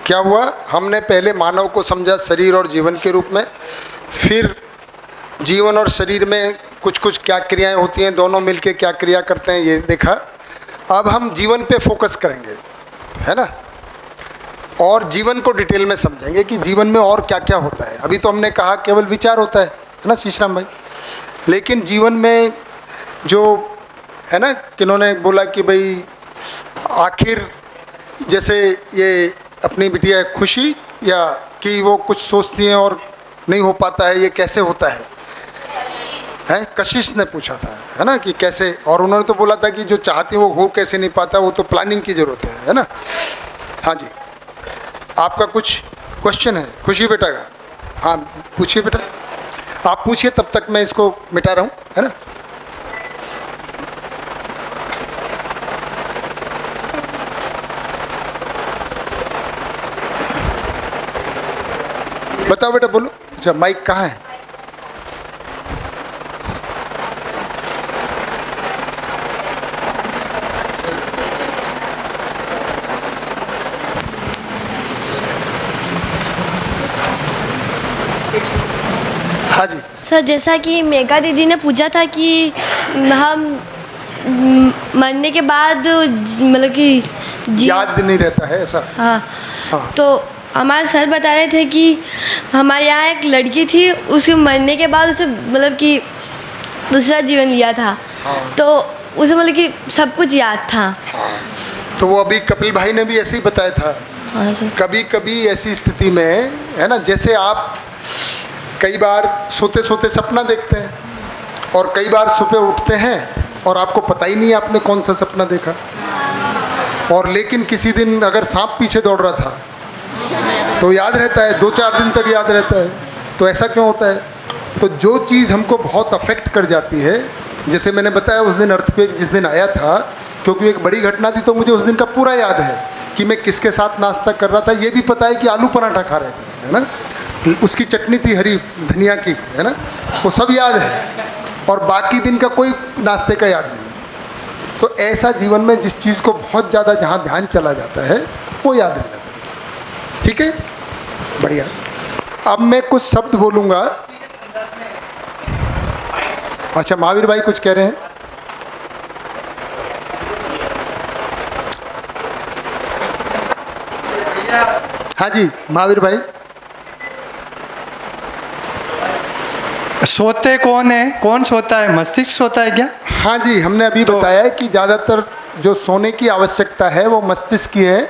क्या हुआ, हमने पहले मानव को समझा शरीर और जीवन के रूप में, फिर जीवन और शरीर में कुछ कुछ क्या क्रियाएं होती हैं, दोनों मिलके क्या क्रिया करते हैं ये देखा। अब हम जीवन पे फोकस करेंगे, है ना, और जीवन को डिटेल में समझेंगे कि जीवन में और क्या क्या होता है। अभी तो हमने कहा केवल विचार होता है ना शीशराम भाई, लेकिन जीवन में जो है ना, किन्होंने बोला कि भाई आखिर जैसे ये अपनी बिटिया खुशी या कि वो कुछ सोचती हैं और नहीं हो पाता है, ये कैसे होता है कशिश ने पूछा था, है ना, कि कैसे, और उन्होंने तो बोला था कि जो चाहती वो हो कैसे नहीं पाता, वो तो प्लानिंग की ज़रूरत है ना। हाँ जी, आपका कुछ क्वेश्चन है खुशी बेटा का? हाँ पूछिए बेटा, आप पूछिए, तब तक मैं इसको मिटा रहा हूँ, है ना। बताओ बेटा, बोलो। अच्छा, माइक कहाँ है? हाँ जी सर, जैसा कि मेघा दीदी ने पूछा था कि हम मरने के बाद मतलब कि याद नहीं रहता है ऐसा। हाँ, हाँ। तो हमारे सर बता रहे थे कि हमारे यहाँ एक लड़की थी, उसके मरने के बाद उसे मतलब कि दूसरा जीवन लिया था। हाँ। तो उसे मतलब कि सब कुछ याद था। हाँ, तो वो अभी कपिल भाई ने भी ऐसे ही बताया था। हाँ सर। कभी कभी ऐसी स्थिति में, है ना, जैसे आप कई बार सोते सोते सपना देखते हैं और कई बार सुबह उठते हैं और आपको पता ही नहीं आपने कौन सा सपना देखा, और लेकिन किसी दिन अगर सांप पीछे दौड़ रहा था तो याद रहता है, 2-4 दिन तक याद रहता है। तो ऐसा क्यों होता है? तो जो चीज़ हमको बहुत अफेक्ट कर जाती है, जैसे मैंने बताया उस दिन अर्थक्वेक जिस दिन आया था, क्योंकि एक बड़ी घटना थी, तो मुझे उस दिन का पूरा याद है कि मैं किसके साथ नाश्ता कर रहा था। ये भी पता है कि आलू पराठा खा रहे थे, है ना, उसकी चटनी थी हरी धनिया की, है ना, वो सब याद है, और बाकी दिन का कोई नाश्ते का याद नहीं। तो ऐसा जीवन में जिस चीज़ को बहुत ज़्यादा जहाँ ध्यान चला जाता है वो याद रह जाता है। ठीक है, बढ़िया। अब मैं कुछ शब्द बोलूँगा। अच्छा, महावीर भाई कुछ कह रहे हैं? हाँ जी महावीर भाई। सोते कौन है, कौन सोता है, मस्तिष्क सोता है क्या? हाँ जी, हमने अभी बताया है कि ज़्यादातर जो सोने की आवश्यकता है वो मस्तिष्क की है।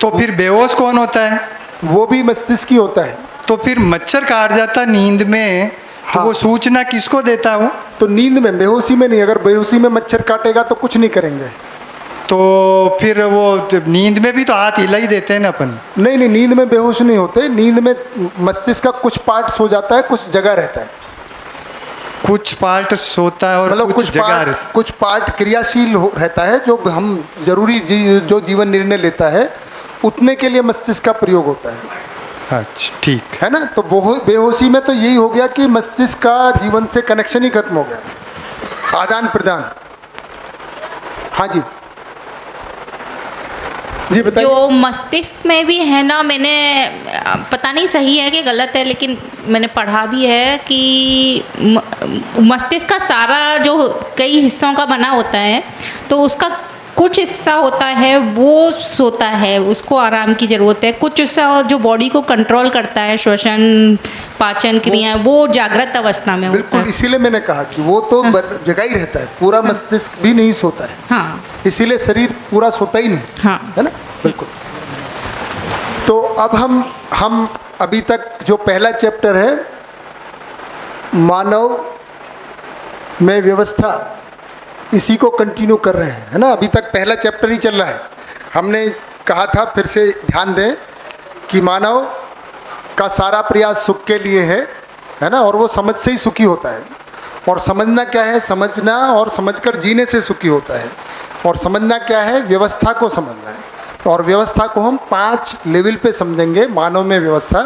तो फिर बेहोश कौन होता है? वो भी मस्तिष्क की होता है। तो फिर मच्छर काट जाता नींद में, तो हाँ। वो सूचना किसको देता है वो? तो नींद में, बेहोशी में नहीं। अगर बेहोशी में मच्छर काटेगा तो कुछ नहीं करेंगे। तो फिर वो नींद में भी तो हाथ हिला ही देते हैं ना अपन। नहीं नहीं, नींद में बेहोश नहीं होते। नींद में मस्तिष्क का कुछ पार्ट सो जाता है, कुछ जगह रहता है। कुछ पार्ट सोता है और मतलब कुछ पार्ट क्रियाशील रहता है, जो हम जरूरी जो जीवन निर्णय लेता है उतने के लिए मस्तिष्क का प्रयोग होता है। अच्छा, ठीक है ना। तो बेहोशी में तो यही हो गया कि मस्तिष्क का जीवन से कनेक्शन ही खत्म हो गया, आदान प्रदान। हाँ जी जी बताइए। जो मस्तिष्क में भी है ना, मैंने पता नहीं सही है कि गलत है, लेकिन मैंने पढ़ा भी है कि मस्तिष्क का सारा जो कई हिस्सों का बना होता है, तो उसका कुछ हिस्सा होता है वो सोता है, उसको आराम की ज़रूरत है। कुछ हिस्सा जो बॉडी को कंट्रोल करता है, श्वसन पाचन क्रिया, वो जागृत अवस्था में होता है। बिल्कुल, इसीलिए मैंने कहा कि वो तो जगह ही रहता है, पूरा मस्तिष्क भी नहीं सोता है। हाँ, इसीलिए शरीर पूरा सोता ही नहीं। हाँ, है ना, बिल्कुल। तो अब हम अभी तक जो पहला चैप्टर है मानव में व्यवस्था, इसी को कंटिन्यू कर रहे हैं, है ना। अभी तक पहला चैप्टर ही चल रहा है। हमने कहा था, फिर से ध्यान दें कि मानव का सारा प्रयास सुख के लिए है ना, और वो समझ से ही सुखी होता है। और समझना क्या है? समझना और समझकर जीने से सुखी होता है। और समझना क्या है? व्यवस्था को समझना है। और व्यवस्था को हम 5 लेवल पे समझेंगे। मानव में व्यवस्था,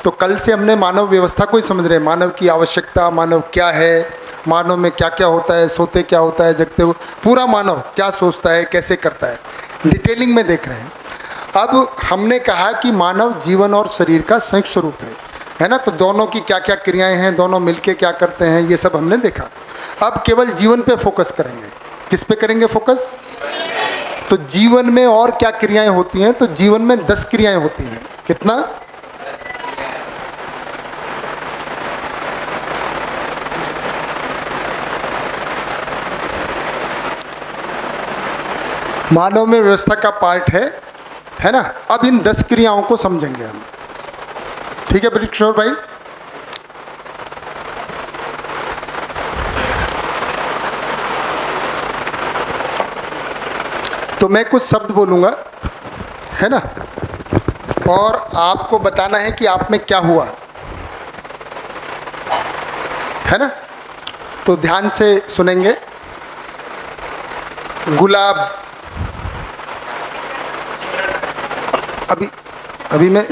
तो कल से हमने मानव व्यवस्था को ही समझ रहे हैं। मानव की आवश्यकता, मानव क्या है, मानव में क्या क्या होता है, सोते क्या होता है, जगते हुए पूरा मानव क्या सोचता है, कैसे करता है, डिटेलिंग में देख रहे हैं। अब हमने कहा कि मानव जीवन और शरीर का संयुक्त स्वरूप है ना। तो दोनों की क्या क्या क्रियाएं हैं, दोनों मिलके क्या करते हैं, ये सब हमने देखा। अब केवल जीवन पे फोकस करेंगे। किस पे करेंगे फोकस? तो जीवन में और क्या क्रियाएं होती हैं? तो जीवन में 10 क्रियाएं होती हैं। कितना? मानव में व्यवस्था का पार्ट है ना। अब इन 10 क्रियाओं को समझेंगे हम। ठीक है किशोर भाई? तो मैं कुछ शब्द बोलूंगा, है ना, और आपको बताना है कि आप में क्या हुआ, है ना। तो ध्यान से सुनेंगे। गुलाब, अभी मैं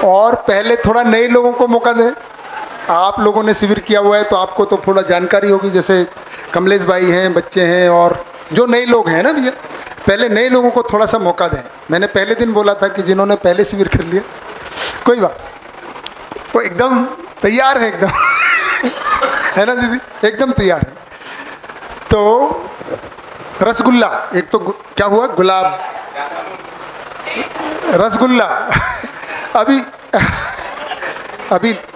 और पहले थोड़ा नए लोगों को मौका दें। आप लोगों ने शिविर किया हुआ है तो आपको तो थोड़ा जानकारी होगी। जैसे कमलेश भाई हैं, बच्चे हैं, और जो नए लोग हैं ना भैया, पहले नए लोगों को थोड़ा सा मौका दें। मैंने पहले दिन बोला था कि जिन्होंने पहले शिविर कर लिया, कोई बात नहीं, वो एकदम तैयार है, एकदम है ना दीदी, एकदम तैयार है। तो रसगुल्ला, एक तो क्या हुआ? गुलाब, रसगुल्ला।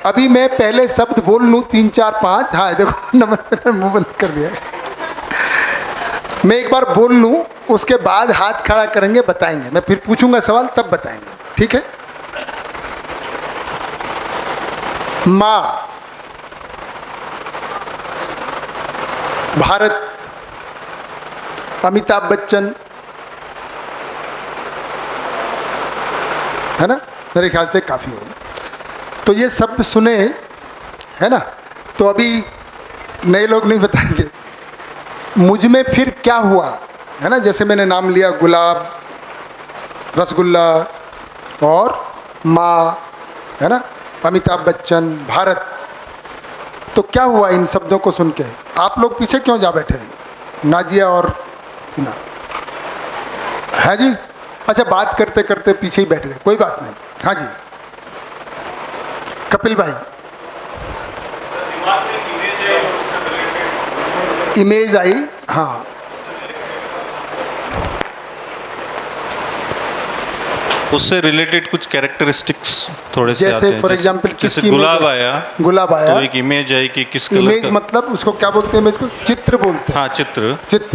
अभी मैं पहले शब्द बोल लूँ 3 4 5। हाँ देखो नंबर मुंह बंद कर दिया है। मैं एक बार बोल लूँ, उसके बाद हाथ खड़ा करेंगे, बताएंगे। मैं फिर पूछूंगा सवाल, तब बताएंगे। ठीक है? माँ, भारत, अमिताभ बच्चन, है ना। मेरे ख्याल से काफ़ी हो। तो ये शब्द सुने, है ना। तो अभी नए लोग नहीं बताएंगे मुझ में फिर क्या हुआ, है ना। जैसे मैंने नाम लिया गुलाब, रसगुल्ला और माँ, है ना, अमिताभ बच्चन, भारत। तो क्या हुआ इन शब्दों को सुन के? आप लोग पीछे क्यों जा बैठे हैं? नाजिया और ना है जी। अच्छा, बात करते करते पीछे ही बैठ गए, कोई बात नहीं। हाँ जी कपिल भाई। इमेज आई, हाँ। उससे रिलेटेड कुछ कैरेक्टरिस्टिक्स थोड़े से आते जैसे हैं। फॉर एग्जांपल जैसे गुलाब आया, गुलाब आया तो एक इमेज आई कि किस कलर इमेज का, मतलब उसको क्या बोलते हैं? इमेज को चित्र बोलते हैं। हाँ चित्र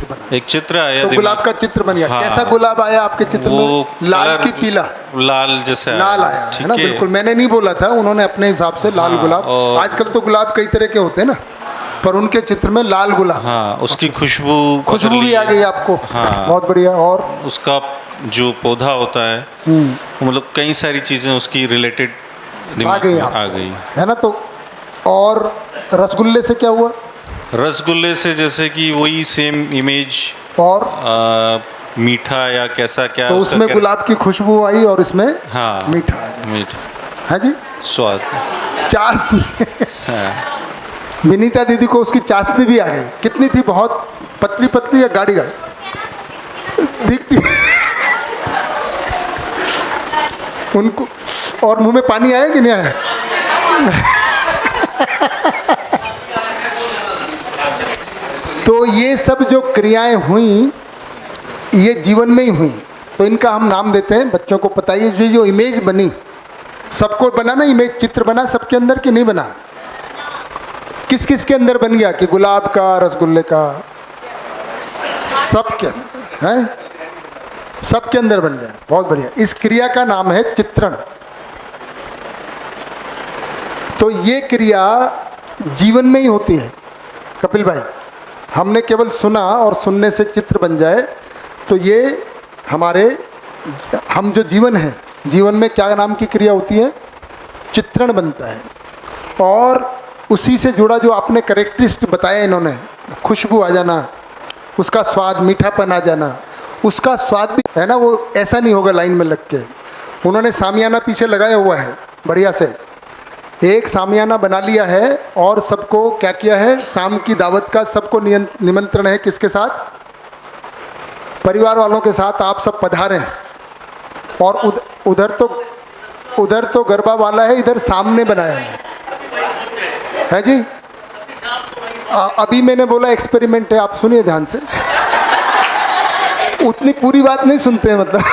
बना, एक चित्र आया, तो गुलाब का चित्र बन गया। हाँ, कैसा गुलाब आया आपके चित्र वो में? लाल की पीला? लाल जैसे लाल आया, है ना। बिल्कुल, मैंने नहीं बोला था, उन्होंने अपने हिसाब से लाल गुलाब। आजकल तो गुलाब कई तरह के होते हैं ना, पर उनके चित्र में लाल गुलाब। हाँ, उसकी खुशबू भी आ गई आपको। हाँ, बहुत बढ़िया। और उसका जो पौधा होता है, मतलब कई सारी चीजें उसकी रिलेटेड आ गई, है ना। तो और रसगुल्ले से क्या हुआ? रसगुल्ले से जैसे कि वही सेम इमेज, और मीठा या कैसा क्या, तो उसमें गुलाब की खुशबू आई और इसमें हाँ मीठा आ गया। मीठा, है जी, स्वाद, चाशनी। हाँ। विनीता दीदी को उसकी चाशनी भी आ गई। कितनी थी? बहुत पतली पतली या गाढ़ी दिखती उनको। और मुंह में पानी आया कि नहीं आया? तो ये सब जो क्रियाएं हुई, ये जीवन में ही हुई। तो इनका हम नाम देते हैं, बच्चों को पता ही। जो इमेज बनी, सबको बना ना इमेज, चित्र बना सबके अंदर कि नहीं बना? किस किस के अंदर बन गया? कि गुलाब का, रसगुल्ले का, सबके अंदर है, सबके अंदर बन गया। बहुत बढ़िया। इस क्रिया का नाम है चित्रण। तो ये क्रिया जीवन में ही होती है कपिल भाई। हमने केवल सुना और सुनने से चित्र बन जाए तो ये हम जो जीवन है, जीवन में क्या नाम की क्रिया होती है? चित्रण बनता है। और उसी से जुड़ा जो आपने कैरेक्टरिस्टिक बताया इन्होंने, खुशबू आ जाना, उसका स्वाद, मीठापन आ जाना, उसका स्वाद भी है ना, वो ऐसा नहीं होगा लाइन में लग के। उन्होंने सामियाना पीछे लगाया हुआ है बढ़िया से, एक सामियाना बना लिया है और सबको क्या किया है? शाम की दावत का सबको निमंत्रण है। किसके साथ? परिवार वालों के साथ आप सब पधारे हैं और उधर तो गरबा वाला है, इधर सामने बनाया है जी। अभी मैंने बोला एक्सपेरिमेंट है, आप सुनिए ध्यान से, उतनी पूरी बात नहीं सुनते हैं मतलब।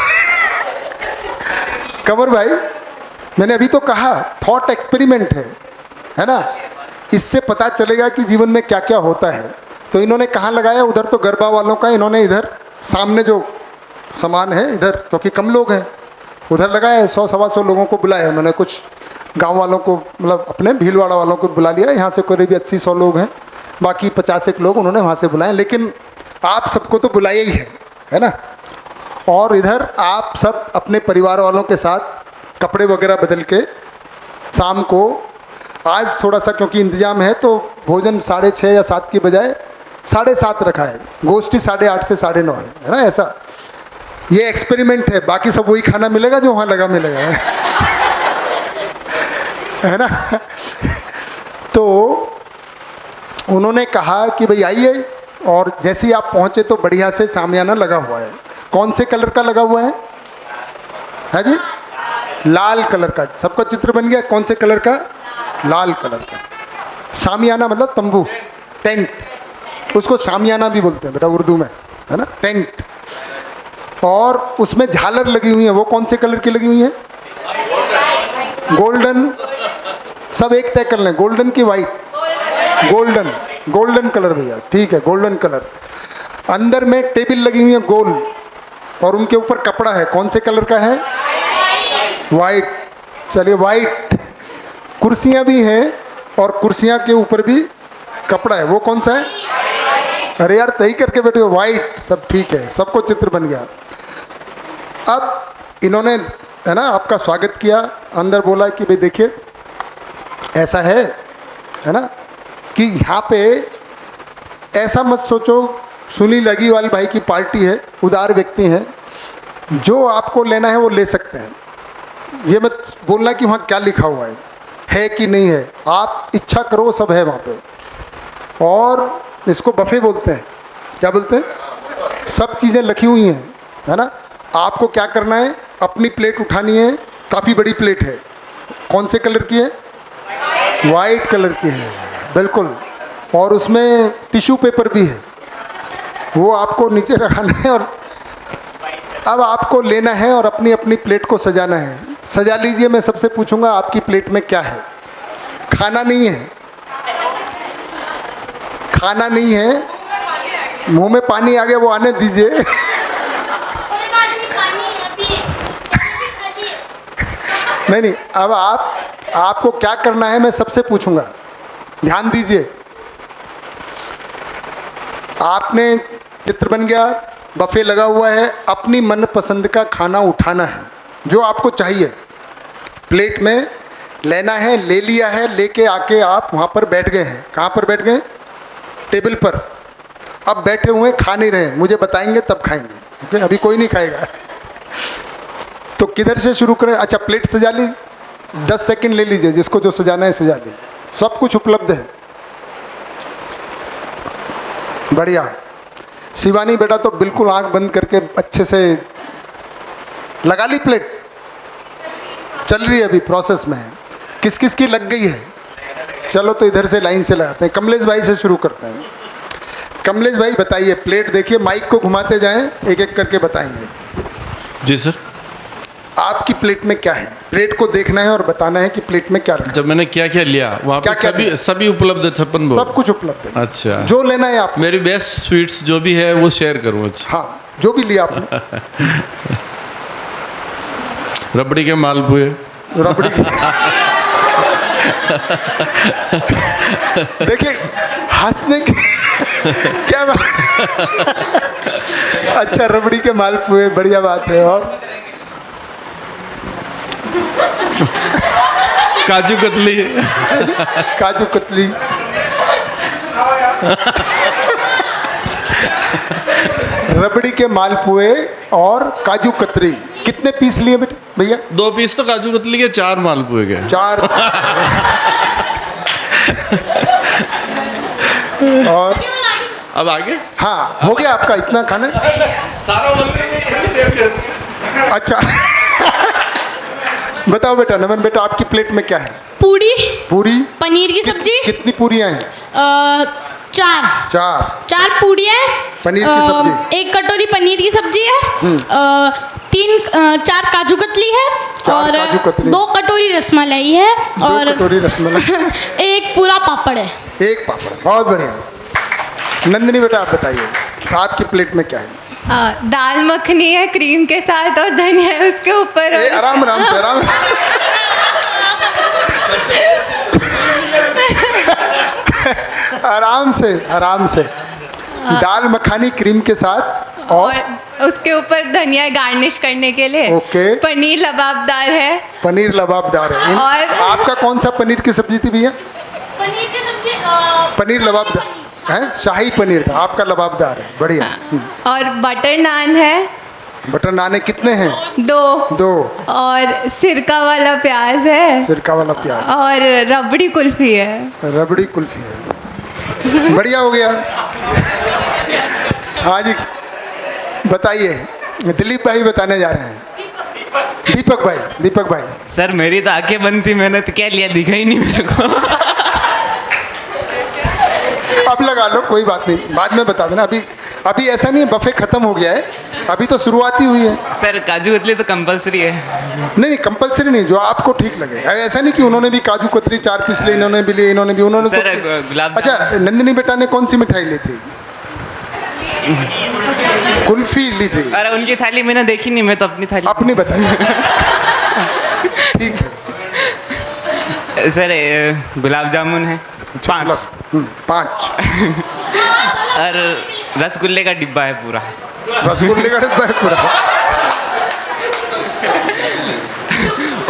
कंवर भाई, मैंने अभी तो कहा थॉट एक्सपेरिमेंट है ना, इससे पता चलेगा कि जीवन में क्या क्या होता है। तो इन्होंने कहाँ लगाया, उधर तो गरबा वालों का, इन्होंने इधर सामने जो सामान है इधर, क्योंकि कम लोग हैं, उधर लगाया है। 100-125 लोगों को बुलाया उन्होंने, कुछ गांव वालों को मतलब अपने भीलवाड़ा वालों को बुला लिया, यहाँ से करीब 80-100 लोग हैं, बाकी 50 लोग उन्होंने वहाँ से बुलाए, लेकिन आप सबको तो बुलाया ही है ना। और इधर आप सब अपने परिवार वालों के साथ कपड़े वगैरह बदल के शाम को, आज थोड़ा सा क्योंकि इंतजाम है तो भोजन 6:30 या 7 की बजाय 7:30 रखा है, गोष्ठी 8:30 से 9:30 है ना, ऐसा ये एक्सपेरिमेंट है। बाकी सब वही खाना मिलेगा जो वहाँ लगा मिलेगा है ना। तो उन्होंने कहा कि भाई आइए, और जैसे ही आप पहुँचे तो बढ़िया से सामियाना लगा हुआ है। कौन से कलर का लगा हुआ है जी? लाल कलर का। सबका चित्र बन गया, कौन से कलर का? लाल कलर का। सामियाना मतलब तंबू, टेंट, उसको सामियाना भी बोलते हैं बेटा उर्दू में, है ना, टेंट। और उसमें झालर लगी हुई है, वो कौन से कलर की लगी हुई है? गोल्डन। सब एक तय कर लें, गोल्डन की वाइट? गोल्डन कलर भैया, ठीक है, गोल्डन कलर। अंदर में टेबल लगी हुई है गोल, और उनके ऊपर कपड़ा है, कौन से कलर का है? वाइट। चलिए वाइट। कुर्सियां भी हैं और कुर्सियां के ऊपर भी कपड़ा है, वो कौन सा है? अरे यार तय करके बैठे हो, वाइट। सब ठीक है, सबको चित्र बन गया। अब इन्होंने, है ना, आपका स्वागत किया, अंदर बोला कि भाई देखिए ऐसा है ना, कि यहाँ पे ऐसा मत सोचो सुनील अग्रवाल भाई की पार्टी है, उदार व्यक्ति हैं, जो आपको लेना है वो ले सकते हैं। ये मत बोलना कि वहाँ क्या लिखा हुआ है कि नहीं है, आप इच्छा करो, सब है वहाँ पे। और इसको बफे बोलते हैं, क्या बोलते हैं? सब चीज़ें लिखी हुई हैं, है ना। आपको क्या करना है, अपनी प्लेट उठानी है, काफ़ी बड़ी प्लेट है, कौन से कलर की है? वाइट कलर की है, बिल्कुल। और उसमें टिश्यू पेपर भी है, वो आपको नीचे रखाना है, और अब आपको लेना है और अपनी अपनी प्लेट को सजाना है। सजा लीजिए। मैं सबसे पूछूंगा आपकी प्लेट में क्या है? खाना नहीं है, खाना नहीं है, मुंह में पानी आ गया, वो आने दीजिए। नहीं, अब आपको क्या करना है मैं सबसे पूछूंगा, ध्यान दीजिए। आपने चित्र बन गया, बफे लगा हुआ है, अपनी मनपसंद का खाना उठाना है, जो आपको चाहिए प्लेट में लेना है, ले लिया है, लेके आके आप वहाँ पर बैठ गए हैं। कहाँ पर बैठ गए? टेबल पर। अब बैठे हुए खा नहीं रहे, मुझे बताएंगे तब खाएंगे, ओके? अभी कोई नहीं खाएगा। तो किधर से शुरू करें? अच्छा, प्लेट सजा ली, 10 सेकंड ले लीजिए, जिसको जो सजाना है सजा लीजिए, सब कुछ उपलब्ध है। बढ़िया। शिवानी बेटा तो बिल्कुल आंख बंद करके अच्छे से लगा ली प्लेट, चल रही है, अभी प्रोसेस में है। किस किस की लग गई है? चलो तो इधर से लाइन से लगाते हैं, कमलेश भाई से शुरू करते हैं। कमलेश भाई बताइए, प्लेट देखिए, माइक को घुमाते जाएं, एक एक करके बताएंगे। जी सर। आपकी प्लेट में क्या है? प्लेट को देखना है और बताना है कि प्लेट में क्या रखा। जब मैंने क्या क्या लिया वहाँ पे सभी उपलब्ध है, 56 भोग सब कुछ उपलब्ध है। अच्छा, जो लेना है आप। मेरी बेस्ट स्वीट्स जो भी है वो शेयर करूँ। अच्छा, हाँ, जो भी लिया आपने। रबड़ी के मालपुए। रबड़ी देखिए हंसने की क्या बात। अच्छा, रबड़ी के मालपुए, बढ़िया बात है। और काजू कतली। काजू कतली, रबड़ी के मालपुए और काजू कतरी। कितने पीस लिए बेटे भैया? 2 पीस तो काजू कतली के, 4 मालपुए के। 4। और अब आगे हाँ हो गया आपका इतना खाना? सारा अच्छा बताओ बेटा, नमन बेटा आपकी प्लेट में क्या है? पूड़ी, पूरी, पनीर की सब्जी, कितनी पूरियां हैं? 4 4 पूड़ियाँ हैं, पनीर की सब्जी, 1 कटोरी पनीर की सब्जी है, 4 काजू कतली है, 4 और काजू कतली, 2 कटोरी रसमलाई है, 2 और कटोरी रसमलाई, 1 पूरा पापड़ है। 1 पापड़। बहुत बढ़िया। नंदिनी बेटा आप बताइए आपकी प्लेट में क्या है? दाल मखनी है क्रीम के साथ और धनिया है उसके ऊपर। आराम आराम से आराम आराम से आराम से। दाल मखानी क्रीम के साथ और उसके ऊपर धनिया गार्निश करने के लिए। ओके। पनीर लबाबदार है। पनीर लबाबदार है। और आपका कौन सा पनीर की सब्जी थी भैया? पनीर की सब्जी, पनीर लबाबदार है, शाही पनीर था, आपका लबाबदार है। बढ़िया। और बटर नान है। बटर नान कितने हैं? 2 और सिरका वाला प्याज है। सिरका वाला प्याज और रबड़ी कुल्फी है। रबड़ी कुल्फी है। बढ़िया हो गया। हाँ जी बताइए, दिलीप भाई बताने जा रहे हैं। दीपक भाई। सर मेरी तो आंखें बंद थी, मैंने तो क्या लिया दिखा ही नहीं मेरे को। अब लगा लो, कोई बात नहीं, बाद में बता देना। अभी ऐसा नहीं है, बफे खत्म हो गया है, अभी तो शुरुआत ही हुई है। सर काजू कतली तो कंपलसरी है। नहीं कंपलसरी नहीं, जो आपको ठीक लगे। ऐसा नहीं कि उन्होंने भी काजू कतरी 4 पीस लिए, इन्होंने भी लिए, इन्होंने भी, उन्होंने सर तो गुलाब अच्छा नंदिनी बेटा ने कौन सी मिठाई ली थी? कुल्फी ली थी। अरे उनकी थाली मैंने देखी नहीं, मैं तो अपनी थाली अपनी बताइए। ठीक है सर गुलाब जामुन है 5 और रसगुल्ले का डिब्बा है पूरा। रसगुल्ले का डिब्बा है पूरा।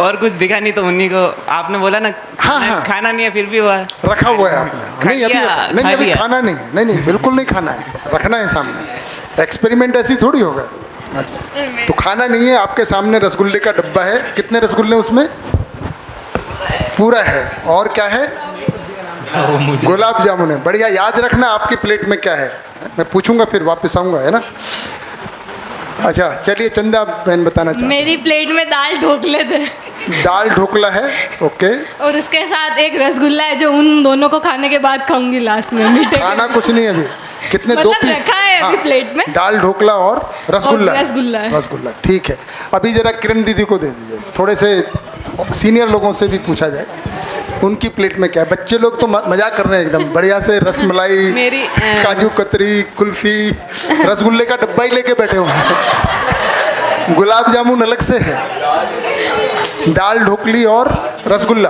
और कुछ दिखा नहीं तो उन्हीं को आपने बोला ना। हाँ। खाना नहीं है फिर भी हुआ रखा हुआ है आपने। नहीं अभी खाना नहीं है। नहीं बिल्कुल नहीं खाना है, रखना है सामने। एक्सपेरिमेंट ऐसी थोड़ी होगा। तो खाना नहीं है, आपके सामने रसगुल्ले का डब्बा है। कितने रसगुल्ले उसमें? पूरा है। और क्या है? गुलाब जामुन है। बढ़िया, याद रखना आपकी प्लेट में क्या है। मैं पूछूंगा फिर वापस आऊंगा, है ना? अच्छा चलिए चंदा बहन बताना चाहती। मेरी प्लेट में दाल ढोकले थे। दाल ढोकला है, ओके। और उसके साथ एक रसगुल्ला है जो उन दोनों को खाने के बाद खाऊंगी लास्ट में मीठे। खाना कुछ नहीं अभी। कितने? 2 पीस रखा है अभी प्लेट में। दाल ढोकला और रसगुल्ला। और रसगुल्ला ठीक है। अभी जरा किरण दीदी को दे दीजिए, थोड़े से सीनियर लोगों से भी पूछा जाए उनकी प्लेट में क्या है। बच्चे लोग तो मजाक कर रहे हैं एकदम बढ़िया से। रसमलाई, काजू कतरी, कुल्फी, रसगुल्ले का डब्बा ही लेके बैठे हुए हैं। गुलाब जामुन अलग से है, दाल ढोकली और रसगुल्ला।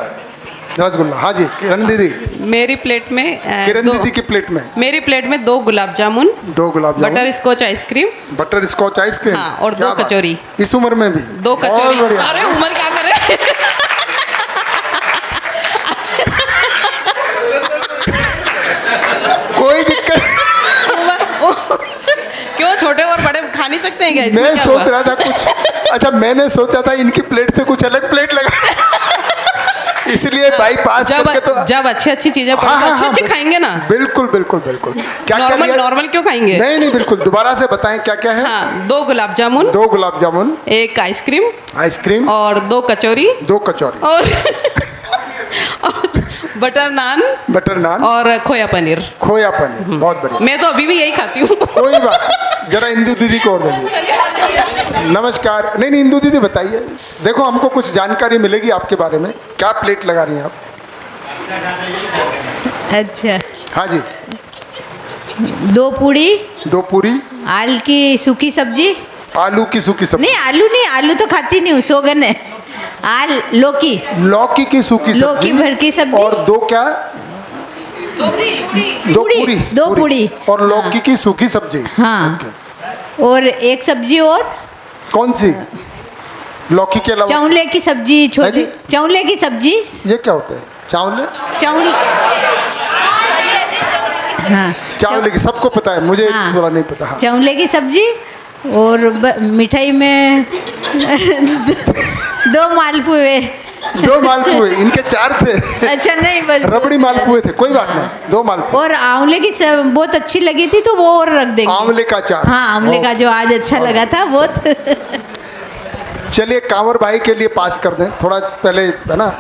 हाँ जी किरण दीदी। मेरी प्लेट में किरण दीदी की प्लेट में मेरी प्लेट में 2 gulab jamun, butter scotch ice cream, हाँ, और 2 कचौरी। इस उम्र में भी 2 कचौरी। बढ़िया। अरे उम्र क्या करे। कोई दिक्कत क्यों, छोटे और बड़े खा नहीं सकते हैं क्या? मैं सोच रहा था कुछ। अच्छा मैंने सोचा था इनकी प्लेट से कुछ अलग प्लेट लगा इसलिए बाईपास करके तो जब अच्छी चीजें अच्छी खाएंगे ना। बिल्कुल क्या नॉर्मल क्यों खाएंगे? नहीं बिल्कुल दोबारा से बताएं क्या क्या है। हाँ, 2 गुलाब जामुन, 1 आइसक्रीम और 2 कचौरी और बटर नान और खोया पनीर। बहुत बढ़िया। मैं तो अभी भी यही खाती हूँ। कोई बात, जरा इंदु दीदी को और दीजिए। नमस्कार। नहीं इंदु दीदी बताइए, देखो हमको कुछ जानकारी मिलेगी आपके बारे में। क्या प्लेट लगा रही हैं आप? अच्छा हाँ जी। 2 पूरी, आलू की सूखी सब्जी। आलू की सूखी सब्जी? नहीं आलू तो खाती नहीं हूँ, सोगन है। लौकी की सूखी सब्जी, लौकी भर की सब्जी। और 2 क्या? 2 पूरी और लौकी की सूखी सब्जी। हाँ और 1 सब्जी और कौन सी? लौकी के अलावा? चौले की सब्जी, छोटी चौले की सब्जी। ये क्या होता है? चावले? हाँ चावले की सबको पता है, मुझे थोड़ा नहीं पता। हाँ। चौले की सब्जी और मिठाई में 2 मालपुए। 2 मालपुए, इनके 4 थे। अच्छा नहीं बस रबड़ी मालपुए थे, कोई बात नहीं, 2 मालपुए। और आंवले की बहुत अच्छी लगी थी तो वो और रख देंगे। आंवले का अचार। हाँ आंवले का जो आज अच्छा लगा था बहुत। चलिए कांवर भाई के लिए पास कर दें थोड़ा पहले, है ना।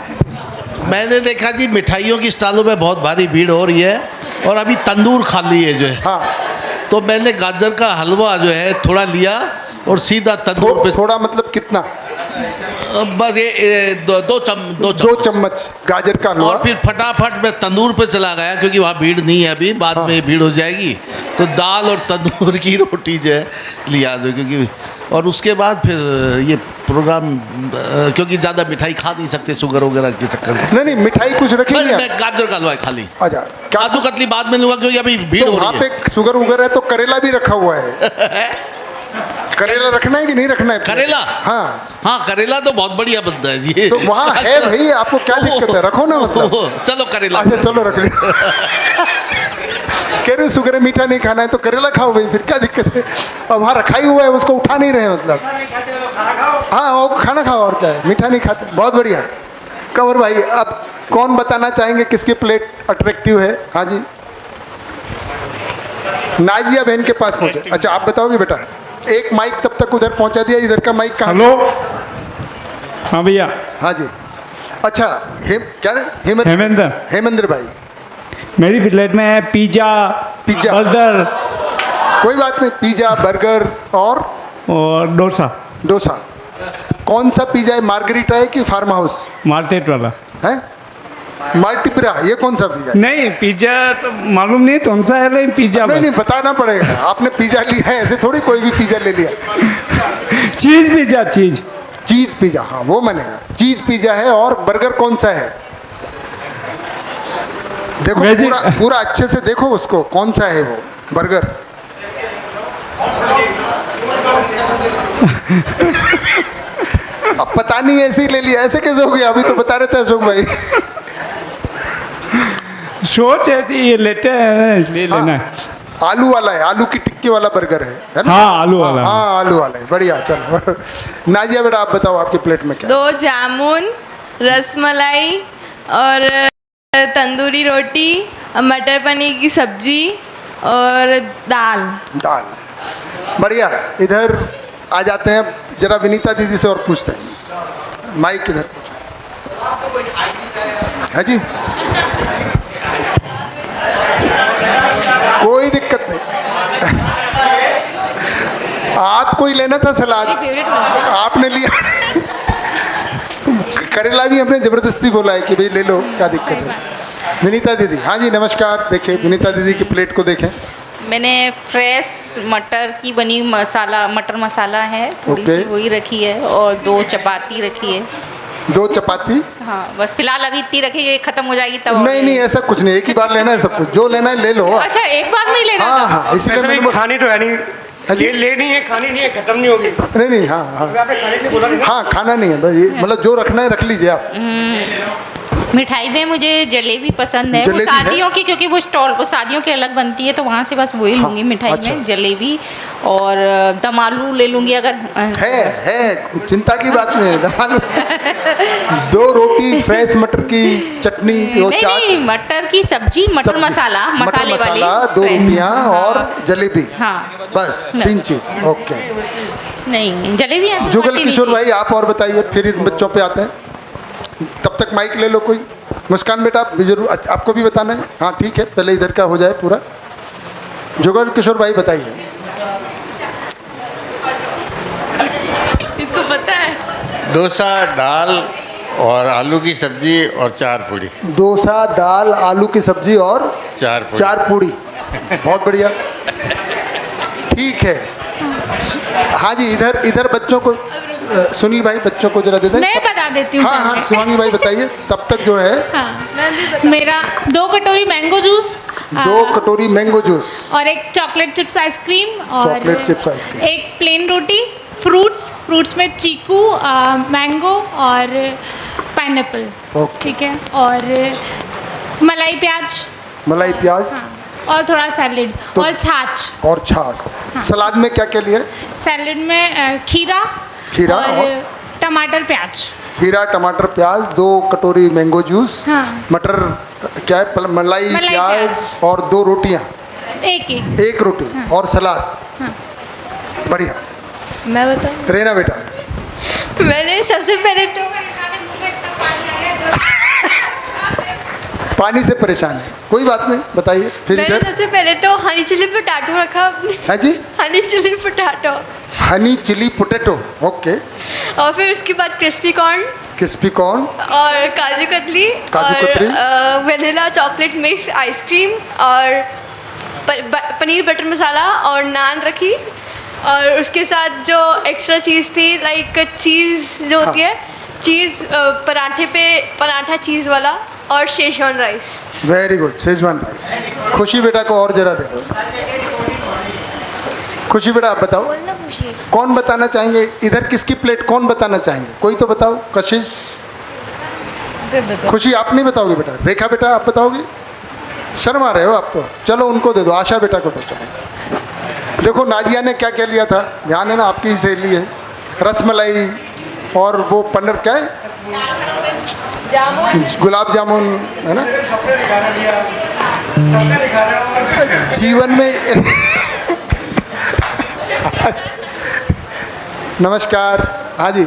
मैंने देखा जी मिठाइयों की स्टॉलों में बहुत भारी भीड़ हो रही है और अभी तंदूर खाली है जो है। हाँ तो मैंने गाजर का हलवा जो है थोड़ा लिया और सीधा तंदूर पे। थोड़ा मतलब कितना? बस ये 2 चम्मच गाजर का हलवा। और फिर फटाफट मैं तंदूर पे चला गया क्योंकि वहाँ भीड़ नहीं है अभी, बाद में भीड़ हो जाएगी। तो दाल और तंदूर की रोटी जो है लिया दो, क्योंकि और उसके बाद फिर ये प्रोग्राम, क्योंकि ज़्यादा मिठाई खा नहीं सकते शुगर वगैरह के चक्कर में। नहीं मिठाई कुछ रखेंगे। मैं गाजर का हलवा खा ली। अच्छा काजू कतली बाद में लूँगा क्योंकि अभी भीड़ तो हो रही वहाँ है। पे शुगर उगर है तो करेला भी रखा हुआ है। करेला रखना है कि नहीं रखना है? करेला? हाँ करेला तो बहुत बढ़िया बनता है जी। तो वहाँ है भाई, आपको क्या दिक्कत है? रखो ना मतलब। चलो करेला। अच्छा चलो रख लिया। कह रहे शुगर है, मीठा नहीं खाना है तो करेला खाओ भाई, फिर क्या दिक्कत है? अब वहाँ रखा ही हुआ है, उसको उठा नहीं रहे मतलब। हाँ वो खाना खाओ और क्या है, मीठा नहीं खाते। बहुत बढ़िया। कंवर भाई अब कौन बताना चाहेंगे किसकी प्लेट अट्रैक्टिव है? हाँ जी नाजिया बहन के पास पहुँचे। अच्छा आप बताओगे बेटा। एक माइक तब तक उधर पहुँचा दिया, इधर का माइक कहाँ? हेलो। हाँ भैया। हाँ जी। अच्छा क्या हेमेंद्र भाई। मेरी प्लेट में है पिज्ज़ा बर्गर। कोई बात नहीं, पिज्ज़ा बर्गर और डोसा। कौन सा पिज्ज़ा है, मार्गरीटा है कि फार्म हाउस? मार्केट वाला है। मार्टिप्रा, ये कौन सा पिज्ज़ा है? नहीं पिज्ज़ा तो मालूम नहीं कौन सा है, लेकिन पिज्ज़ा नहीं बताना पड़ेगा। आपने पिज्ज़ा लिया है, ऐसे थोड़ी कोई भी पिज्ज़ा ले लिया। चीज़ पिज्ज़ा। चीज़ पिज्ज़ा, हाँ वो मानेगा। चीज़ पिज्ज़ा है। और बर्गर कौन सा है? देखो पूरा अच्छे से देखो उसको, कौन सा है वो बर्गर? अब पता नहीं, ऐसे ही ले लिया। ऐसे कैसे हो गया? अभी तो बता रहे थे अशोक भाई। सोच है ये लेते हैं, ले लेना है। आलू वाला है, आलू की टिक्की वाला बर्गर है ना? हाँ आलू वाला। हाँ आलू वाला है, बढ़िया। चलो नाजिया बेटा आप बताओ आपकी प्लेट में क्या? 2 जामुन, रसमलाई और तंदूरी रोटी, मटर पनीर की सब्जी और दाल। बढ़िया। इधर आ जाते हैं, जरा विनीता दीदी से और पूछते हैं। माइक इधर है जी। कोई दिक्कत नहीं। आपको ही लेना था सलाद, आपने लिया। करेला भी हमने जबरदस्ती बोला है कि भाई ले लो, क्या दिक्कत है? विनीता दीदी। हाँ जी नमस्कार। देखिए विनीता दीदी की प्लेट को देखें। मैंने फ्रेश मटर की बनी मटर मसाला है, थोड़ी सी वही रखी है और 2 चपाती रखी है। 2 चपाती? हाँ बस फिलहाल अभी इतनी रखी है, खत्म हो जाएगी तब। नहीं ऐसा कुछ नहीं, एक ही बार लेना है सब कुछ, जो लेना है ले लो। अच्छा एक बार में ही लेना? हाँ इसलिए खानी तो है नहीं, ये लेनी है, खानी नहीं है, खत्म नहीं होगी। नहीं हाँ खाना नहीं है भाई, मतलब जो रखना है रख लीजिए आप। मिठाई में मुझे जलेबी पसंद है, वो शादियों की, क्योंकि वो स्टॉल वो शादियों की अलग बनती है तो वहाँ से बस वही लूँगी मिठाई में जलेबी। और दम आलू ले लूँगी अगर है चिंता की बात नहीं है। दम आलू 2 रोटी, फ्रेश मटर की चटनी, नहीं मटर की सब्जी, मटर मसाला, मसाले वाली 2 रोटियाँ और जलेबी। हाँ बस 3 चीज़। ओके। नहीं जलेबी। जुगल किशोर भाई आप और बताइए, फिर इन बच्चों पे आते हैं। तब तक माइक ले लो कोई। मुस्कान बेटा आप भी जरूर, आपको भी बताना है? हाँ ठीक है, पहले इधर का हो जाए पूरा। जुगल किशोर भाई बताइए। इसको पता है। डोसा, दाल और आलू की सब्जी और 4 पूड़ी। डोसा, दाल, आलू की सब्जी और 4 पूड़ी। बहुत बढ़िया, ठीक है। हाँ जी इधर बच्चों को, सुनील भाई बच्चों को जरा दे दें। मैं बता देती हूँ। हाँ शिवांगी भाई बताइए तब तक जो है। हाँ, मेरा 2 कटोरी मैंगो जूस, 2 कटोरी मैंगो जूस और 1 चॉकलेट चिप्स आइसक्रीम और चॉकलेट चिप्स आइसक्रीम, 1 प्लेन रोटी, फ्रूट्स में चीकू, मैंगो और पाइनएप्पल। ठीक है। और मलाई प्याज हाँ, और थोड़ा सैलेड तो, और छाछ। हाँ। सलाद में क्या क्या लिया? सैलेड में खीरा और टमाटर प्याज। खीरा टमाटर प्याज, 2 कटोरी मैंगो जूस, हाँ। मटर क्या है, मलाई प्याज और 2 रोटियां, एक रोटी हाँ। और सलाद। हाँ। बढ़िया। मैं बताऊँ? रेना बेटा। मैंने सबसे पहले तो पानी से परेशान है, कोई बात नहीं, बताइए। फिर मैंने इधर सबसे पहले तो हनी चिली पोटैटो रखा अपने। है जी, honey chilli potato. Honey chilli potato, okay. और फिर उसके बाद क्रिस्पी कॉर्न और काजू कतली और वेनिला चॉकलेट मिक्स आइसक्रीम और पनीर बटर मसाला और नान रखी। और उसके साथ जो एक्स्ट्रा चीज़ थी, लाइक चीज़ जो होती है, चीज़ पराठा चीज़ वाला और Schezwan rice. Very good, Schezwan rice. खुशी बेटा को और जरा दे दो। खुशी बेटा आप बताओ, कौन बताना चाहेंगे इधर, किसकी प्लेट कौन बताना चाहेंगे? कोई तो बताओ। कशिश, खुशी आप नहीं बताओगे बेटा? रेखा बेटा आप बताओगे? शर्मा रहे हो आप तो, चलो उनको दे दो। आशा बेटा को दो। चलो देखो नाजिया ने क्या क्या लिया था, ध्यान है ना, आपकी ही सहेली है। रसमलाई और वो पनीर क्या है, गुलाब जामुन, है ना। जीवन में नमस्कार। हाँ जी,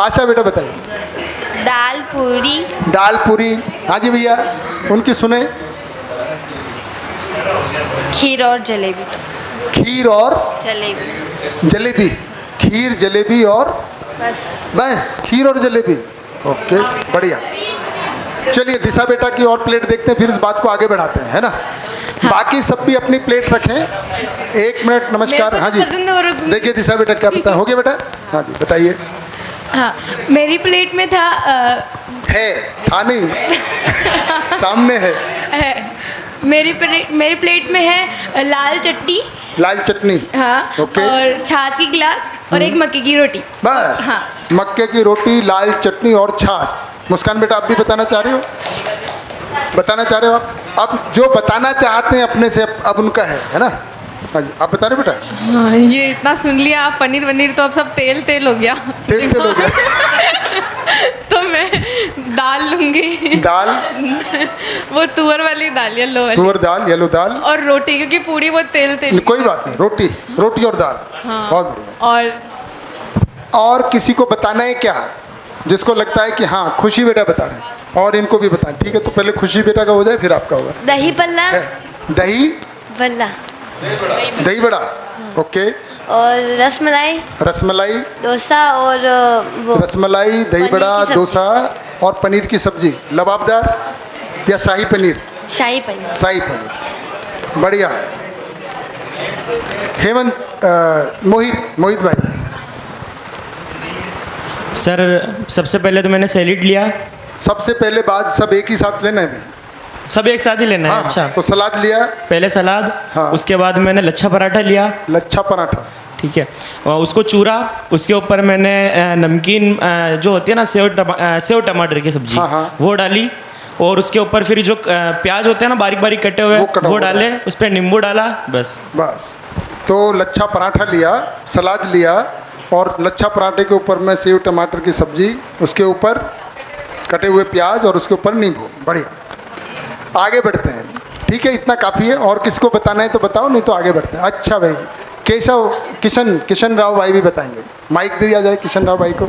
आशा बेटा बताइए। दाल पूरी। हाँ जी भैया, उनकी सुने। खीर और जलेबी। जलेबी, खीर जलेबी और बस खीर और जलेबी, ओके बढ़िया। चलिए दिशा बेटा की और प्लेट देखते हैं, फिर इस बात को आगे बढ़ाते हैं, है ना। हाँ। बाकी सब भी अपनी प्लेट रखें। 1 मिनट, नमस्कार। हाँ जी, देखिए दिशा बेटा क्या बता, हो गया बेटा? हाँ जी बताइए। हाँ, मेरी प्लेट में था था नहीं सामने है। मेरी प्लेट में है लाल चटनी। हाँ, ओके। और छाछ की गिलास और एक मक्के की रोटी। बस। हाँ, मक्के की रोटी, लाल चटनी और छाछ। मुस्कान बेटा आप भी बताना चाह रहे हो? बताना चाह रहे हो आप? अब जो बताना चाहते हैं अपने से अब उनका है ना। हाँ जी, आप बता रहे बेटा? हाँ, ये इतना सुन लिया आप, पनीर तो अब सब तेल हो गया। तेल हो गया। तो मैं दाल लूंगी। दाल वो तुअर वाली दाल, येलो वाली। तुअर दाल, येलो दाल और रोटी, क्योंकि पूरी वो तेल। कोई बात नहीं, रोटी और दाल। हाँ। बहुत बढ़िया। और किसी को बताना है क्या, जिसको लगता है कि हाँ खुशी बेटा बता रहे हैं, और इनको भी बताएं। ठीक है, तो पहले खुशी बेटा का हो जाए, फिर आपका होगा। दही बल्ला। दही बड़ा, ओके। और रसमलाई, डोसा और वो रसमलाई, दही बड़ा, डोसा और पनीर की सब्जी, लबाबदार या शाही पनीर? शाही पनीर, बढ़िया। हेमंत, मोहित भाई। सर सबसे पहले तो मैंने सैलेड लिया। सबसे पहले बात सब एक ही साथ लेना है? सब एक साथ ही लेना है। अच्छा, तो सलाद लिया? पहले सलाद। हाँ। उसके बाद मैंने लच्छा पराठा लिया। लच्छा पराठा, ठीक है। उसको चूरा, उसके ऊपर मैंने नमकीन जो होती है ना, सेव टमाटर की सब्जी, हाँ। वो डाली। और उसके ऊपर फिर जो प्याज होते हैं ना बारीक बारीक कटे हुए, वो डाले, उस पर नींबू डाला, बस। तो लच्छा पराठा लिया, सलाद लिया, और लच्छा पराठे के ऊपर में सेव टमाटर की सब्जी, उसके ऊपर कटे हुए प्याज और उसके ऊपर नींबू। बढ़िया, आगे बढ़ते हैं। ठीक है, इतना काफ़ी है। और किसको बताना है तो बताओ, नहीं तो आगे बढ़ते हैं। अच्छा भाई, किशन राव भाई भी बताएंगे। माइक दिया जाए किशन राव भाई को।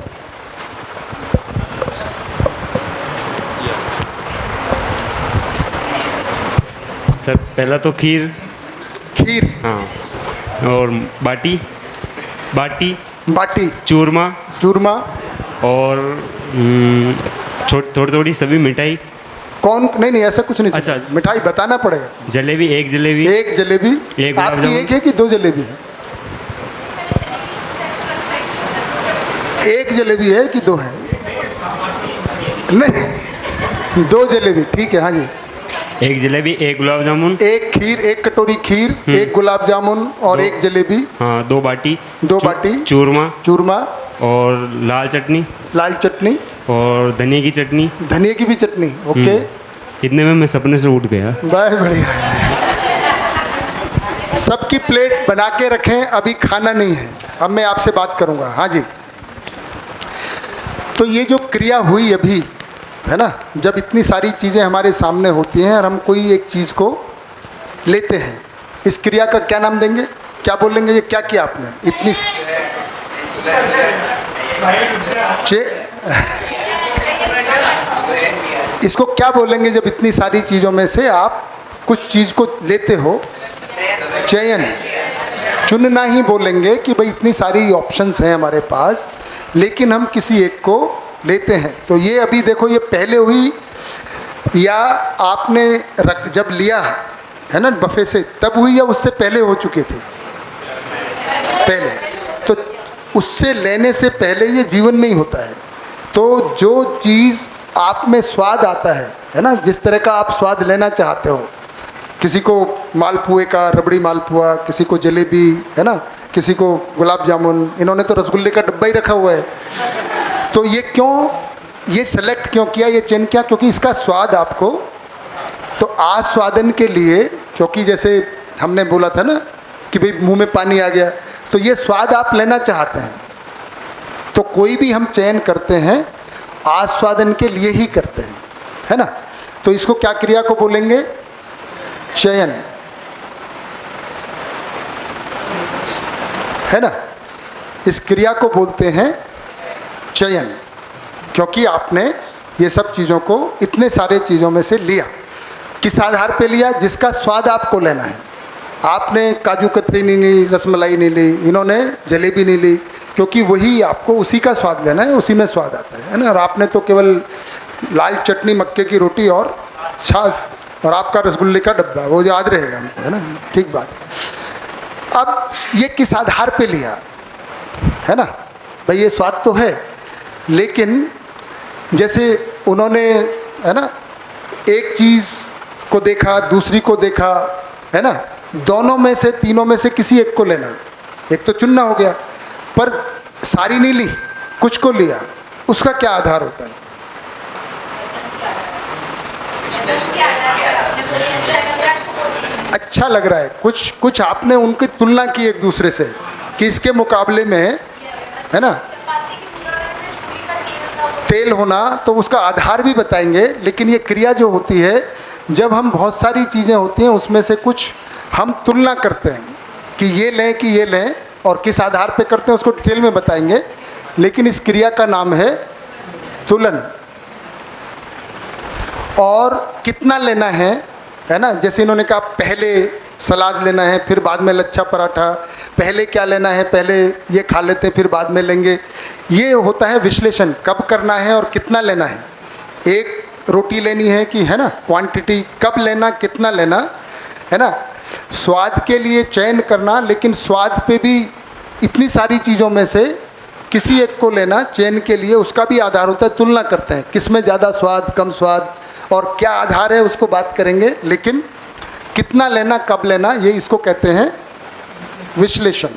सर पहला तो खीर, हाँ, और बाटी, चूरमा और थोड़ी सभी मिठाई। कौन? नहीं ऐसा कुछ नहीं। अच्छा, मिठाई बताना पड़ेगा। एक जलेबी एक आपकी एक है कि 2 जलेबी है? एक जलेबी है कि 2 है? नहीं 2 जलेबी, ठीक है। हाँ जी, एक जलेबी, एक गुलाब जामुन, एक खीर, एक कटोरी खीर, एक गुलाब जामुन और एक जलेबी, हाँ, 2 बाटी, चूरमा और लाल चटनी और धनिया की भी चटनी, ओके। इतने में मैं सपने से उठ गया। बहुत बढ़िया। सबकी प्लेट बना के रखें, अभी खाना नहीं है। अब मैं आपसे बात करूंगा। हाँ जी, तो ये जो क्रिया हुई अभी, है ना, जब इतनी सारी चीज़ें हमारे सामने होती हैं और हम कोई एक चीज़ को लेते हैं, इस क्रिया का क्या नाम देंगे, क्या बोलेंगे? ये क्या किया आपने? इतनी इसको क्या बोलेंगे जब इतनी सारी चीज़ों में से आप कुछ चीज़ को लेते हो? चयन, चुनना ही बोलेंगे कि भाई इतनी सारी ऑप्शंस हैं हमारे पास, लेकिन हम किसी एक को लेते हैं। तो ये अभी देखो, ये पहले हुई या आपने जब लिया है ना बफे से तब हुई, या उससे पहले हो चुके थे? पहले। तो उससे लेने से पहले ये जीवन में ही होता है। तो जो चीज़ आप में स्वाद आता है ना, जिस तरह का आप स्वाद लेना चाहते हो, किसी को मालपुए का, रबड़ी मालपुआ, किसी को जलेबी, है ना, किसी को गुलाब जामुन, इन्होंने तो रसगुल्ले का डब्बा ही रखा हुआ है। तो ये क्यों, ये सेलेक्ट क्यों किया, ये चयन किया? क्योंकि इसका स्वाद आपको, तो आस्वादन के लिए, क्योंकि जैसे हमने बोला था ना कि भाई मुंह में पानी आ गया, तो ये स्वाद आप लेना चाहते हैं। तो कोई भी हम चयन करते हैं आस्वादन के लिए ही करते हैं, है ना। तो इसको क्या क्रिया को बोलेंगे? चयन, है ना। इस क्रिया को बोलते हैं चयन, क्योंकि आपने ये सब चीज़ों को, इतने सारे चीज़ों में से लिया। किस आधार पे लिया? जिसका स्वाद आपको लेना है। आपने काजू कतरी नहीं ली, रसमलाई नहीं ली, इन्होंने जलेबी नहीं ली, क्योंकि वही आपको उसी का स्वाद लेना है, उसी में स्वाद आता है ना। और आपने तो केवल लाल चटनी, मक्के की रोटी और छाछ, और आपका रसगुल्ले का डब्बा, वो याद रहेगा हमको, है ना। ठीक बात है। अब ये किस आधार पे लिया, है ना भाई? ये स्वाद तो है, लेकिन जैसे उन्होंने, है ना, एक चीज़ को देखा, दूसरी को देखा, है ना, दोनों में से, तीनों में से किसी एक को लेना, एक तो चुनना हो गया। पर सारी नहीं ली, कुछ को लिया, उसका क्या आधार होता है? अच्छा लग रहा है, कुछ आपने उनकी तुलना की एक दूसरे से कि इसके मुकाबले में, है ना, तेल होना, तो उसका आधार भी बताएंगे। लेकिन ये क्रिया जो होती है, जब हम बहुत सारी चीज़ें होती हैं उसमें से कुछ हम तुलना करते हैं कि ये लें कि ये लें, और किस आधार पे करते हैं उसको डिटेल में बताएंगे। लेकिन इस क्रिया का नाम है तुलन। और कितना लेना है ना, जैसे इन्होंने कहा पहले सलाद लेना है, फिर बाद में लच्छा पराठा, पहले क्या लेना है, पहले ये खा लेते हैं फिर बाद में लेंगे। ये होता है विश्लेषण, कब करना है और कितना लेना है। एक रोटी लेनी है कि, है ना, क्वांटिटी, कब लेना, कितना लेना, है ना। स्वाद के लिए चयन करना, लेकिन स्वाद पे भी इतनी सारी चीज़ों में से किसी एक को लेना चयन के लिए, उसका भी आधार होता है। तुलना करते हैं किस में ज़्यादा स्वाद, कम स्वाद, और क्या आधार है उसको बात करेंगे। लेकिन कितना लेना, कब लेना, ये इसको कहते हैं विश्लेषण।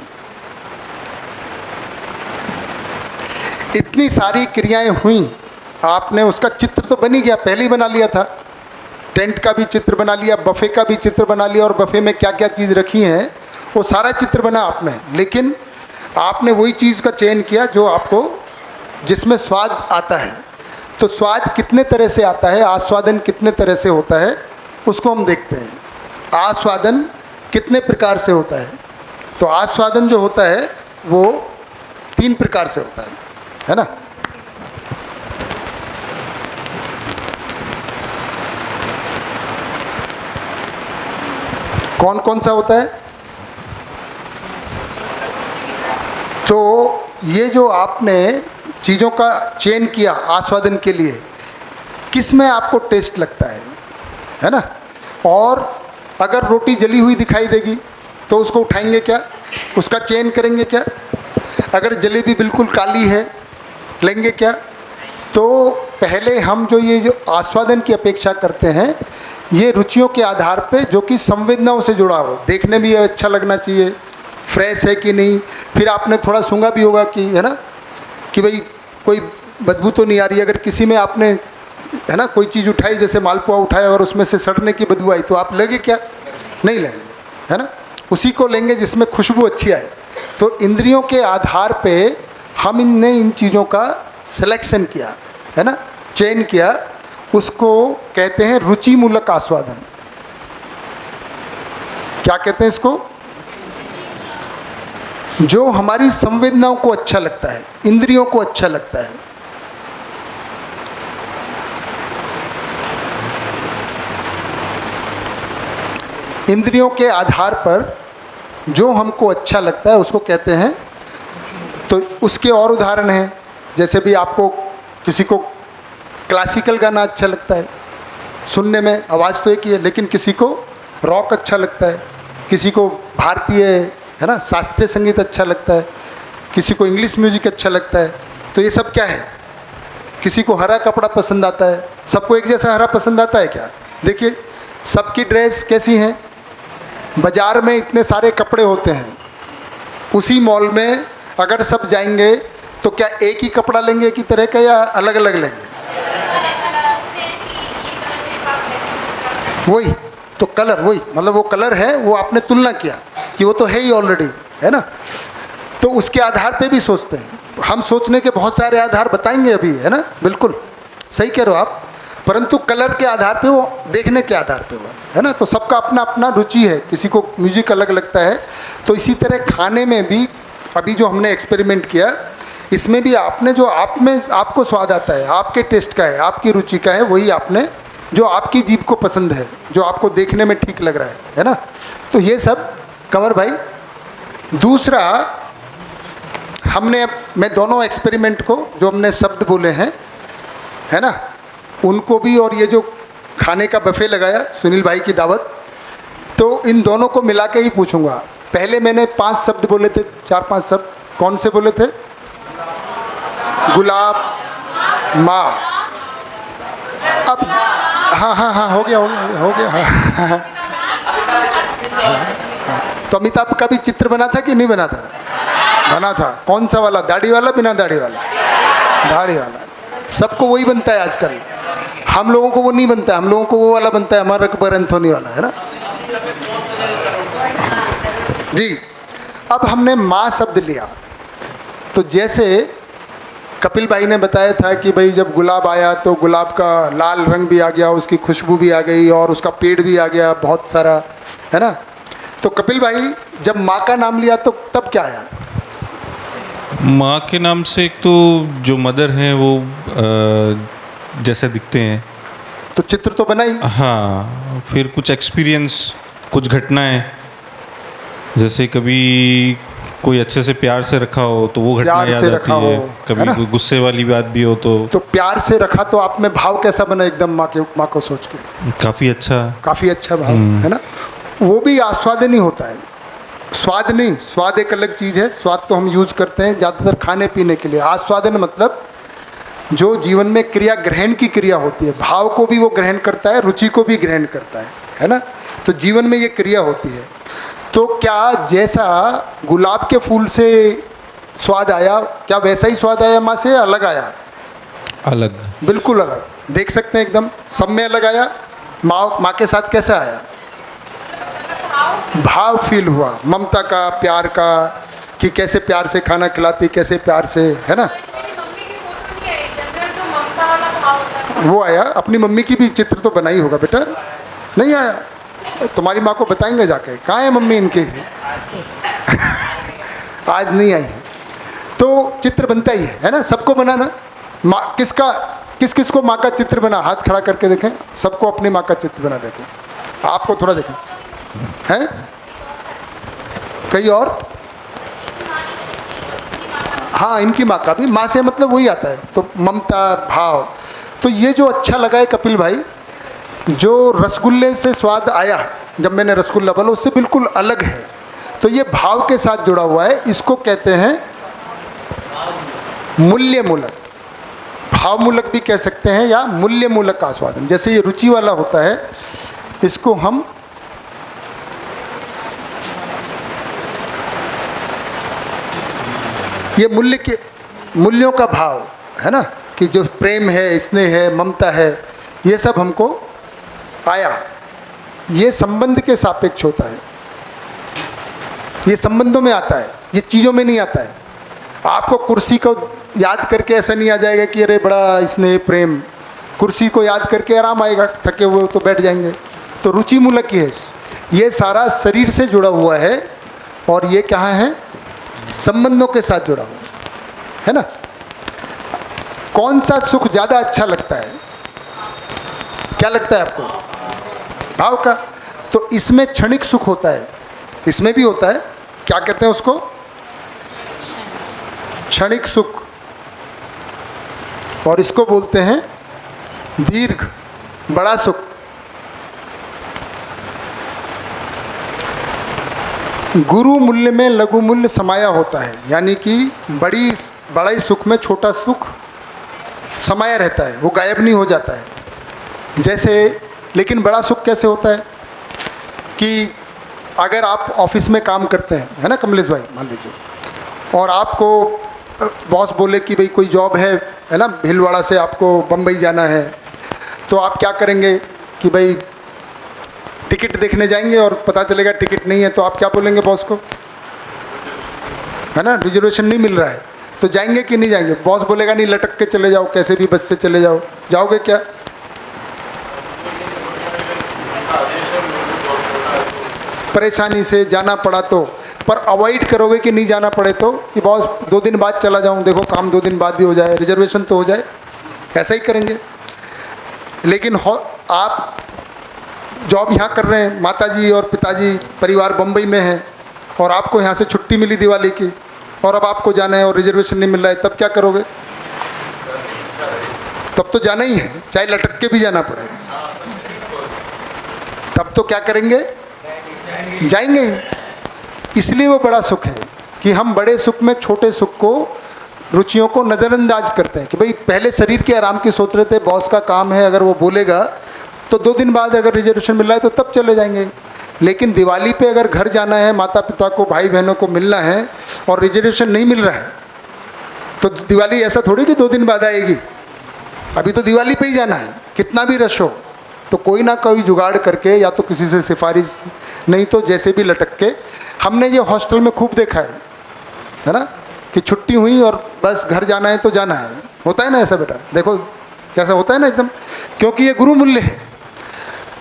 इतनी सारी क्रियाएं हुई, आपने उसका चित्र तो बन ही गया, पहले ही बना लिया था। टेंट का भी चित्र बना लिया, बफे का भी चित्र बना लिया, और बफे में क्या क्या चीज़ रखी हैं वो सारा चित्र बना आपने। लेकिन आपने वही चीज़ का चयन किया जो आपको, जिसमें स्वाद आता है। तो स्वाद कितने तरह से आता है, आस्वादन कितने तरह से होता है, उसको हम देखते हैं। आस्वादन कितने प्रकार से होता है? तो आस्वादन जो होता है वो 3 प्रकार से होता है ना। कौन कौन सा होता है? तो ये जो आपने चीज़ों का चयन किया आस्वादन के लिए, किस में आपको टेस्ट लगता है ना। और अगर रोटी जली हुई दिखाई देगी तो उसको उठाएंगे क्या, उसका चयन करेंगे क्या? अगर जलेबी बिल्कुल काली है, लेंगे क्या? तो पहले हम जो आस्वादन की अपेक्षा करते हैं, ये रुचियों के आधार पे, जो कि संवेदनाओं से जुड़ा हो, देखने भी अच्छा लगना चाहिए, फ्रेश है कि नहीं, फिर आपने थोड़ा सूंघा भी होगा कि, है ना, कि भाई कोई बदबू तो नहीं आ रही। अगर किसी में आपने, है ना, कोई चीज़ उठाई, जैसे मालपुआ उठाया और उसमें से सड़ने की बदबू आई, तो आप लेंगे क्या? नहीं लेंगे, है ना। उसी को लेंगे जिसमें खुशबू अच्छी आए। तो इंद्रियों के आधार पे हम इन चीज़ों का सिलेक्शन किया, है ना, चयन किया, उसको कहते हैं रुचि मूलक आस्वादन। क्या कहते हैं इसको? जो हमारी संवेदनाओं को अच्छा लगता है, इंद्रियों को अच्छा लगता है। इंद्रियों के आधार पर जो हमको अच्छा लगता है उसको कहते हैं। तो उसके और उदाहरण हैं, जैसे भी आपको किसी को क्लासिकल गाना अच्छा लगता है सुनने में, आवाज़ तो एक ही है, लेकिन किसी को रॉक अच्छा लगता है, किसी को भारतीय, है ना, शास्त्रीय संगीत अच्छा लगता है, किसी को इंग्लिश म्यूजिक अच्छा लगता है। तो ये सब क्या है? किसी को हरा कपड़ा पसंद आता है। सबको एक जैसा हरा पसंद आता है क्या? देखिए सबकी ड्रेस कैसी हैं। बाज़ार में इतने सारे कपड़े होते हैं, उसी मॉल में अगर सब जाएंगे तो क्या एक ही कपड़ा लेंगे एक ही तरह का या अलग अलग लेंगे? वही तो कलर, वही मतलब वो कलर है, वो आपने तुलना किया कि वो तो है ही ऑलरेडी, है ना। तो उसके आधार पे भी सोचते हैं हम। सोचने के बहुत सारे आधार बताएंगे अभी, है ना, बिल्कुल सही कह रहे हो आप। परंतु कलर के आधार पे, वो देखने के आधार पे वो, है ना। तो सबका अपना अपना रुचि है, किसी को म्यूजिक अलग लगता है। तो इसी तरह खाने में भी अभी जो हमने एक्सपेरिमेंट किया, इसमें भी आपने जो आप में आपको स्वाद आता है, आपके टेस्ट का है, आपकी रुचि का है, वही आपने जो आपकी जीभ को पसंद है, जो आपको देखने में ठीक लग रहा है ना। तो ये सब कंवर भाई। दूसरा, मैं दोनों एक्सपेरिमेंट को जो हमने शब्द बोले हैं, है ना, उनको भी, और ये जो खाने का बफे लगाया सुनील भाई की दावत, तो इन दोनों को मिला के ही पूछूंगा। पहले मैंने 5 शब्द बोले थे, 4-5 शब्द। कौन से बोले थे? गुलाब, माँ। अब हाँ हो गया हाँ। तो अमिताभ का भी चित्र बना था कि नहीं बना था? बना था। कौन सा वाला? दाढ़ी वाला, बिना दाढ़ी वाला? दाढ़ी वाला। सबको वही बनता है आजकल, हम लोगों को वो नहीं बनता है। हम लोगों को वो वाला बनता है, हमारा अकबर एंथोनी वाला, है ना जी। अब हमने माँ शब्द लिया, तो जैसे कपिल भाई ने बताया था कि भाई जब गुलाब आया तो गुलाब का लाल रंग भी आ गया, उसकी खुशबू भी आ गई और उसका पेड़ भी आ गया बहुत सारा, है ना। तो कपिल भाई जब माँ का नाम लिया तो तब क्या आया? माँ के नाम से एक तो जो मदर हैं वो जैसे दिखते हैं, तो चित्र तो बना ही। हाँ, फिर कुछ एक्सपीरियंस, कुछ घटनाएं, जैसे कभी कोई अच्छे से प्यार से रखा हो तो वो घटना याद आती है, कभी कोई गुस्से वाली बात भी हो तो प्यार से रखा तो आप में भाव कैसा बना? एकदम माँ को सोच के काफ़ी अच्छा भाव, है ना। वो भी आस्वादन ही होता है, स्वाद नहीं। स्वाद एक अलग चीज़ है, स्वाद तो हम यूज़ करते हैं ज़्यादातर खाने पीने के लिए। आस्वादन मतलब जो जीवन में क्रिया, ग्रहण की क्रिया होती है, भाव को भी वो ग्रहण करता है, रुचि को भी ग्रहण करता है ना। तो जीवन में ये क्रिया होती है। तो क्या जैसा गुलाब के फूल से स्वाद आया, क्या वैसा ही स्वाद आया माँ से? अलग आया? अलग, बिल्कुल अलग। देख सकते हैं एकदम सब में अलग आया। माँ के साथ कैसा आया? भाव फील हुआ, ममता का, प्यार का, कि कैसे प्यार से खाना खिलाती, कैसे प्यार से, है ना, वो आया। अपनी मम्मी की भी चित्र तो बनाई होगा बेटा? नहीं आया? तुम्हारी माँ को बताएंगे जाके, कहाँ है मम्मी इनके? आज नहीं आई है। तो चित्र बनता ही है ना, सबको बनाना। माँ किस को माँ का चित्र बना? हाथ खड़ा करके देखें, सबको अपनी माँ का चित्र बना। देखो, आपको थोड़ा देखें, हैं कहीं और? हाँ, इनकी माँ का भी, माँ से मतलब वही आता है, तो ममता, भाव। तो ये जो अच्छा लगा है कपिल भाई, जो रसगुल्ले से स्वाद आया जब मैंने रसगुल्ला बोला, उससे बिल्कुल अलग है। तो ये भाव के साथ जुड़ा हुआ है, इसको कहते हैं मूल्य मूलक। भाव मूलक भी कह सकते हैं या मूल्य मूलक आस्वादन। जैसे ये रुचि वाला होता है, इसको हम ये मूल्यों का भाव है ना, कि जो प्रेम है, स्नेह है, ममता है, ये सब हमको आया। ये संबंध के सापेक्ष होता है, ये संबंधों में आता है, ये चीज़ों में नहीं आता है। आपको कुर्सी को याद करके ऐसा नहीं आ जाएगा कि अरे बड़ा स्नेह प्रेम, कुर्सी को याद करके आराम आएगा, थके हुए तो बैठ जाएंगे। तो रुचि मूलक ही है, ये सारा शरीर से जुड़ा हुआ है और ये कहाँ है, संबंधों के साथ जुड़ा हुआ है ना। कौन सा सुख ज़्यादा अच्छा लगता है, क्या लगता है आपको, भाव का? तो इसमें क्षणिक सुख होता है, इसमें भी होता है, क्या कहते हैं उसको, क्षणिक सुख, और इसको बोलते हैं दीर्घ बड़ा सुख। गुरु मूल्य में लघु मूल्य समाया होता है, यानी कि बड़े सुख में छोटा सुख समाया रहता है, वो गायब नहीं हो जाता है। जैसे, लेकिन बड़ा सुख कैसे होता है कि अगर आप ऑफिस में काम करते हैं, है ना कमलेश भाई, मान लीजिए, और आपको बॉस बोले कि भाई कोई जॉब है ना, भीलवाड़ा से आपको बम्बई जाना है, तो आप क्या करेंगे कि भाई टिकट देखने जाएंगे और पता चलेगा टिकट नहीं है, तो आप क्या बोलेंगे बॉस को, है ना, रिजर्वेशन नहीं मिल रहा है, तो जाएंगे कि नहीं जाएंगे? बॉस बोलेगा नहीं, लटक के चले जाओ, कैसे भी बस से चले जाओ, जाओगे क्या? परेशानी से जाना पड़ा तो, पर अवॉइड करोगे कि नहीं जाना पड़े तो, कि बॉस 2 दिन बाद चला जाऊं, देखो काम 2 दिन बाद भी हो जाए, रिजर्वेशन तो हो जाए, ऐसा ही करेंगे। लेकिन आप जॉब यहाँ कर रहे हैं, माताजी और पिताजी परिवार बम्बई में हैं, और आपको यहाँ से छुट्टी मिली दिवाली की, और अब आपको जाना है और रिजर्वेशन नहीं मिल रहा है, तब क्या करोगे? तब तो जाना ही है, चाहे लटक के भी जाना पड़े, तब तो क्या करेंगे, जाएंगे। इसलिए वो बड़ा सुख है कि हम बड़े सुख में छोटे सुख को, रुचियों को नज़रअंदाज करते हैं कि भाई पहले शरीर के आराम की सोच रहे थे, बॉस का काम है, अगर वो बोलेगा तो 2 दिन बाद अगर रिजर्वेशन मिल रहा है तो तब चले जाएंगे। लेकिन दिवाली पे अगर घर जाना है, माता पिता को, भाई बहनों को मिलना है और रिजर्वेशन नहीं मिल रहा है, तो दिवाली ऐसा थोड़ी कि 2 दिन बाद आएगी, अभी तो दिवाली पे ही जाना है, कितना भी रश हो। तो कोई ना कोई जुगाड़ करके, या तो किसी से सिफारिश, नहीं तो जैसे भी लटक के, हमने ये हॉस्टल में खूब देखा है ना, कि छुट्टी हुई और बस घर जाना है तो जाना है, होता है ना ऐसा बेटा, देखो कैसा होता है ना एकदम, क्योंकि ये गुरु मूल्य है।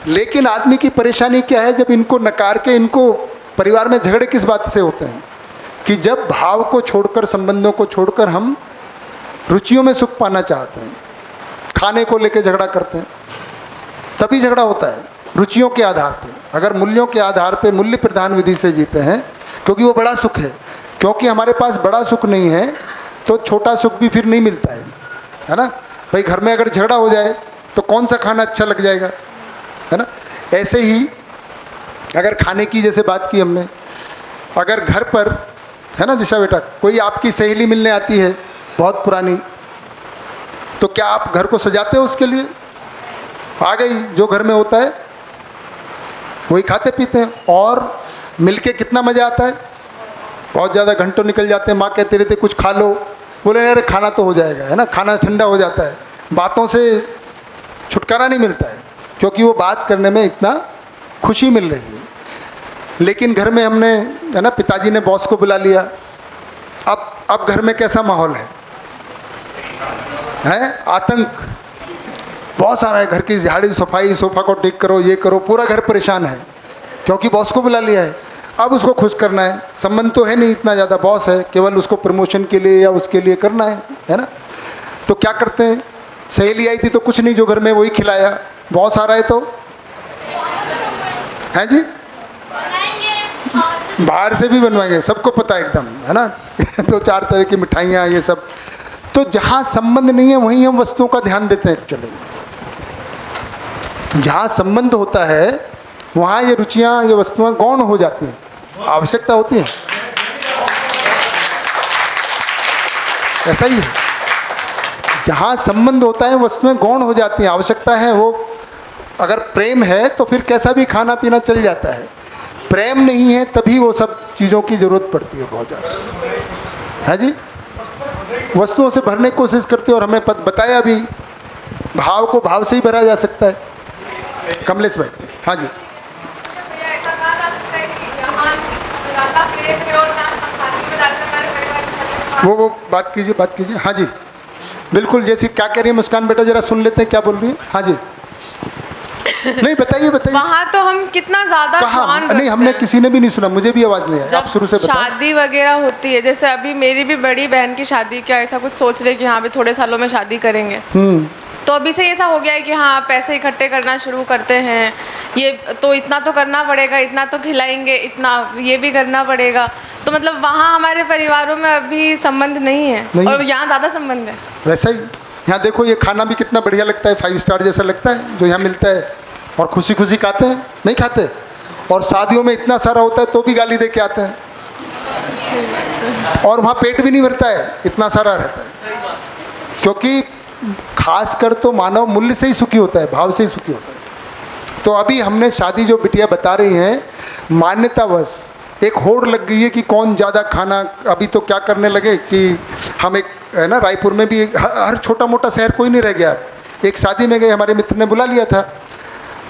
लेकिन आदमी की परेशानी क्या है, जब इनको नकार के, इनको परिवार में झगड़े किस बात से होते हैं, कि जब भाव को छोड़कर, संबंधों को छोड़कर हम रुचियों में सुख पाना चाहते हैं, खाने को लेकर झगड़ा करते हैं, तभी झगड़ा होता है रुचियों के आधार पे। अगर मूल्यों के आधार पे, मूल्य प्रधान विधि से जीते हैं, क्योंकि वो बड़ा सुख है, क्योंकि हमारे पास बड़ा सुख नहीं है तो छोटा सुख भी फिर नहीं मिलता है ना। भाई घर में अगर झगड़ा हो जाए तो कौन सा खाना अच्छा लग जाएगा, है ना। ऐसे ही अगर खाने की जैसे बात की हमने, अगर घर पर, है ना दिशा बेटा, कोई आपकी सहेली मिलने आती है बहुत पुरानी, तो क्या आप घर को सजाते हो उसके लिए? आ गई, जो घर में होता है वही खाते पीते हैं, और मिलके कितना मज़ा आता है, बहुत ज़्यादा घंटों निकल जाते हैं। माँ कहते रहते कुछ खा लो, बोले यार खाना तो हो जाएगा, है ना, खाना ठंडा हो जाता है, बातों से छुटकारा नहीं मिलता है, क्योंकि वो बात करने में इतना खुशी मिल रही है। लेकिन घर में हमने, है ना, पिताजी ने बॉस को बुला लिया, अब घर में कैसा माहौल है आतंक बहुत सारा है, घर की झाड़ी सफाई, सोफा को ठीक करो, ये करो, पूरा घर परेशान है, क्योंकि बॉस को बुला लिया है। अब उसको खुश करना है, संबंध तो है नहीं इतना ज़्यादा, बॉस है, केवल उसको प्रमोशन के लिए या उसके लिए करना है ना। तो क्या करते हैं, सहेली आई थी तो कुछ नहीं, जो घर में वही खिलाया, बॉस आ रहा है तो है जी, बाहर से भी बनवाएंगे, सबको पता है एकदम, है ना 2-4 तरह की मिठाइयाँ, ये सब। तो जहाँ संबंध नहीं है वहीं हम वस्तुओं का ध्यान देते हैं। चले, जहाँ संबंध होता है वहाँ ये रुचियाँ, ये वस्तुएं गौण हो जाती हैं, आवश्यकता होती है, ऐसा ही है। जहाँ संबंध होता है वस्तुएं गौण हो जाती हैं, आवश्यकता है। वो अगर प्रेम है तो फिर कैसा भी खाना पीना चल जाता है, प्रेम नहीं है तभी वो सब चीज़ों की ज़रूरत पड़ती है बहुत ज़्यादा, है जी। वस्तुओं से भरने की कोशिश करते हैं, और हमें बताया भी भाव को भाव से ही भरा जा सकता है। कमलेश भाई, हाँ जी। वो बात कीजिए। हाँ जी, बिल्कुल। जैसी क्या कह रही है मुस्कान बेटा, जरा सुन लेते हैं क्या बोल रही है। हाँ जी, नहीं बताइए। वहाँ तो हम कितना ज्यादा ध्यान रखते नहीं, हमने किसी ने भी नहीं सुना, मुझे भी आवाज नहीं आई। आप शुरू से बताओ। शादी वगैरह होती है, जैसे अभी मेरी भी बड़ी बहन की शादी, क्या ऐसा कुछ सोच रहे कि हाँ अभी थोड़े सालों में शादी करेंगे, तो अभी से ऐसा हो गया है कि हाँ पैसे इकट्ठे करना शुरू करते हैं, ये तो इतना तो करना पड़ेगा, इतना तो खिलाएंगे, इतना ये भी करना पड़ेगा। तो मतलब वहाँ हमारे परिवारों में अभी संबंध नहीं है, और यहाँ ज़्यादा संबंध है। वैसा ही यहाँ देखो, ये खाना भी कितना बढ़िया लगता है, 5 स्टार जैसा लगता है जो यहाँ मिलता है, और खुशी खुशी खाते हैं, नहीं खाते। और शादियों में इतना सारा होता है तो भी गाली दे के आते हैं, और वहाँ पेट भी नहीं भरता है, इतना सारा रहता है। क्योंकि खासकर तो मानव मूल्य से ही सुखी होता है, भाव से ही सुखी होता है। तो अभी हमने शादी जो बिटिया बता रही हैं, मान्यतावश एक होड़ लग गई है कि कौन ज़्यादा खाना। अभी तो क्या करने लगे कि हम एक है ना, रायपुर में भी हर छोटा मोटा शहर कोई नहीं रह गया। एक शादी में गए, हमारे मित्र ने बुला लिया था,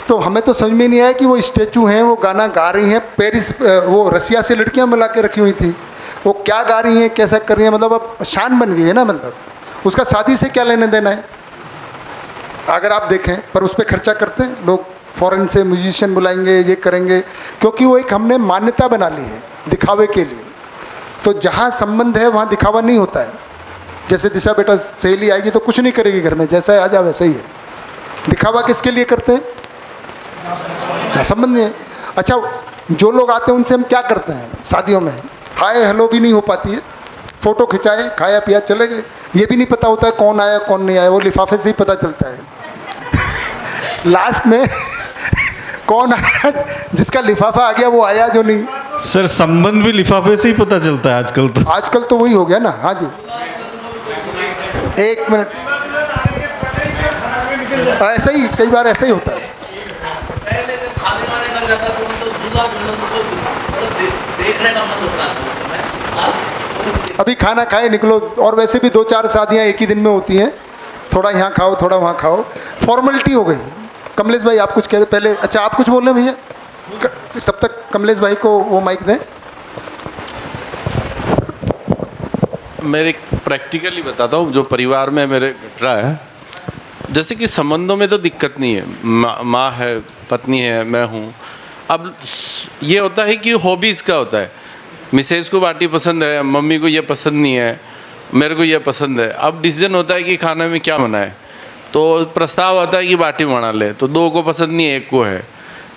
तो हमें तो समझ में नहीं आया कि वो स्टैचू हैं, वो गाना गा रही हैं। पेरिस, वो रसिया से लड़कियां मिला के रखी हुई थी, वो क्या गा रही हैं, कैसा कर रही हैं, मतलब अब शान बन गई है ना। मतलब उसका शादी से क्या लेने देना है, अगर आप देखें। पर उस पर खर्चा करते हैं लोग, फॉरेन से म्यूजिशियन बुलाएंगे, ये करेंगे, क्योंकि वो एक हमने मान्यता बना ली है दिखावे के लिए। तो जहाँ संबंध है वहाँ दिखावा नहीं होता है। जैसे दिशा बेटा सहेली आएगी तो कुछ नहीं करेगी घर में, जैसा है आ जा वैसा ही है। दिखावा किसके लिए करते हैं, संबंध नहीं है। अच्छा, जो लोग आते हैं उनसे हम क्या करते हैं शादियों में, हाय हेलो भी नहीं हो पाती है, फ़ोटो खिंचाए, खाया पिया चले गए, ये भी नहीं पता होता है कौन आया कौन नहीं आया, वो लिफाफे से ही पता चलता है लास्ट में कौन आया, जिसका लिफाफा आ गया वो आया, जो नहीं। सर संबंध भी लिफाफे से ही पता चलता है आजकल तो वही हो गया ना। हाँ जी, एक मिनट, ऐसा ही कई बार ऐसा ही होता है। अभी खाना खाए निकलो, और वैसे भी 2-4 शादियाँ एक ही दिन में होती हैं, थोड़ा यहाँ खाओ थोड़ा वहाँ खाओ, फॉर्मेलिटी हो गई। कमलेश भाई आप कुछ कह रहे पहले, अच्छा आप कुछ बोल रहे भैया, तब तक कमलेश भाई को वो माइक दें। मेरे प्रैक्टिकली बताता हूँ जो परिवार में मेरे घट रहा है। जैसे कि संबंधों में तो दिक्कत नहीं है, माँ है, पत्नी है, मैं हूँ। अब ये होता है कि हॉबीज़ का होता है, मिसेज को बाटी पसंद है, मम्मी को ये पसंद नहीं है, मेरे को ये पसंद है। अब डिसीजन होता है कि खाने में क्या बनाए, तो प्रस्ताव आता है कि बाटी बना ले, तो 2 को पसंद नहीं है, 1 को है।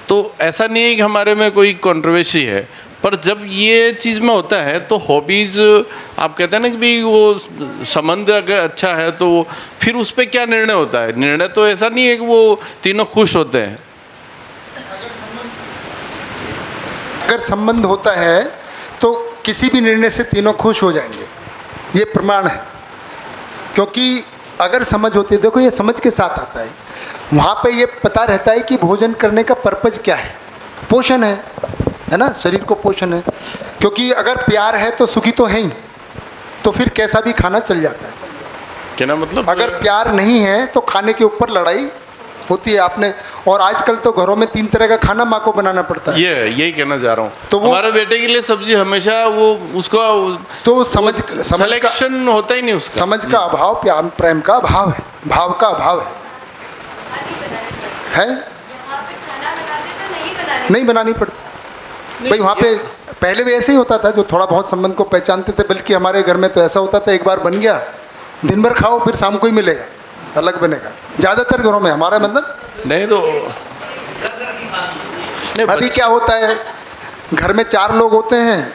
तो ऐसा नहीं है कि हमारे में कोई कंट्रोवर्सी है, पर जब ये चीज़ में होता है तो हॉबीज़ आप कहते हैं ना कि भाई वो संबंध अगर अच्छा है तो फिर उस पर क्या निर्णय होता है। निर्णय तो ऐसा नहीं है कि वो तीनों खुश होते हैं। अगर संबंध होता है तो किसी भी निर्णय से तीनों खुश हो जाएंगे, ये प्रमाण है। क्योंकि अगर समझ होती है, देखो ये समझ के साथ आता है, वहाँ पे ये पता रहता है कि भोजन करने का पर्पज क्या है, पोषण है ना, शरीर को पोषण है। क्योंकि अगर प्यार है तो सुखी तो है ही, तो फिर कैसा भी खाना चल जाता है। क्या ना मतलब, अगर प्यार नहीं है तो खाने के ऊपर लड़ाई होती है आपने। और आजकल तो घरों में 3 तरह का खाना माँ को बनाना पड़ता है। यही कहना चाह रहा हूँ। तो हमारे बेटे के लिए सब्जी हमेशा वो उसको तो समझ सिलेक्शन होता ही नहीं, उसका समझ का अभाव, प्यार प्रेम का अभाव है, भाव का अभाव है? नहीं बनानी पड़ती भाई। वहाँ पे पहले भी ऐसे ही होता था, जो थोड़ा बहुत संबंध को पहचानते थे। बल्कि हमारे घर में तो ऐसा होता था, एक बार बन गया दिन भर खाओ, फिर शाम को ही मिलेगा, अलग बनेगा। ज़्यादातर घरों में हमारा मतलब नहीं तो अभी क्या होता है, घर में 4 लोग होते हैं,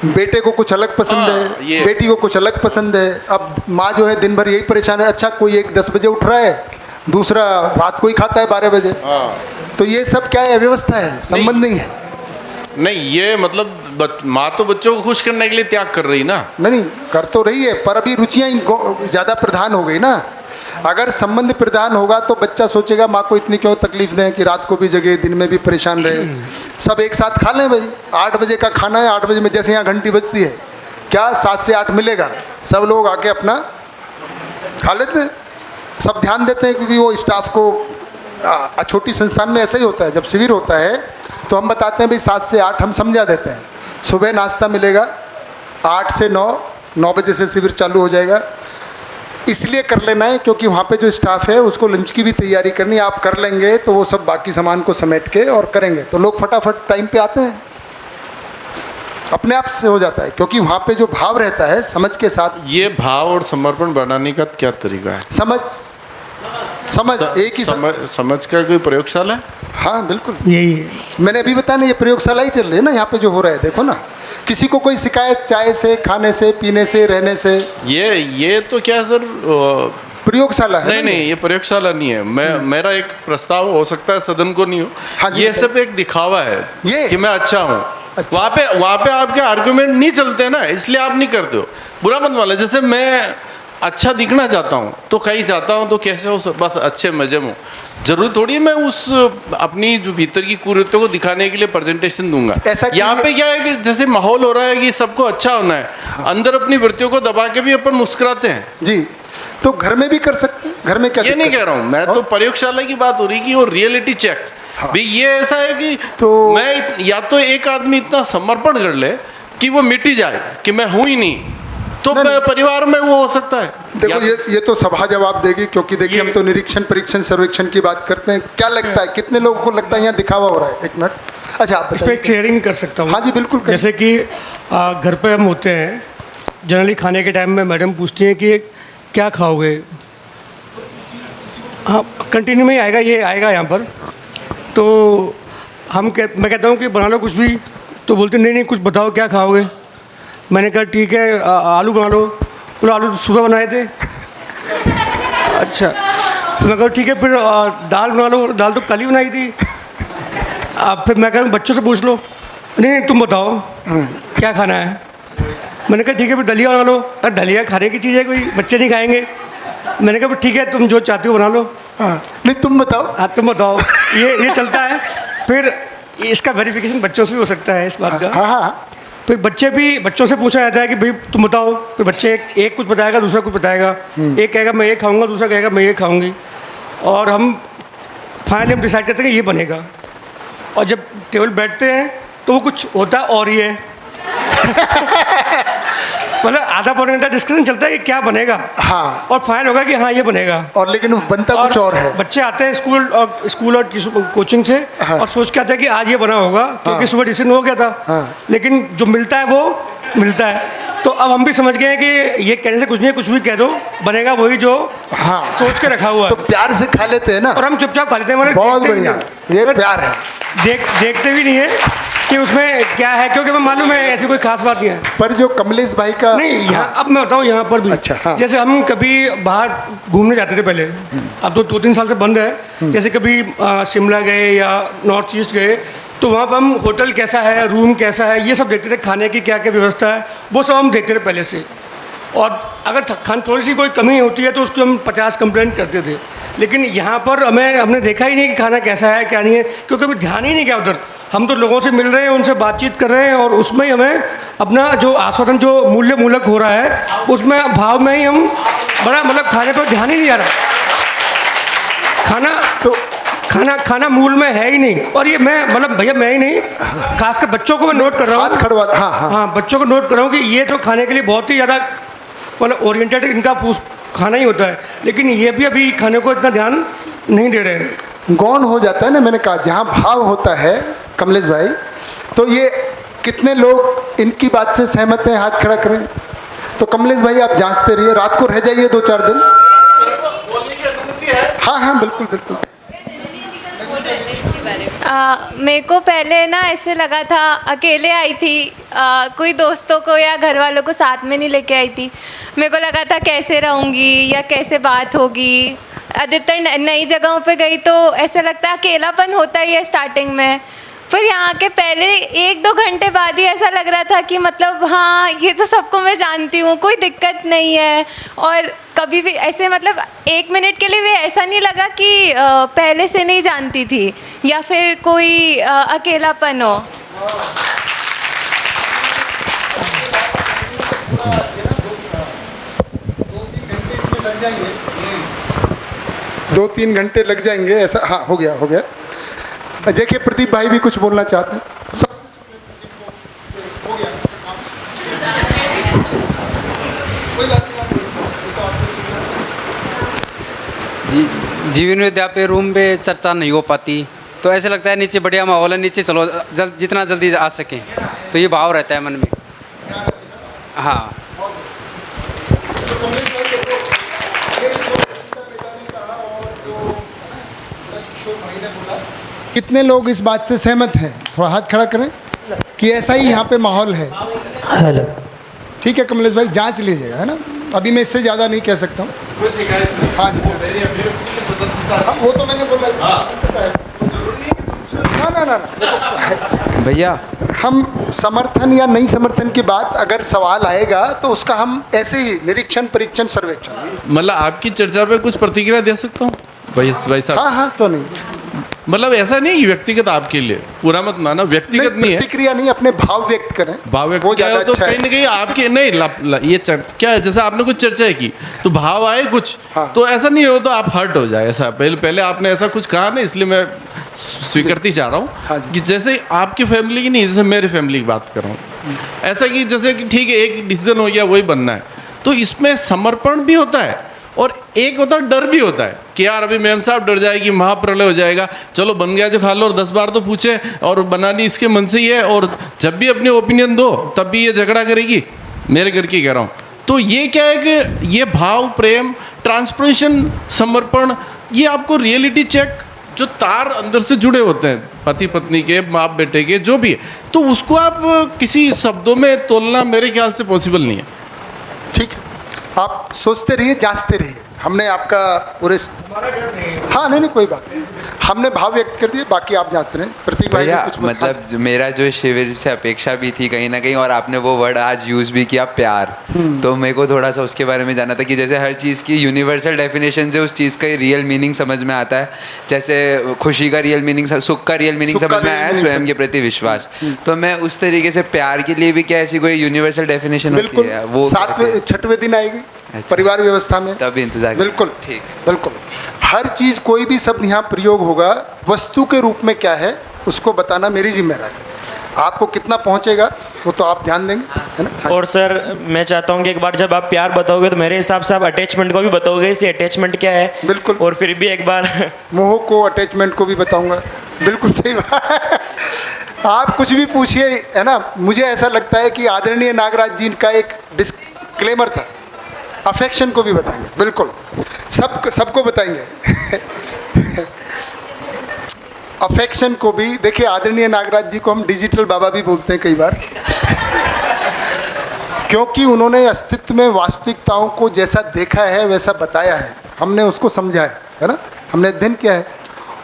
बेटे को कुछ अलग पसंद है, बेटी को कुछ अलग पसंद है। अब माँ जो है दिन भर यही परेशान है, अच्छा कोई एक 10 बजे उठ रहा है, दूसरा रात को ही खाता है 12 बजे। तो ये सब क्या है, अव्यवस्था है, संबंध नहीं है। नहीं ये मतलब माँ तो बच्चों को खुश करने के लिए त्याग कर रही ना। नहीं कर तो रही है, पर अभी रुचियाँ ज़्यादा प्रधान हो गई ना। अगर संबंध प्रधान होगा तो बच्चा सोचेगा माँ को इतनी क्यों तकलीफ दें कि रात को भी जगे, दिन में भी परेशान रहे, सब एक साथ खा लें भाई। 8 बजे का खाना है, 8 बजे में जैसे यहाँ घंटी बजती है, क्या 7 से 8 मिलेगा, सब लोग आके अपना खा लेते हैं। सब ध्यान देते हैं क्योंकि वो स्टाफ को, छोटी संस्थान में ऐसा ही होता है, जब शिविर होता है तो हम बताते हैं भाई 7 से 8 हम समझा देते हैं। सुबह नाश्ता मिलेगा, 8 से 9 9 बजे से शिविर चालू हो जाएगा। इसलिए कर लेना है क्योंकि वहाँ पे जो स्टाफ है उसको लंच की भी तैयारी करनी है। आप कर लेंगे तो वो सब बाकी सामान को समेट के और करेंगे तो लोग फटाफट टाइम पे आते हैं, अपने आप से हो जाता है, क्योंकि वहाँ पे जो भाव रहता है समझ के साथ। ये भाव और समर्पण बढ़ाने का क्या तरीका है? समझ एक ही समझ का कोई प्रयोगशाला है? हाँ बिल्कुल, यही मैंने अभी बताया ना, ये प्रयोगशाला ही चल रही है ना यहाँ पे जो हो रहा है। देखो ना, किसी को कोई शिकायत चाय से, खाने से, पीने से, रहने से, ये तो क्या सर प्रयोगशाला है? नहीं, ये प्रयोगशाला नहीं है। मेरा एक प्रस्ताव हो सकता है सदन को नहीं हो। हाँ, ये सब एक दिखावा है कि मैं अच्छा हूँ। अच्छा। वहाँ पे आपके आर्गुमेंट नहीं चलते ना, इसलिए आप नहीं करते हो। बुरा मत मान लो, जैसे मैं अच्छा दिखना चाहता हूँ तो कहीं जाता हूँ तो कैसे हो, बस अच्छे मजे में। जरूरी थोड़ी मैं उस अपनी जो भीतर की कुरीतियों को दिखाने के लिए प्रेजेंटेशन दूंगा। यहाँ पे क्या है कि जैसे माहौल हो रहा है कि सबको अच्छा होना है, अंदर अपनी वृत्तियों को दबा के भी अपन मुस्कुराते हैं जी। तो घर में भी कर सकते हैं, घर में क्या? ये नहीं कह रहा हूँ मैं, तो प्रयोगशाला की बात हो रही कि वो रियलिटी चेक। भाई ये ऐसा है कि तो मैं या तो एक आदमी इतना समर्पण कर ले कि वो मिट ही जाए कि मैं हूं ही नहीं, तो परिवार में वो हो सकता है। देखो ये तो सभा जवाब देगी, क्योंकि देखिए हम तो निरीक्षण, परीक्षण, सर्वेक्षण की बात करते हैं। क्या लगता है, कितने लोगों को लगता है यहाँ दिखावा हो रहा है? 1 मिनट। अच्छा, आप इस पर क्लियरिंग कर सकता हूँ? हाँ जी बिल्कुल। जैसे कि घर पे हम होते हैं, जनरली खाने के टाइम में मैडम पूछती हैं कि क्या खाओगे। हाँ, कंटिन्यू में ही आएगा, ये आएगा यहाँ पर। तो मैं कहता हूँ कि बना लो कुछ भी, तो बोलते नहीं कुछ बताओ क्या खाओगे। मैंने कहा ठीक है आलू बना लो। बोले आलू तो सुबह बनाए थे। अच्छा, तो मैं कहा ठीक है फिर दाल बना लो। दाल तो कल ही बनाई थी। फिर मैं कहूँ बच्चों से पूछ लो। नहीं तुम बताओ क्या खाना है। मैंने कहा ठीक है फिर दलिया बना लो। अरे दलिया खाने की चीज़ है, कोई बच्चे नहीं खाएंगे। मैंने कहा ठीक है तुम जो चाहते हो बना लो। नहीं तुम बताओ। हाँ तुम बताओ। ये चलता है। फिर इसका वेरिफिकेशन बच्चों से भी हो सकता है इस बात का। हाँ। फिर बच्चों से पूछा जाता है कि भाई तुम बताओ। फिर बच्चे एक कुछ बताएगा, दूसरा कुछ बताएगा। एक कहेगा मैं ये खाऊंगा, दूसरा कहेगा मैं ये खाऊंगी। और हम फाइनली हम डिसाइड करते हैं कि ये बनेगा। और जब टेबल बैठते हैं तो वो कुछ होता है और ये मतलब आधा पौने घंटा डिस्कशन चलता है कि क्या बनेगा। हाँ। और फाइनल होगा कि हाँ ये बनेगा। और लेकिन बनता कुछ और है। बच्चे आते हैं स्कूल और कोचिंग से। हाँ। और सोच के आते हैं कि आज ये बना होगा। हाँ। क्योंकि सुबह डिसीजन हो गया था। हाँ। लेकिन जो मिलता है वो मिलता है। तो अब हम भी समझ गए हैं कि ये कहने से कुछ नहीं, कुछ भी कह दो बनेगा वही जो हाँ सोच के रखा हुआ है। तो प्यार से खा लेते हैं ना, और हम चुपचाप खा लेते हैं। बहुत बढ़िया, ये प्यार है। देखते भी नहीं है कि उसमें क्या है, क्योंकि हमें मालूम है ऐसी कोई खास बात नहीं है। पर जो कमलेश भाई का नहीं यहाँ अब मैं बताऊँ यहाँ पर भी। अच्छा, हाँ। जैसे हम कभी बाहर घूमने जाते थे पहले, अब तो 2-3 साल से बंद है। जैसे कभी शिमला गए या नॉर्थ ईस्ट गए, तो वहाँ पर हम होटल कैसा है, रूम कैसा है, ये सब देखते थे। खाने की क्या क्या व्यवस्था है वो सब हम देखते थे पहले से। और अगर थोड़ी सी कोई कमी होती है तो उसको हम 50 कंप्लेंट करते थे। लेकिन यहाँ पर हमने देखा ही नहीं कि खाना कैसा है क्या नहीं है, क्योंकि अभी ध्यान ही नहीं गया उधर। हम तो लोगों से मिल रहे हैं, उनसे बातचीत कर रहे हैं, और उसमें ही हमें अपना जो आस्वादन जो मूल्यमूलक हो रहा है उसमें भाव में ही हम बड़ा मतलब खाने पर ध्यान ही नहीं जा रहा। खाना मूल में है ही नहीं। और ये मैं मतलब भैया मैं ही नहीं, खासकर बच्चों को मैं नोट कर रहा हूँ। हाथ खड़वा। हाँ, बच्चों को नोट कर रहा हूँ कि ये तो खाने के लिए बहुत ही ज़्यादा मतलब ओरिएंटेड इनका खाना ही होता है, लेकिन ये भी अभी खाने को इतना ध्यान नहीं दे रहे हैं। गौण हो जाता है ना, मैंने कहा जहाँ भाव होता है कमलेश भाई, तो ये कितने लोग इनकी बात से सहमत हैं, हाथ खड़ा करें। तो कमलेश भाई आप जांचते रहिए, रात को रह जाइए 2-4 दिन। हाँ बिल्कुल बिल्कुल। मेरे को पहले ना ऐसे लगा था, अकेले आई थी, कोई दोस्तों को या घर वालों को साथ में नहीं लेके आई थी। मेरे को लगा था कैसे रहूँगी या कैसे बात होगी। अधिकतर नई जगहों पे गई तो ऐसा लगता है अकेलापन होता ही है स्टार्टिंग में। फिर यहाँ के पहले 1-2 घंटे बाद ही ऐसा लग रहा था कि मतलब हाँ ये तो सबको मैं जानती हूँ, कोई दिक्कत नहीं है। और कभी भी ऐसे मतलब 1 मिनट के लिए भी ऐसा नहीं लगा कि पहले से नहीं जानती थी या फिर कोई अकेलापन हो। 2-3 घंटे लग जाएंगे ऐसा। हाँ हो गया। देखिए प्रदीप भाई भी कुछ बोलना चाहते हैं। जीवन विद्या पे रूम पे चर्चा नहीं हो पाती, तो ऐसे लगता है नीचे बढ़िया माहौल है, नीचे चलो जितना जल्दी आ सके, तो ये भाव रहता है मन में। हाँ, कितने लोग इस बात से सहमत हैं? थोड़ा हाथ खड़ा करें कि ऐसा ही यहाँ पे माहौल है। हेलो, ठीक है कमलेश भाई, जांच लीजिएगा, है ना। अभी मैं इससे ज़्यादा नहीं कह सकता हूँ। हाँ जी, हाँ, वो तो मैंने बोला। ना भैया, हम समर्थन या नहीं समर्थन की बात अगर सवाल आएगा तो उसका हम ऐसे ही निरीक्षण, परीक्षण, सर्वेक्षण, मतलब आपकी चर्चा पे कुछ प्रतिक्रिया दे सकता हूँ भाई साहब? हाँ, तो नहीं, मतलब ऐसा नहीं कि व्यक्तिगत आपके लिए पूरा मत माना, व्यक्तिगत नहीं है, प्रतिक्रिया नहीं, अपने भाव व्यक्त करें। भाव व्यक्त वो किया ज़्यादा तो अच्छा कहीं ना कहीं आपके नहीं ये क्या है, जैसे आपने कुछ चर्चा की तो भाव आए कुछ, तो ऐसा नहीं हो तो आप हर्ट हो जाए। ऐसा पहले आपने ऐसा कुछ कहा ना, इसलिए मैं स्वीकृति चाह रहा हूँ कि जैसे आपकी फैमिली की नहीं, जैसे मेरी फैमिली की बात कर रहा हूँ, ऐसा कि जैसे कि ठीक है एक डिसीजन हो गया वही बनना है, तो इसमें समर्पण भी होता है और एक होता है डर भी होता है कि यार अभी मैम साहब डर जाएगी, महाप्रलय हो जाएगा, चलो बन गया जो खा लो, और 10 बार तो पूछे और बनानी इसके मन से ही है, और जब भी अपनी ओपिनियन दो तब भी ये झगड़ा करेगी, मेरे घर की कह रहा हूँ। तो ये क्या है कि ये भाव, प्रेम, ट्रांसपरेशन, समर्पण, ये आपको रियलिटी चेक, जो तार अंदर से जुड़े होते हैं पति पत्नी के, बाप बेटे के, जो भी है, तो उसको आप किसी शब्दों में तोलना मेरे ख्याल से पॉसिबल नहीं है। ठीक है, आप सोचते रहिए, जांचते रहिए। हमने आपका पूरे, हाँ नहीं कोई बात नहीं, हमने भाव व्यक्त कर दिए, बाकी आप जांचते रहे। प्रतीक भाई भैया, कुछ मतलब मेरा जो शिविर से अपेक्षा भी थी कहीं ना कहीं, और आपने वो वर्ड आज यूज़ भी किया, प्यार, तो मेरे को थोड़ा सा उसके बारे में जानना था कि जैसे हर चीज़ की यूनिवर्सल डेफिनेशन से उस चीज़ का रियल मीनिंग समझ में आता है, जैसे खुशी का रियल मीनिंग, सुख का रियल मीनिंग समझ में आया, स्वयं के प्रति विश्वास, तो मैं उस तरीके से प्यार के लिए भी क्या ऐसी कोई यूनिवर्सल डेफिनेशन होती है? वो 6वें दिन आएगी परिवार व्यवस्था में, तभी इंतजार। बिल्कुल ठीक, बिल्कुल हर चीज़, कोई भी शब्द यहाँ प्रयोग होगा वस्तु के रूप में क्या है उसको बताना मेरी जिम्मेदारी है। आपको कितना पहुँचेगा वो तो आप ध्यान देंगे, है ना। और सर मैं चाहता हूँ कि एक बार जब आप प्यार बताओगे तो मेरे हिसाब से आप अटैचमेंट को भी बताओगे, इसे अटैचमेंट क्या है। बिल्कुल, और फिर भी एक बार मोह को, अटैचमेंट को भी बताऊँगा। बिल्कुल सही बात। आप कुछ भी पूछिए, है ना। मुझे ऐसा लगता है कि आदरणीय नागराज जी का एक डिस्क्लेमर था, अफेक्शन को भी बताएंगे, बिल्कुल सबको बताएंगे। अफेक्शन को भी देखिए, आदरणीय नागराज जी को हम डिजिटल बाबा भी बोलते हैं कई बार, क्योंकि उन्होंने अस्तित्व में वास्तविकताओं को जैसा देखा है वैसा बताया है, हमने उसको समझा है ना, हमने अध्ययन किया है।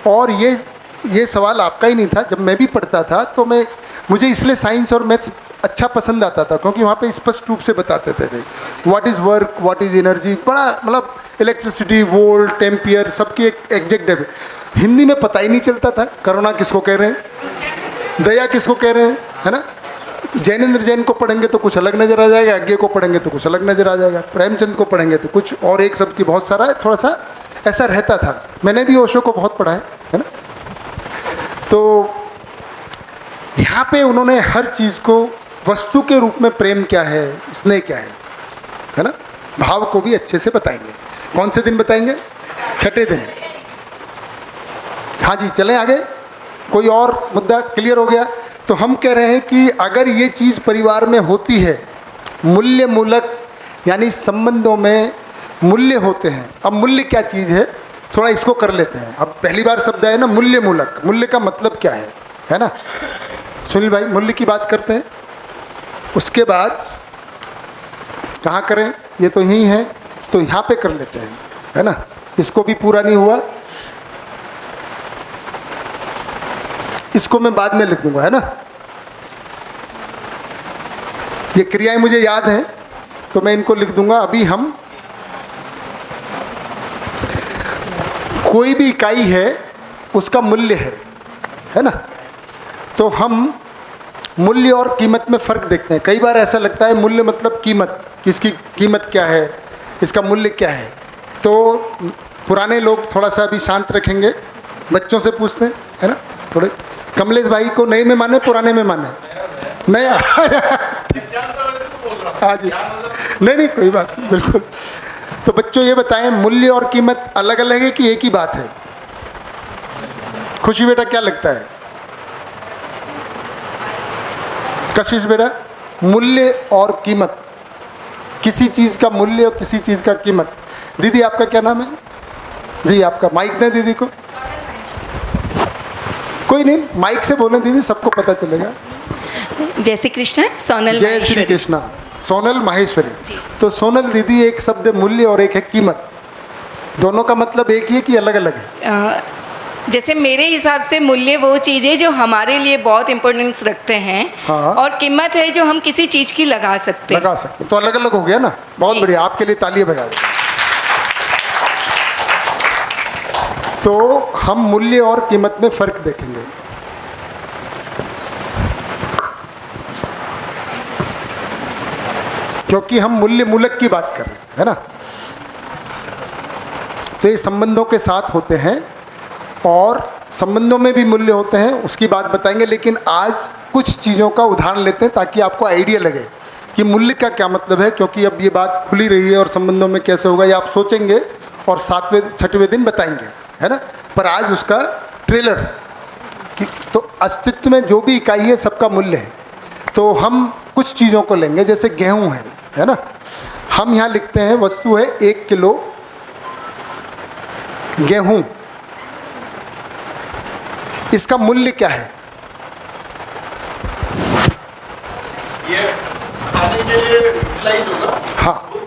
और ये सवाल आपका ही नहीं था, जब मैं भी पढ़ता था तो मुझे इसलिए साइंस और मैथ्स अच्छा पसंद आता था, क्योंकि वहाँ पे स्पष्ट रूप से बताते थे भाई what is work, what is energy, बड़ा मतलब इलेक्ट्रिसिटी, वोल्ट, एम्पियर, सबकी एक एग्जैक्ट है। हिंदी में पता ही नहीं चलता था करुणा किसको कह रहे हैं, दया किसको कह रहे हैं, है ना। जैनेंद्र जैन को पढ़ेंगे तो कुछ अलग नज़र आ जाएगा, अज्ञे को पढ़ेंगे तो कुछ अलग नज़र आ जाएगा, प्रेमचंद को पढ़ेंगे तो कुछ और, एक शब्द की बहुत सारा, थोड़ा सा ऐसा रहता था। मैंने भी ओशो को बहुत पढ़ा है ना। तो यहाँ पे उन्होंने हर चीज़ को वस्तु के रूप में, प्रेम क्या है, स्नेह क्या है ना, भाव को भी अच्छे से बताएंगे। कौन से दिन बताएंगे? 6ठे दिन। हाँ जी, चलें आगे। कोई और मुद्दा क्लियर हो गया? तो हम कह रहे हैं कि अगर ये चीज़ परिवार में होती है, मूल्य मूलक, यानी संबंधों में मूल्य होते हैं। अब मूल्य क्या चीज़ है, थोड़ा इसको कर लेते हैं। अब पहली बार शब्द है ना मूल्य मूलक, मूल्य का मतलब क्या है ना। सुनील भाई, मूल्य की बात करते हैं, उसके बाद कहाँ करें, ये तो यहीं है, तो यहाँ पे कर लेते हैं, है ना। इसको भी पूरा नहीं हुआ, इसको मैं बाद में लिख दूंगा, है ना। ये क्रियाएं मुझे याद हैं तो मैं इनको लिख दूंगा। अभी हम कोई भी इकाई है उसका मूल्य है ना। तो हम मूल्य और कीमत में फ़र्क देखते हैं। कई बार ऐसा लगता है मूल्य मतलब कीमत, किसकी कीमत क्या है, इसका मूल्य क्या है। तो पुराने लोग थोड़ा सा अभी शांत रखेंगे, बच्चों से पूछते हैं, है ना। थोड़े कमलेश भाई को नए में माने, पुराने में माने, नया। हाँ जी, नहीं कोई बात नहीं, बिल्कुल। तो बच्चों ये बताएं, मूल्य और कीमत अलग अलग है कि एक ही बात है? खुशी बेटा क्या लगता है? कशिश बेटा, मूल्य और कीमत, किसी चीज़ का मूल्य और किसी चीज़ का कीमत। दीदी आपका क्या नाम है? जी आपका माइक दें दीदी को। कोई नहीं, माइक से बोलें दीदी, सबको पता चलेगा। जय श्री कृष्ण, सोनल। जय श्री कृष्णा, सोनल माहेश्वरी। तो सोनल दीदी, एक शब्द मूल्य और एक है कीमत, दोनों का मतलब एक ही है कि अलग अलग है? जैसे मेरे हिसाब से मूल्य वो चीज़ है जो हमारे लिए बहुत इम्पोर्टेंस रखते हैं। हाँ। और कीमत है जो हम किसी चीज़ की लगा सकते हैं। तो अलग अलग हो गया ना, बहुत बढ़िया, आपके लिए तालियां बजा दें। तो हम मूल्य और कीमत में फर्क देखेंगे। क्योंकि हम मूल्य मूलक की बात कर रहे हैं, है ना। तो ये संबंधों के साथ होते हैं और संबंधों में भी मूल्य होते हैं, उसकी बात बताएंगे। लेकिन आज कुछ चीज़ों का उदाहरण लेते हैं ताकि आपको आइडिया लगे कि मूल्य का क्या मतलब है। क्योंकि अब ये बात खुली रही है और संबंधों में कैसे होगा ये आप सोचेंगे और 7वें 6वें दिन बताएंगे, है ना। पर आज उसका ट्रेलर कि तो अस्तित्व में जो भी इकाई है सबका मूल्य है। तो हम कुछ चीज़ों को लेंगे, जैसे गेहूँ है ना। हम यहाँ लिखते हैं वस्तु है 1 किलो गेहूँ, इसका मूल्य क्या है? ये खाने के लिए यूटिलाइज होगा। हाँ, वो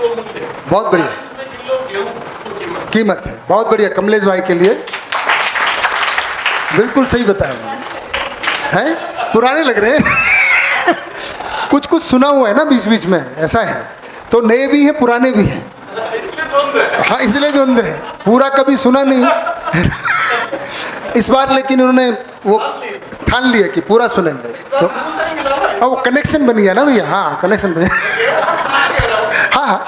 मूल्य है। बहुत बढ़िया, किलो गेहूं कीमत है। बहुत बढ़िया कमलेश भाई के लिए, बिल्कुल सही बताया उन्होंने। हैं पुराने लग रहे हैं कुछ कुछ सुना हुआ है ना बीच बीच में, ऐसा है। तो नए भी हैं पुराने भी हैं, हाँ इसलिए द्वंद्व है। पूरा कभी सुना नहीं इस बार, लेकिन उन्होंने वो ठान लिया कि पूरा सुनेंगे। तो वो कनेक्शन बन गया ना भैया। हाँ कनेक्शन बन गया। हाँ हाँ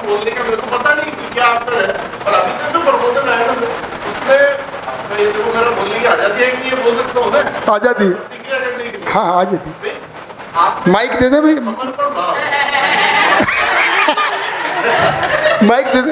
बोलने का मेरे को पता नहीं क्या आपका है, और अभी तक जो प्रबोधन आया ना उसमें देखो मेरा बोलने की आजादी है कि ये बोल सकता हूँ मैं। आजादी, हाँ आजादी। माइक दे दे भाई, माइक दे दे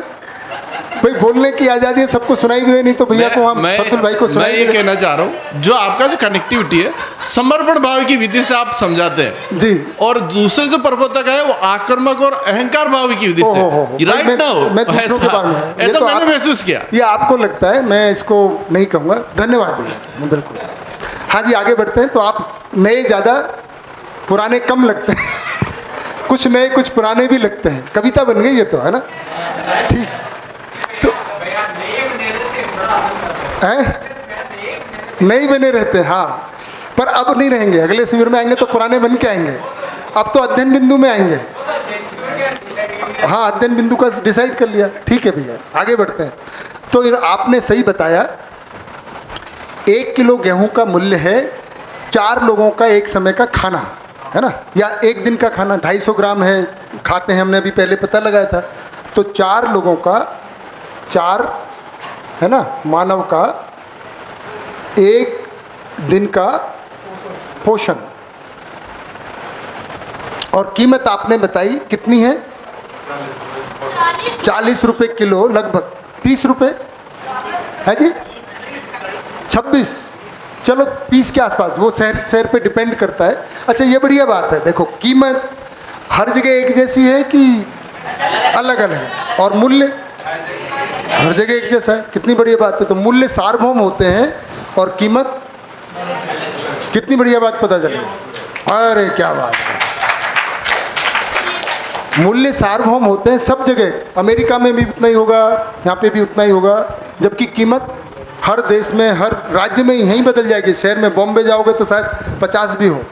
भाई, बोलने की आजादी है, सबको सुनाई भी दे। नहीं तो भैया को हम फतुल भाई को सुनाई। मैं ये कहना चाह रहा हूँ, जो आपका जो कनेक्टिविटी है समर्पण भाव की विधि से आप समझाते हैं जी, और दूसरे जो प्रबोधक है वो आक्रामक और अहंकार भाव की विधि से। राइट ना, मैं दूसरों के बारे में ऐसा मैंने महसूस किया। ये आपको लगता है, मैं इसको नहीं कहूँगा। धन्यवाद भैया, बिल्कुल। हाँ जी आगे बढ़ते हैं। तो आप नए ज़्यादा, पुराने कम लगते हैं कुछ नए कुछ पुराने भी लगते हैं। कविता बन गई ये तो, है ना। ठीक, तो नए बने रहते हैं। हाँ पर अब नहीं रहेंगे, अगले शिविर में आएंगे तो पुराने बन के आएंगे। अब तो अध्ययन बिंदु में आएंगे। हाँ अध्ययन बिंदु का डिसाइड कर लिया, ठीक है भैया आगे बढ़ते हैं। तो आपने सही बताया, 1 किलो गेहूं का मूल्य है 4 लोगों का एक समय का खाना, है ना, या एक दिन का खाना। 250 ग्राम है, खाते हैं, हमने अभी पहले पता लगाया था। तो 4 लोगों का, 4 है ना मानव का एक दिन का पोषण। और कीमत आपने बताई कितनी है? 40 रुपये किलो, लगभग 30 रुपये है जी, 26, चलो 30 के आसपास, वो शहर पे डिपेंड करता है। अच्छा ये बढ़िया बात है। देखो कीमत हर जगह एक जैसी है कि अलग अलग है, और मूल्य हर जगह एक जैसा है। कितनी बढ़िया बात है। तो मूल्य सार्वभौम होते हैं और कीमत, कितनी बढ़िया बात पता चली। अरे क्या बात है, मूल्य सार्वभौम होते हैं सब जगह। अमेरिका में भी उतना ही होगा, यहाँ पे भी उतना ही होगा, जबकि कीमत हर देश में, हर राज्य में यहीं बदल जाएगी। शहर में बॉम्बे जाओगे तो शायद 50 भी हो,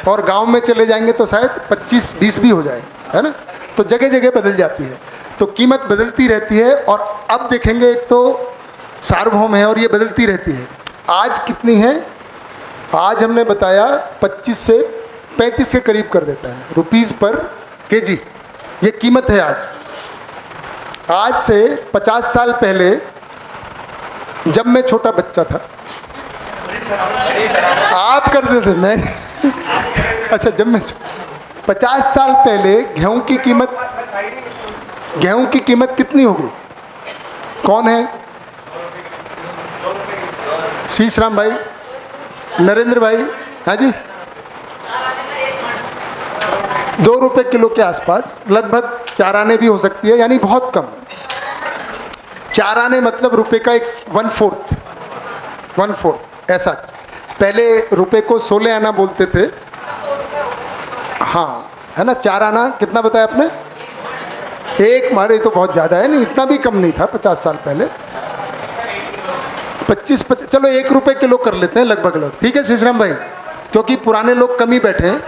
और गांव में चले जाएंगे तो शायद 25-20 भी हो जाए, है ना। तो जगह जगह बदल जाती है, तो कीमत बदलती रहती है। और अब देखेंगे, एक तो सार्वभौम है और ये बदलती रहती है। आज कितनी है? आज हमने बताया 25 से 35 के करीब कर देता है रुपीज़ पर केजी, ये कीमत है आज। आज से 50 साल पहले जब मैं छोटा बच्चा था, आप करते थे, मैं अच्छा जब मैं 50 साल पहले गेहूं की कीमत, गेहूं की कीमत कितनी होगी? कौन है? शीश राम भाई, नरेंद्र भाई, हाँ जी, 2 रुपये किलो के आसपास, लगभग 4 आने भी हो सकती है, यानी बहुत कम। 4 आने मतलब रुपए का 1/4 ऐसा। पहले रुपए को 16 आना बोलते थे, हाँ है ना। 4 आना कितना बताया आपने? एक मारे तो बहुत ज़्यादा है, नहीं इतना भी कम नहीं था 50 साल पहले। 25 चलो 1 रुपये किलो कर लेते हैं लगभग लोग, ठीक है श्रीराम भाई, क्योंकि पुराने लोग कम ही बैठे हैं।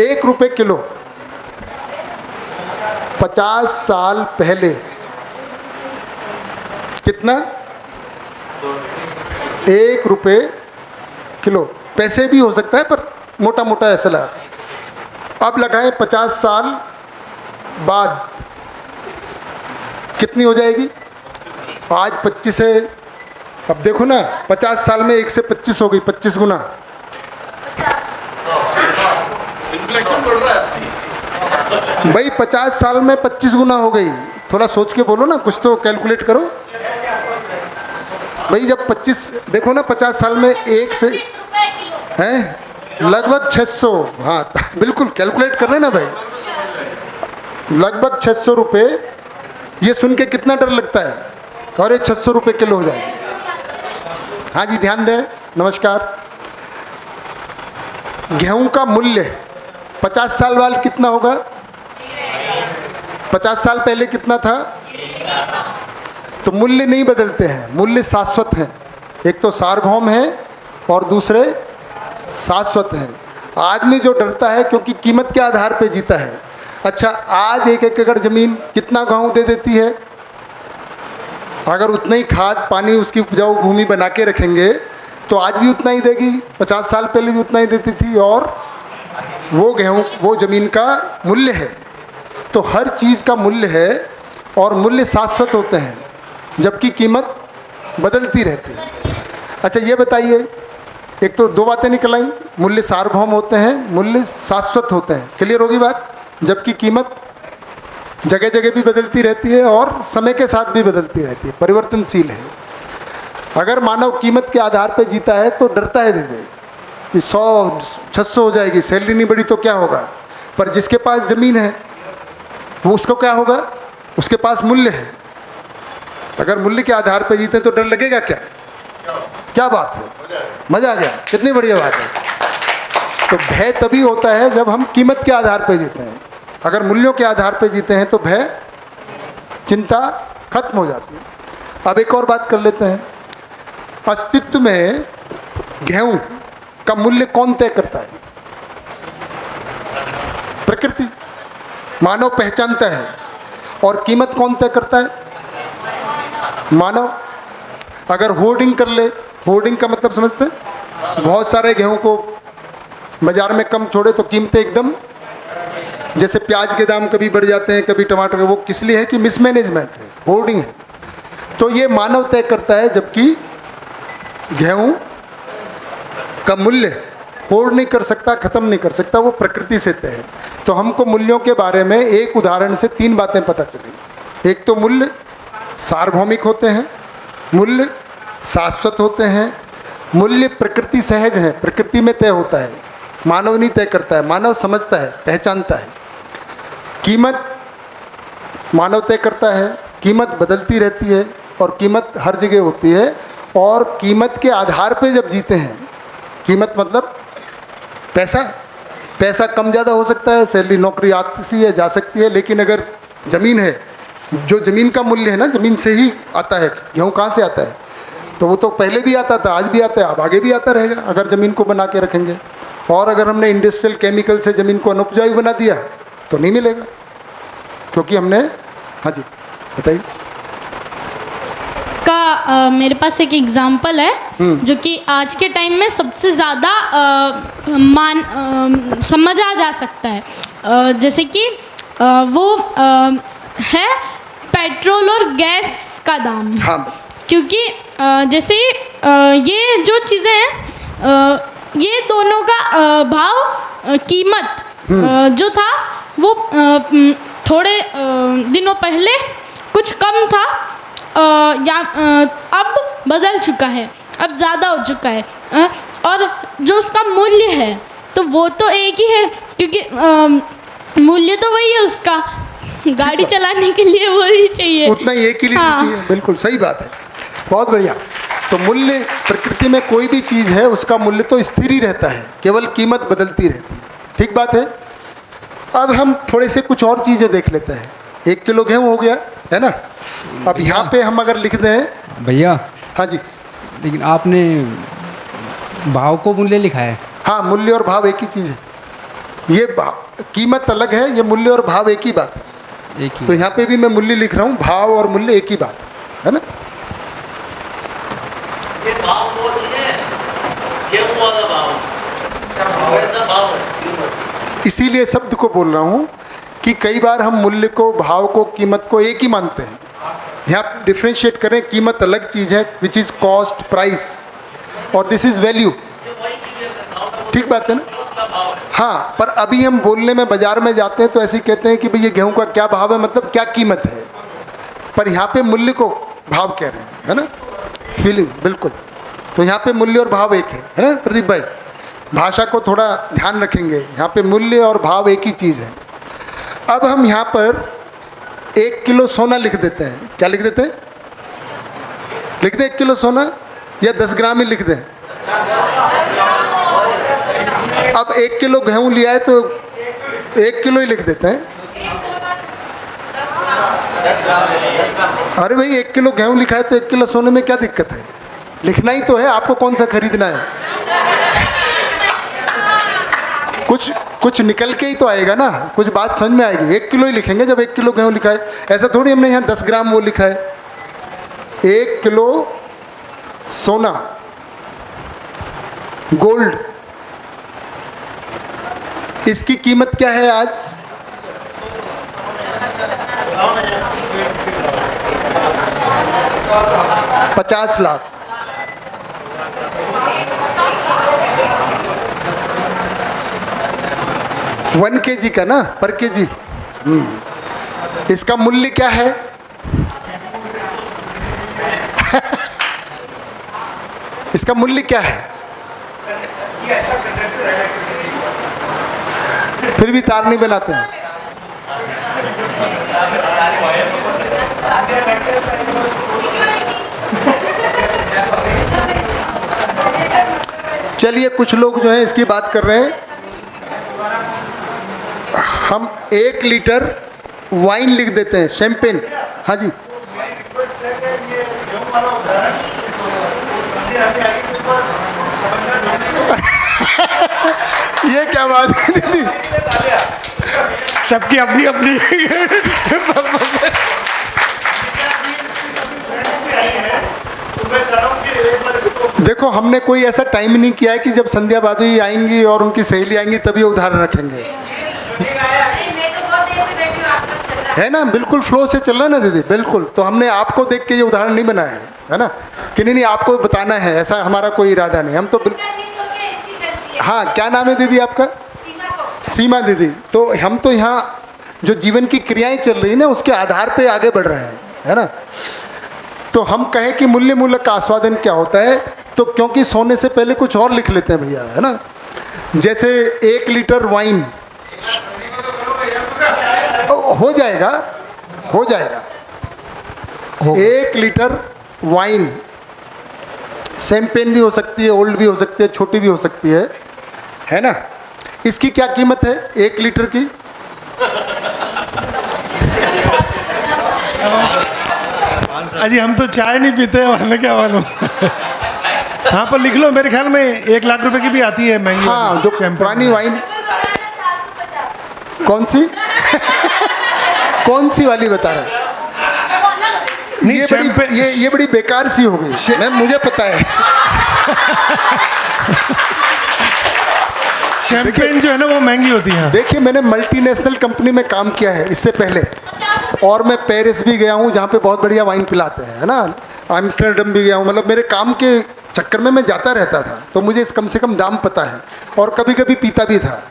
1 रुपये किलो 50 साल पहले कितना? 1 रुपये किलो। पैसे भी हो सकता है पर मोटा मोटा ऐसा लगा। अब लगाएं 50 साल बाद कितनी हो जाएगी? आज 25 है, अब देखो ना 50 साल में 1 से 25 हो गई, 25 गुना। भाई 50 साल में 25 गुना हो गई। थोड़ा सोच के बोलो ना, कुछ तो कैलकुलेट करो भाई। जब 25 देखो ना 50 साल में 1 से हैं लगभग 600, हाँ बिल्कुल कैलकुलेट कर रहे ना भाई, लगभग 600 रुपये। ये सुन के कितना डर लगता है, और ये 600 रुपये किलो हो जाएगी। हाँ जी ध्यान दें, नमस्कार। गेहूं का मूल्य 50 साल बाद कितना होगा? 50 साल पहले कितना था? तो मूल्य नहीं बदलते हैं, मूल्य शाश्वत हैं। एक तो सार्वभौम है और दूसरे शाश्वत हैं। आदमी जो डरता है क्योंकि कीमत के आधार पे जीता है। अच्छा, आज 1 एकड़ ज़मीन कितना गेहूँ दे देती है? अगर उतना ही खाद पानी उसकी उपजाऊ भूमि बना के रखेंगे तो आज भी उतना ही देगी, 50 साल पहले भी उतना ही देती थी। और वो गेहूँ वो ज़मीन का मूल्य है। तो हर चीज़ का मूल्य है और मूल्य शाश्वत होते हैं, जबकि कीमत बदलती रहती है। अच्छा ये बताइए, एक तो 2 बातें निकल आई, मूल्य सार्वभौम होते हैं, मूल्य शाश्वत होते हैं, क्लियर होगी बात। जबकि कीमत जगह जगह भी बदलती रहती है और समय के साथ भी बदलती रहती है, परिवर्तनशील है। अगर मानव कीमत के आधार पर जीता है तो डरता है दे कि 100-600 हो जाएगी, सैलरी नहीं बढ़ी तो क्या होगा। पर जिसके पास ज़मीन है वो उसको क्या होगा? उसके पास मूल्य है। अगर मूल्य के आधार पर जीते तो डर लगेगा क्या? क्या बात है, मज़ा आ गया, कितनी बढ़िया बात है। तो भय तभी होता है जब हम कीमत के आधार पर जीते हैं। अगर मूल्यों के आधार पर जीते हैं तो भय, चिंता खत्म हो जाती है। अब एक और बात कर लेते हैं, अस्तित्व में गेहूं का मूल्य कौन तय करता है? प्रकृति, मानव पहचानता है। और कीमत कौन तय करता है? मानव। अगर होर्डिंग कर ले, होर्डिंग का मतलब समझते हैं, बहुत सारे गेहूं को बाजार में कम छोड़े तो कीमतें एकदम, जैसे प्याज के दाम कभी बढ़ जाते हैं कभी टमाटर के, वो किस लिए है कि मिसमैनेजमेंट है, होर्डिंग है। तो ये मानव तय करता है, जबकि गेहूं का मूल्य होर्ड नहीं कर सकता, ख़त्म नहीं कर सकता, वो प्रकृति से तय है। तो हमको मूल्यों के बारे में एक उदाहरण से 3 बातें पता चली। एक तो मूल्य सार्वभौमिक होते हैं, मूल्य शाश्वत होते हैं, मूल्य प्रकृति सहज है, प्रकृति में तय होता है, मानव नहीं तय करता है, मानव समझता है, पहचानता है। कीमत मानव तय करता है, कीमत बदलती रहती है और कीमत हर जगह होती है। और कीमत के आधार पे जब जीते हैं, कीमत मतलब पैसा, पैसा कम ज़्यादा हो सकता है, सैलरी नौकरी आती है जा सकती है, लेकिन अगर ज़मीन है, जो ज़मीन का मूल्य है ना, ज़मीन से ही आता है। गेहूँ कहाँ से आता है? तो वो तो पहले भी आता था, आज भी आता है, अब आगे भी आता रहेगा अगर ज़मीन को बना के रखेंगे। और अगर हमने इंडस्ट्रियल केमिकल से ज़मीन को अनुपजाऊ बना दिया तो नहीं मिलेगा, क्योंकि हमने, हाँ जी बताइए। का मेरे पास एक एग्जांपल है जो कि आज के टाइम में सबसे ज़्यादा समझा जा सकता है। जैसे कि वो है पेट्रोल और गैस का दाम। हाँ। क्योंकि जैसे ये जो चीज़ें हैं, ये दोनों का भाव कीमत जो था वो थोड़े दिनों पहले कुछ कम था, अब बदल चुका है, अब ज़्यादा हो चुका है। और जो उसका मूल्य है तो वो तो एक ही है, क्योंकि मूल्य तो वही है उसका, गाड़ी चलाने के लिए वही चाहिए, उतना ही एक ही लीटर चाहिए। बिल्कुल सही बात है, बहुत बढ़िया। तो मूल्य, प्रकृति में कोई भी चीज़ है उसका मूल्य तो स्थिर ही रहता है, केवल कीमत बदलती रहती है। ठीक बात है। अब हम थोड़े से कुछ और चीज़ें देख लेते हैं। 1 किलो गेहूँ हो गया है ना। अब यहाँ पे हम अगर लिख दें भैया। हाँ जी। लेकिन आपने भाव को मूल्य लिखा है। हाँ, मूल्य और भाव एक ही चीज़ है। ये कीमत अलग है, ये मूल्य और भाव एक ही बात है। एक ही। तो यहाँ पे भी मैं मूल्य लिख रहा हूँ, भाव और मूल्य एक ही बात है ना। ये भाव वो चीज़ है, गेहूं वाला भाव, वैसा भाव है। इसीलिए शब्द को बोल रहा हूँ कि कई बार हम मूल्य को, भाव को, कीमत को एक ही मानते हैं। यहाँ डिफ्रेंशिएट करें, कीमत अलग चीज़ है, विच इज़ कॉस्ट, प्राइस, और दिस इज़ वैल्यू। ठीक बात है ना। हाँ, पर अभी हम बोलने में, बाजार में जाते हैं तो ऐसे ही कहते हैं कि भाई ये गेहूं का क्या भाव है, मतलब क्या कीमत है, पर यहाँ पे मूल्य को भाव कह रहे हैं, है ना। फीलिंग, बिल्कुल। तो यहाँ पे मूल्य और भाव एक है ना प्रदीप भाई। भाषा को थोड़ा ध्यान रखेंगे, यहाँ पे मूल्य और भाव एक ही चीज़ है। अब हम यहाँ पर 1 किलो सोना लिख देते हैं। क्या लिख देते हैं? लिख दें 1 किलो सोना, या 10 ग्राम ही लिख दें। अब 1 किलो गेहूँ लिया है तो 1 किलो ही लिख देते हैं। अरे भाई 1 किलो गेहूँ लिखा है तो 1 किलो सोने में क्या दिक्कत है? लिखना ही तो है, आपको कौन सा खरीदना है। कुछ निकल के ही तो आएगा ना, कुछ बात समझ में आएगी। 1 किलो ही लिखेंगे जब 1 किलो गेहूँ लिखा है। ऐसा थोड़ी हमने यहाँ 10 ग्राम वो लिखा है। 1 किलो सोना, गोल्ड, इसकी कीमत क्या है आज? $50 लाख। वन kg का ना, पर kg। इसका मूल्य क्या है? इसका मूल्य क्या है? फिर भी तार नहीं बनाते हैं। चलिए, कुछ लोग जो है इसकी बात कर रहे हैं। हम 1 लीटर वाइन लिख देते हैं, शैंपेन। हाँ जी। ये क्या बात है दीदी? सबकी अपनी अपनी। देखो, हमने कोई ऐसा टाइम नहीं किया है कि जब संध्या भाभी आएंगी और उनकी सहेली आएंगी तभी उदाहरण रखेंगे, है ना। बिल्कुल फ्लो से चल रहा है ना दीदी, बिल्कुल। तो हमने आपको देख के ये उदाहरण नहीं बनाया है ना, कि नहीं आपको बताना है, ऐसा हमारा कोई इरादा नहीं। हम तो हाँ, क्या नाम है दीदी आपका? सीमा दीदी। तो हम तो यहाँ जो जीवन की क्रियाएं चल रही है ना, उसके आधार पे आगे बढ़ रहे हैं, है ना। तो हम कहें कि मूल्य मूलक का आस्वादन क्या होता है, तो क्योंकि सोने से पहले कुछ और लिख लेते हैं भैया, है ना। जैसे 1 लीटर वाइन हो जाएगा, हो जाएगा। 1 लीटर वाइन, शैंपेन भी हो सकती है, ओल्ड भी हो सकती है, छोटी भी हो सकती है ना। इसकी क्या कीमत है 1 लीटर की? अजी हम तो चाय नहीं पीते, हमें क्या मालूम। हाँ, पर लिख लो, मेरे ख्याल में 1 लाख रुपए की भी आती है महंगी। हाँ, जो पुरानी वाइन। कौन सी? कौन सी वाली बता रहे? ये बड़ी बेकार सी हो गई मैम, मुझे पता है। शैंपेन जो है ना वो महंगी होती है। देखिए, मैंने मल्टीनेशनल कंपनी में काम किया है इससे पहले, और मैं पेरिस भी गया हूँ जहाँ पे बहुत बढ़िया वाइन पिलाते हैं, है ना। एम्स्टर्डम भी गया हूँ, मतलब मेरे काम के चक्कर में मैं जाता रहता था, तो मुझे कम से कम दाम पता है, और कभी कभी पीता भी था।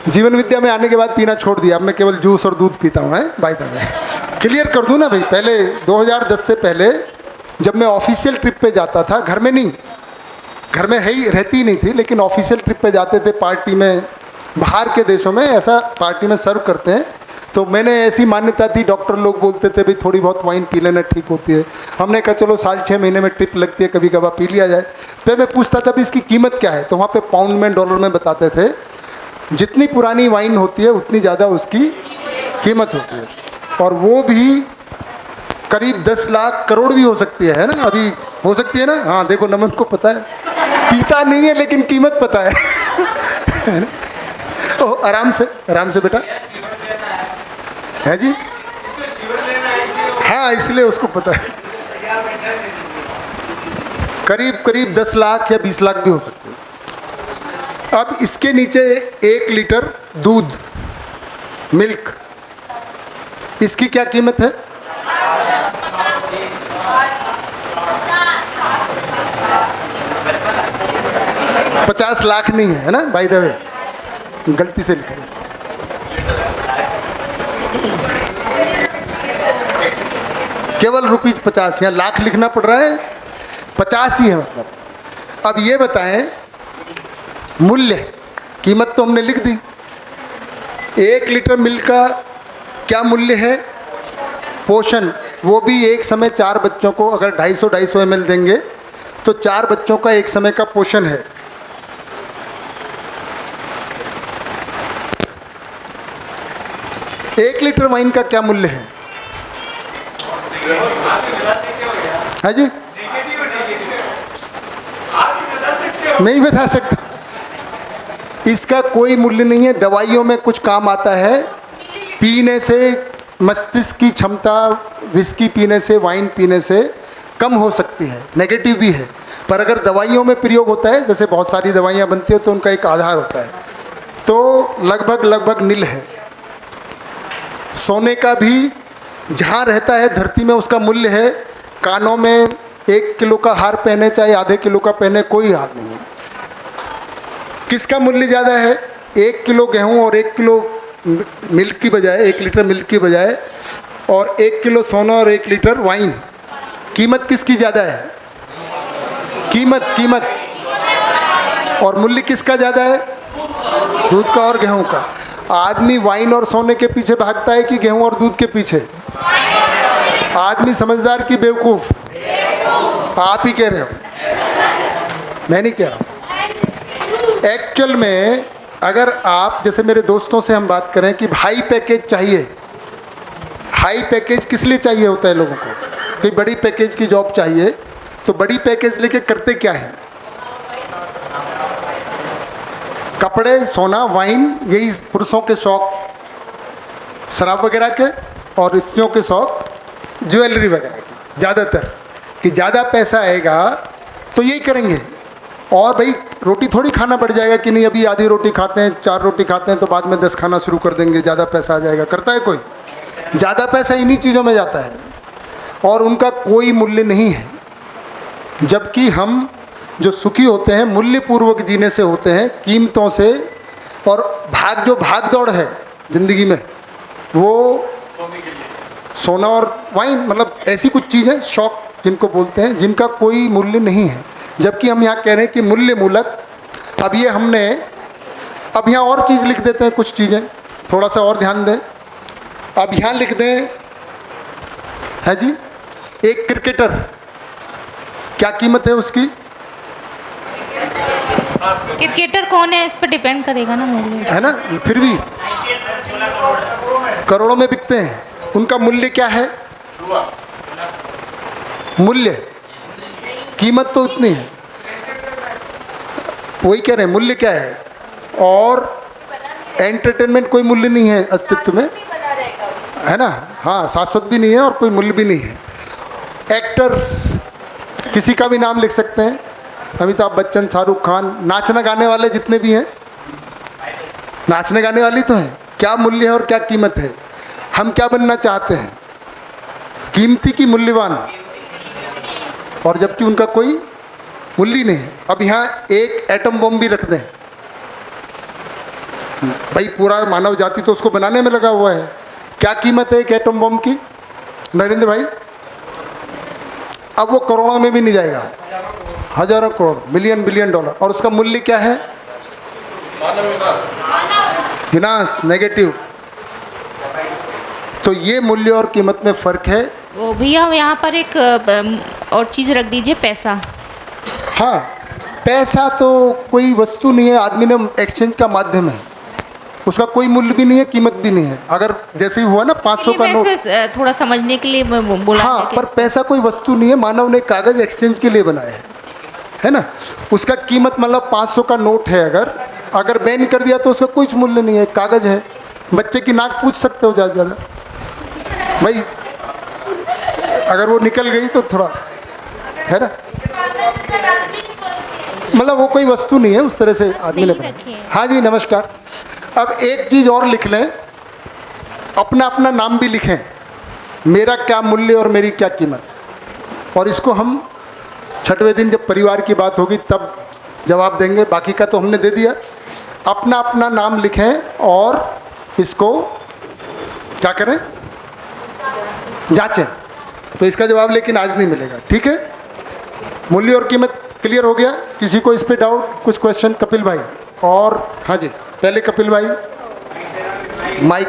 जीवन विद्या में आने के बाद पीना छोड़ दिया, अब मैं केवल जूस और दूध पीता हूँ। बाय द वे क्लियर कर दूँ ना भाई, पहले 2010 से पहले जब मैं ऑफिशियल ट्रिप पे जाता था, घर में नहीं, घर में रहती ही नहीं थी, लेकिन ऑफिशियल ट्रिप पे जाते थे पार्टी में, बाहर के देशों में ऐसा पार्टी में सर्व करते हैं, तो मैंने ऐसी मान्यता थी, डॉक्टर लोग बोलते थे भाई थोड़ी बहुत वाइन पी लेना ठीक होती है। हमने कहा चलो साल 6 महीने में ट्रिप लगती है, कभी कभार पी लिया जाए। तो मैं पूछता था भी इसकी कीमत क्या है, तो वहाँ पे पाउंड में डॉलर में बताते थे, जितनी पुरानी वाइन होती है उतनी ज़्यादा उसकी कीमत होती है, और वो भी करीब 10 लाख करोड़ भी हो सकती है ना, अभी हो सकती है ना। हाँ देखो नमन को पता है, पीता नहीं है लेकिन कीमत पता है ओ, आराम से बेटा, है जी, हाँ इसलिए उसको पता है। करीब 10 लाख या 20 लाख भी हो सकते हैं। अब इसके नीचे 1 लीटर दूध, मिल्क, इसकी क्या कीमत है? $50 लाख नहीं है ना, बाय द वे, गलती से लिखा है। केवल ₹50, यहाँ लाख लिखना पड़ रहा है, 50 ही है मतलब। अब ये बताएं, मूल्य, कीमत तो हमने लिख दी, 1 लीटर मिल्क का क्या मूल्य है? पोषण, वो भी एक समय 4 बच्चों को अगर 250 ml देंगे तो 4 बच्चों का एक समय का पोषण है। एक लीटर वाइन का क्या मूल्य है? हाँ जी, नहीं बता सकता, इसका कोई मूल्य नहीं है। दवाइयों में कुछ काम आता है, पीने से मस्तिष्क की क्षमता विस्की पीने से, वाइन पीने से कम हो सकती है, नेगेटिव भी है, पर अगर दवाइयों में प्रयोग होता है, जैसे बहुत सारी दवाइयाँ बनती है तो उनका एक आधार होता है, तो लगभग नील है। सोने का भी जहाँ रहता है धरती में उसका मूल्य है। कानों में 1 किलो का हार पहने चाहे आधे किलो का पहने, कोई हार नहीं है। किसका मूल्य ज़्यादा है? 1 किलो गेहूँ और 1 किलो मिल्क की बजाय, 1 लीटर मिल्क की बजाय, और 1 किलो सोना और 1 लीटर वाइन, कीमत किसकी ज़्यादा है? कीमत और मूल्य किसका ज़्यादा है? दूध का और गेहूँ का। आदमी वाइन और सोने के पीछे भागता है कि गेहूँ और दूध के पीछे? आदमी समझदार कि बेवकूफ़? आप ही कह रहे हो, मैं नहीं कह रहा हूँ। एक्चुअल में अगर आप, जैसे मेरे दोस्तों से हम बात करें कि हाई पैकेज चाहिए, हाई पैकेज किस लिए चाहिए होता है लोगों को? कि बड़ी पैकेज की जॉब चाहिए, तो बड़ी पैकेज लेके करते क्या है? कपड़े, सोना, वाइन, यही पुरुषों के शौक, शराब वगैरह के, और स्त्रियों के शौक ज्वेलरी वगैरह के ज़्यादातर, कि ज़्यादा पैसा आएगा तो यही करेंगे। और भाई रोटी थोड़ी खाना पड़ जाएगा कि नहीं, अभी आधी रोटी खाते हैं, 4 रोटी खाते हैं, तो बाद में 10 खाना शुरू कर देंगे, ज़्यादा पैसा आ जाएगा। करता है कोई? ज़्यादा पैसा इन्हीं चीज़ों में जाता है और उनका कोई मूल्य नहीं है। जबकि हम जो सुखी होते हैं मूल्यपूर्वक जीने से होते हैं, कीमतों से, और भाग दौड़ है ज़िंदगी में, वो सोना और वाइन, मतलब ऐसी कुछ चीज़ें, शौक जिनको बोलते हैं, जिनका कोई मूल्य नहीं है। जबकि हम यहाँ कह रहे हैं कि मूल्य मूलक। अब ये हमने, अब यहाँ और चीज़ लिख देते हैं, कुछ चीज़ें थोड़ा सा और ध्यान दें। अब यहाँ लिख दें, है जी, एक क्रिकेटर, क्या कीमत है उसकी? क्रिकेटर कौन है इस पर डिपेंड करेगा ना मूल्य, है ना, फिर भी करोड़ों में बिकते हैं। उनका मूल्य क्या है? मूल्य, कीमत तो उतनी है, वही कह रहे हैं, मूल्य क्या है? और एंटरटेनमेंट कोई मूल्य नहीं है अस्तित्व में, है ना। हाँ, शाश्वत भी नहीं है और कोई मूल्य भी नहीं है। एक्टर, किसी का भी नाम लिख सकते हैं, अमिताभ बच्चन, शाहरुख खान, नाचने गाने वाले जितने भी हैं, नाचने गाने वाले तो हैं। क्या मूल्य है और क्या कीमत है? हम क्या बनना चाहते हैं? कीमती की मूल्यवान, और जबकि उनका कोई मूल्य नहीं है। अब यहाँ एक एटम बम भी रख दें, भाई पूरा मानव जाति तो उसको बनाने में लगा हुआ है। क्या कीमत है एक एटम बम की नरेंद्र भाई? अब वो करोड़ों में भी नहीं जाएगा, हजारों करोड़, मिलियन बिलियन डॉलर। और उसका मूल्य क्या है? विनाश, नेगेटिव। तो ये मूल्य और कीमत में फर्क है। वो भैया यहाँ पर एक और चीज़ रख दीजिए, पैसा। हाँ, पैसा तो कोई वस्तु नहीं है, आदमी ने एक्सचेंज का माध्यम है, उसका कोई मूल्य भी नहीं है, कीमत भी नहीं है। अगर जैसे ही हुआ ना 500 का नोट, थोड़ा समझने के लिए बोला। हाँ, पर पैसा कोई वस्तु नहीं है, मानव ने कागज एक्सचेंज के लिए बनाया है ना। उसका कीमत मतलब 500 का नोट है, अगर बैन कर दिया तो उसका कुछ मूल्य नहीं है, कागज है। बच्चे की नाक पूछ सकते हो ज़्यादा ज़्यादा भाई, अगर वो निकल गई तो थोड़ा है ना, मतलब वो कोई वस्तु नहीं है, उस तरह से आदमी ने बनाया। हाँ जी नमस्कार। अब एक चीज़ और लिख लें, अपना अपना नाम भी लिखें, मेरा क्या मूल्य और मेरी क्या कीमत। और इसको हम 6वें दिन जब परिवार की बात होगी तब जवाब देंगे, बाकी का तो हमने दे दिया। अपना अपना नाम लिखें और इसको क्या करें, जांचें। तो इसका जवाब लेकिन आज नहीं मिलेगा, ठीक है। मूल्य और कीमत क्लियर हो गया? किसी को इस पे डाउट, कुछ क्वेश्चन? कपिल भाई। और हाँ जी, पहले कपिल भाई, माइक।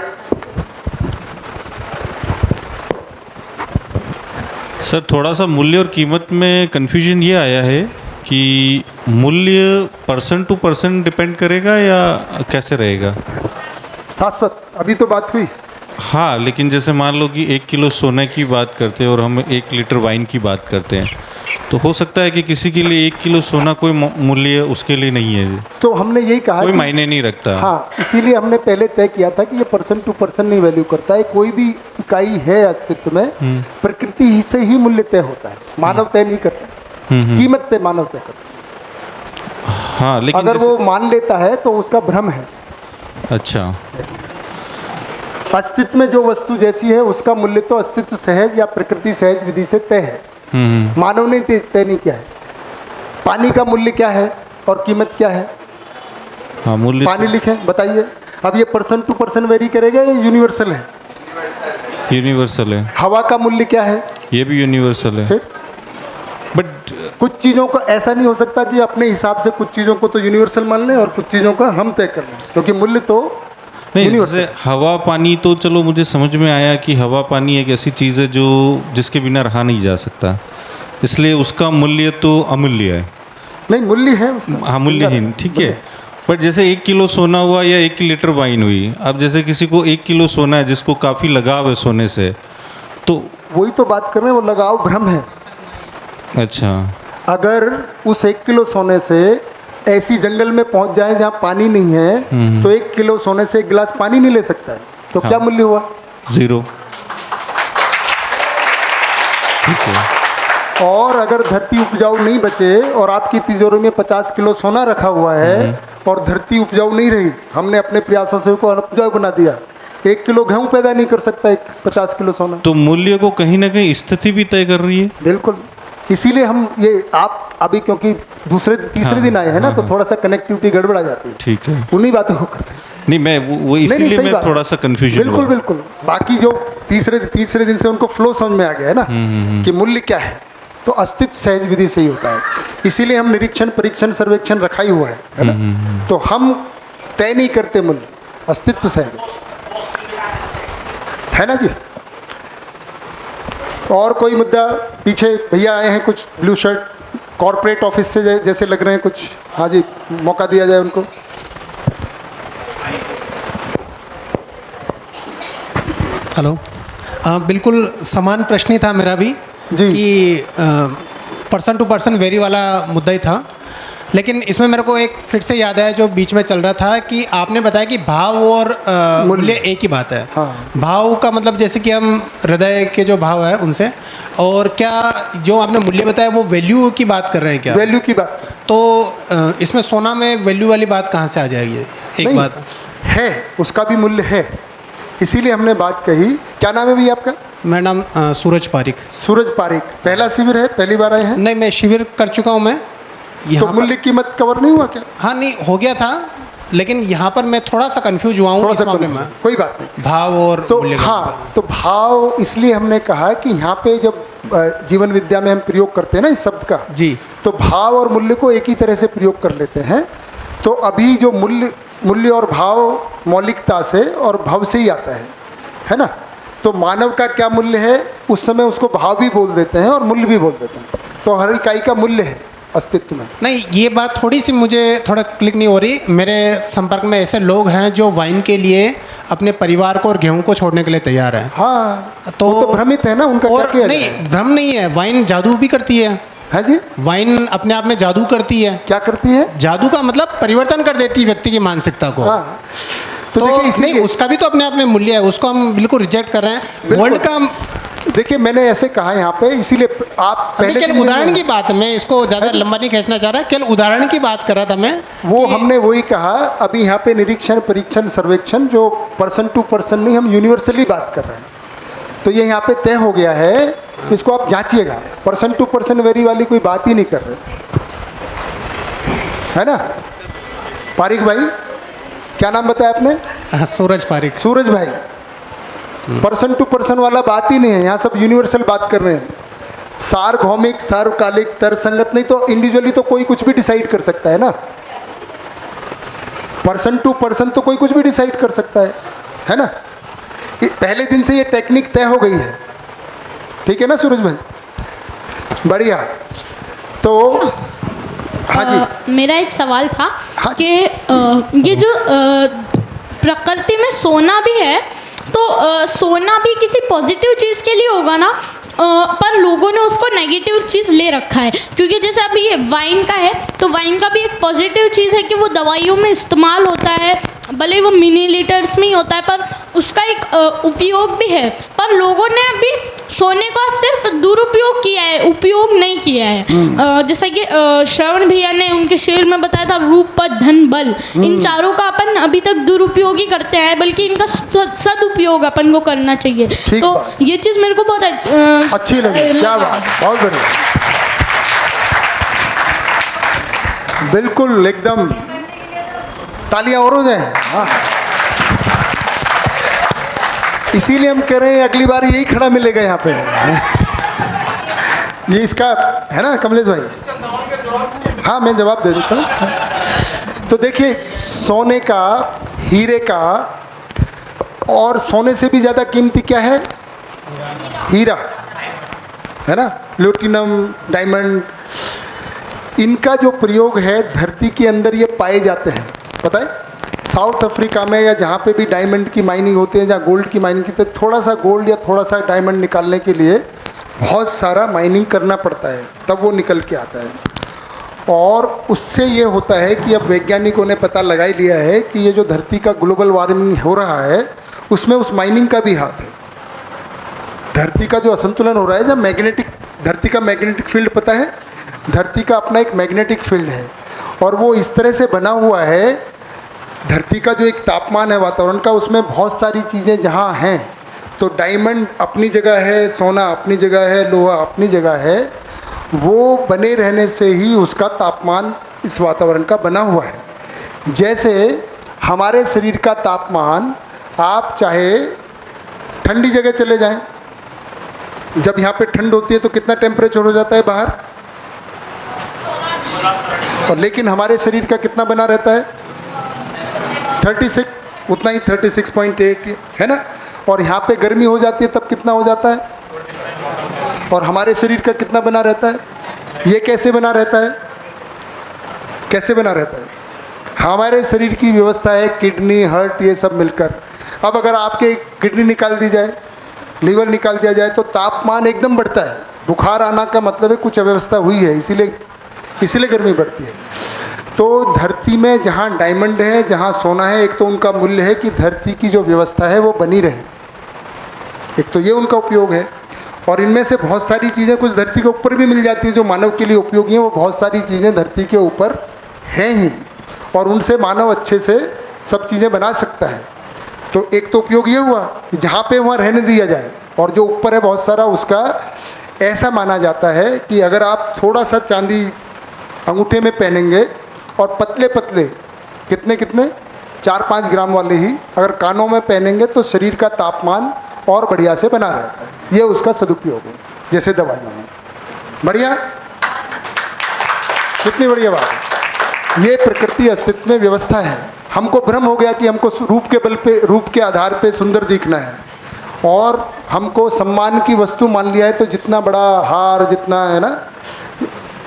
सर थोड़ा सा मूल्य और कीमत में कन्फ्यूजन ये आया है कि मूल्य पर्सन टू पर्सन डिपेंड करेगा या कैसे रहेगा? शाश्वत, अभी तो बात हुई। हाँ, लेकिन जैसे मान लो कि 1 किलो सोने की बात करते हैं और हम 1 लीटर वाइन की बात करते हैं, तो हो सकता है कि किसी के लिए 1 किलो सोना कोई मूल्य उसके लिए नहीं है। तो हमने यही कहा, कोई मायने नहीं रखता। हाँ, इसीलिए हमने पहले तय किया था कि ये पर्सन टू पर्सन नहीं वैल्यू करता है। कोई भी इकाई है अस्तित्व में, प्रकृति ही से ही मूल्य तय होता है, मानव तय नहीं करता है। कीमत तय मानव तय करता है। हाँ, लेकिन अगर वो मान लेता है तो उसका भ्रम है। अच्छा, अस्तित्व में जो वस्तु जैसी है उसका मूल्य तो अस्तित्व सहज या प्रकृति सहज विधि से तय है, मानव ने तय नहीं किया है। पानी का मूल्य क्या है और कीमत क्या है? हाँ, मूल्य पानी लिखें, बताइए। अब ये पर्सन टू पर्सन वेरी करेगा या यूनिवर्सल है? यूनिवर्सल है। हवा का मूल्य क्या है? ये भी यूनिवर्सल है। बट कुछ चीज़ों का ऐसा नहीं हो सकता कि अपने हिसाब से कुछ चीज़ों को तो यूनिवर्सल मान लें और कुछ चीज़ों का हम तय कर लें, क्योंकि मूल्य तो नहीं। जैसे हवा पानी तो चलो मुझे समझ में आया कि हवा पानी एक ऐसी चीज़ है जो जिसके बिना रहा नहीं जा सकता, इसलिए उसका मूल्य तो अमूल्य है। नहीं, मूल्य है उसका। हाँ, मूल्यहीन, ठीक है। बट जैसे 1 किलो सोना हुआ या 1 लीटर वाइन हुई, अब जैसे किसी को 1 किलो सोना है जिसको काफ़ी लगाव है सोने से, तो वही तो बात कर रहे हैं, वो लगाव भ्रम है। अच्छा, अगर उस 1 किलो सोने से ऐसी जंगल में पहुंच जाए जहाँ पानी नहीं है, तो 1 किलो सोने से 1 गिलास पानी नहीं ले सकता है, तो क्या मूल्य हुआ? 0। ठीक है। और अगर धरती उपजाऊ नहीं बचे और आपकी तिजोरी में 50 किलो सोना रखा हुआ है और धरती उपजाऊ नहीं रही, हमने अपने प्रयासों से उसको उपजाऊ बना दिया, 1 किलो गेहूँ पैदा नहीं कर सकता 50 किलो सोना। तो मूल्य को कहीं ना कहीं स्थिति भी तय कर रही है। बिल्कुल, इसीलिए हम ये आप अभी क्योंकि दूसरे तीसरे दिन आए हैं ना, तो थोड़ा सा कनेक्टिविटी गड़बड़ा जाती है। ठीक है, उन्हीं बातों को करते हैं। नहीं, मैं वो इसीलिए मैं थोड़ा सा कंफ्यूजन। बिल्कुल बिल्कुल। बाकी जो तीसरे दिन से उनको फ्लो समझ में आ गया है ना कि मूल्य क्या है, तो अस्तित्व सहज विधि से ही होता है। इसीलिए हम निरीक्षण परीक्षण सर्वेक्षण रखा ही हुआ है ना। तो हम तय नहीं करते मूल्य, अस्तित्व सहज है ना जी। और कोई मुद्दा? पीछे भैया आए हैं कुछ ब्लू शर्ट, कॉर्पोरेट ऑफिस से जैसे लग रहे हैं कुछ। हाँ जी, मौका दिया जाए उनको। हेलो, बिल्कुल समान प्रश्न ही था मेरा भी जी, कि पर्सन टू पर्सन वेरी वाला मुद्दा ही था। लेकिन इसमें मेरे को एक फिर से याद आया जो बीच में चल रहा था कि आपने बताया कि भाव और मूल्य एक ही बात है। हाँ। भाव का मतलब जैसे कि हम हृदय के जो भाव है उनसे, और क्या जो आपने मूल्य बताया वो वैल्यू की बात कर रहे हैं क्या? वैल्यू की बात। तो इसमें सोना में वैल्यू वाली बात कहाँ से आ जाएगी? एक बात है, उसका भी मूल्य है, इसीलिए हमने बात कही। क्या नाम है भैया आपका? मेरा नाम सूरज पारिक। सूरज पारिक, पहला शिविर है, पहली बार आए हैं? नहीं, मैं शिविर कर चुका हूँ मैं। तो मूल्य कीमत कवर नहीं हुआ क्या? हाँ, नहीं हो गया था, लेकिन यहाँ पर मैं थोड़ा सा कंफ्यूज हुआ हूँ इस मामले में। कोई बात नहीं। भाव और तो हाँ, तो भाव इसलिए हमने कहा कि यहाँ पे जब जीवन विद्या में हम प्रयोग करते हैं ना इस शब्द का जी, तो भाव और मूल्य को एक ही तरह से प्रयोग कर लेते हैं। तो अभी जो मूल्य और भाव मौलिकता से और भाव से ही आता है ना। तो मानव का क्या मूल्य है उस समय उसको भाव भी बोल देते हैं और मूल्य भी बोल देते हैं। तो हर इकाई का मूल्य है अस्तित्व में। नहीं, ये बात थोड़ी सी मुझे थोड़ा क्लिक नहीं हो रही। मेरे संपर्क में ऐसे लोग हैं जो वाइन के लिए अपने परिवार को और गेहूं को छोड़ने के लिए तैयार हैं। हाँ, तो भ्रमित है ना उनका। और क्या नहीं, भ्रम नहीं है, वाइन जादू भी करती है। हाँ जी, वाइन अपने आप में जादू करती है। क्या करती है? जादू का मतलब परिवर्तन कर देती है व्यक्ति की मानसिकता को। हाँ। तो देखिए, नहीं, उसका भी तो अपने आप में मूल्य है, उसको हम बिल्कुल रिजेक्ट कर रहे हैं। वर्ल्ड का देखिए मैंने ऐसे कहा यहाँ पे, इसीलिए आप पहले केवल उदाहरण की बात, मैं इसको ज़्यादा लंबा नहीं खींचना चाह रहा, केवल उदाहरण की बात कर रहा था मैं। वो हमने वही कहा, अभी यहाँ पे निरीक्षण, परीक्षण, सर्वेक्षण जो पर्सन टू पर्सन नहीं, हम यूनिवर्सली बात कर रहे हैं। तो ये यहाँ पे तय हो गया है, इसको आप जांचिएगा। पर्सन टू पर्सन वेरी वाली कोई बात ही नहीं कर रहे, है ना। पारिक भाई, क्या नाम बताया आपने? सूरज पारिक। सूरज भाई, पर्सन टू पर्सन वाला बात ही नहीं है, यहाँ सब यूनिवर्सल बात कर रहे हैं। सार्वभौमिक, सार्वकालिक, तर्कसंगत नहीं, तो इंडिविजुअली तो कोई कुछ भी डिसाइड कर सकता है ना। पर्सन टू पर्सन तो कोई कुछ भी डिसाइड कर सकता है ना। पहले दिन से ये टेक्निक तय हो गई है, ठीक है ना सूरज भाई? बढ़िया। तो हाँ जी, मेरा एक सवाल था कि ये जो प्रकृति में सोना भी है, तो सोना भी किसी पॉजिटिव चीज़ के लिए होगा ना, पर लोगों ने उसको नेगेटिव चीज़ ले रखा है। क्योंकि जैसे अभी ये वाइन का है, तो वाइन का भी एक पॉजिटिव चीज़ है कि वो दवाइयों में इस्तेमाल होता है, भले वो मिनी लीटर्स में ही होता है, पर उसका एक उपयोग भी है। पर लोगों ने अभी सोने का सिर्फ दुरुपयोग किया है, उपयोग नहीं किया है। जैसा कि श्रवण भैया ने उनके शेर में बताया था, रूप, पद, धन, बल, इन चारों का अपन अभी तक दुरुपयोग ही करते हैं, बल्कि इनका सदुपयोग अपन को करना चाहिए। तो ये चीज़ मेरे को बहुत अच्छी लगी। क्या बात, बहुत बढ़िया, बिल्कुल एकदम तालियां और हो जाए। हाँ, इसीलिए हम कह रहे हैं अगली बार यही खड़ा मिलेगा यहाँ पे। ये इसका है ना कमलेश भाई? हाँ, मैं जवाब दे देता हूँ। तो देखिए, सोने का, हीरे का, और सोने से भी ज़्यादा कीमती क्या है? हीरा, है ना, प्लैटिनम, डायमंड। इनका जो प्रयोग है धरती के अंदर ये पाए जाते हैं। पता है, साउथ अफ्रीका में या जहाँ पे भी डायमंड की माइनिंग होती है, जहाँ गोल्ड की माइनिंग की, तो थोड़ा सा गोल्ड या थोड़ा सा डायमंड निकालने के लिए बहुत सारा माइनिंग करना पड़ता है, तब वो निकल के आता है। और उससे ये होता है कि अब वैज्ञानिकों ने पता लगा ही लिया है कि ये जो धरती का ग्लोबल वार्मिंग हो रहा है, उसमें उस माइनिंग का भी हाथ है। धरती का जो असंतुलन हो रहा है, जब मैग्नेटिक, धरती का मैग्नेटिक फील्ड, पता है, धरती का अपना एक मैग्नेटिक फील्ड है, और वो इस तरह से बना हुआ है, धरती का जो एक तापमान है वातावरण का, उसमें बहुत सारी चीज़ें जहाँ हैं, तो डायमंड अपनी जगह है, सोना अपनी जगह है, लोहा अपनी जगह है, वो बने रहने से ही उसका तापमान इस वातावरण का बना हुआ है। जैसे हमारे शरीर का तापमान, आप चाहे ठंडी जगह चले जाएं, जब यहाँ पे ठंड होती है तो कितना टेम्परेचर हो जाता है बाहर, और लेकिन हमारे शरीर का कितना बना रहता है? 36, उतना ही 36.8, है ना। और यहाँ पे गर्मी हो जाती है तब कितना हो जाता है? और हमारे शरीर का कितना बना रहता है? ये कैसे बना रहता है? कैसे बना रहता है? हमारे शरीर की व्यवस्था है किडनी, हार्ट, ये सब मिलकर। अब अगर आपके किडनी निकाल दी जाए, लीवर निकाल दिया जाए, तो तापमान एकदम बढ़ता है। बुखार आना का मतलब है कुछ अव्यवस्था हुई है, इसीलिए गर्मी बढ़ती है। तो धरती में जहाँ डायमंड है, जहाँ सोना है, एक तो उनका मूल्य है कि धरती की जो व्यवस्था है वो बनी रहे, एक तो ये उनका उपयोग है। और इनमें से बहुत सारी चीज़ें कुछ धरती के ऊपर भी मिल जाती हैं जो मानव के लिए उपयोगी हैं, वो बहुत सारी चीज़ें धरती के ऊपर हैं ही, और उनसे मानव अच्छे से सब चीज़ें बना सकता है। तो एक तो उपयोग ये हुआ कि जहाँ पे वहाँ रहने दिया जाए, और जो ऊपर है बहुत सारा, उसका ऐसा माना जाता है कि अगर आप थोड़ा सा चांदी अंगूठे में पहनेंगे और पतले पतले कितने कितने 4-5 ग्राम वाले ही अगर कानों में पहनेंगे तो शरीर का तापमान और बढ़िया से बना रहता है। ये उसका सदुपयोग है, जैसे दवाइयों में। बढ़िया, कितनी बढ़िया बात है। ये प्रकृति अस्तित्व में व्यवस्था है। हमको भ्रम हो गया कि हमको रूप के बल पे, रूप के आधार पे सुंदर दिखना है, और हमको सम्मान की वस्तु मान लिया है, तो जितना बड़ा हार, जितना है ना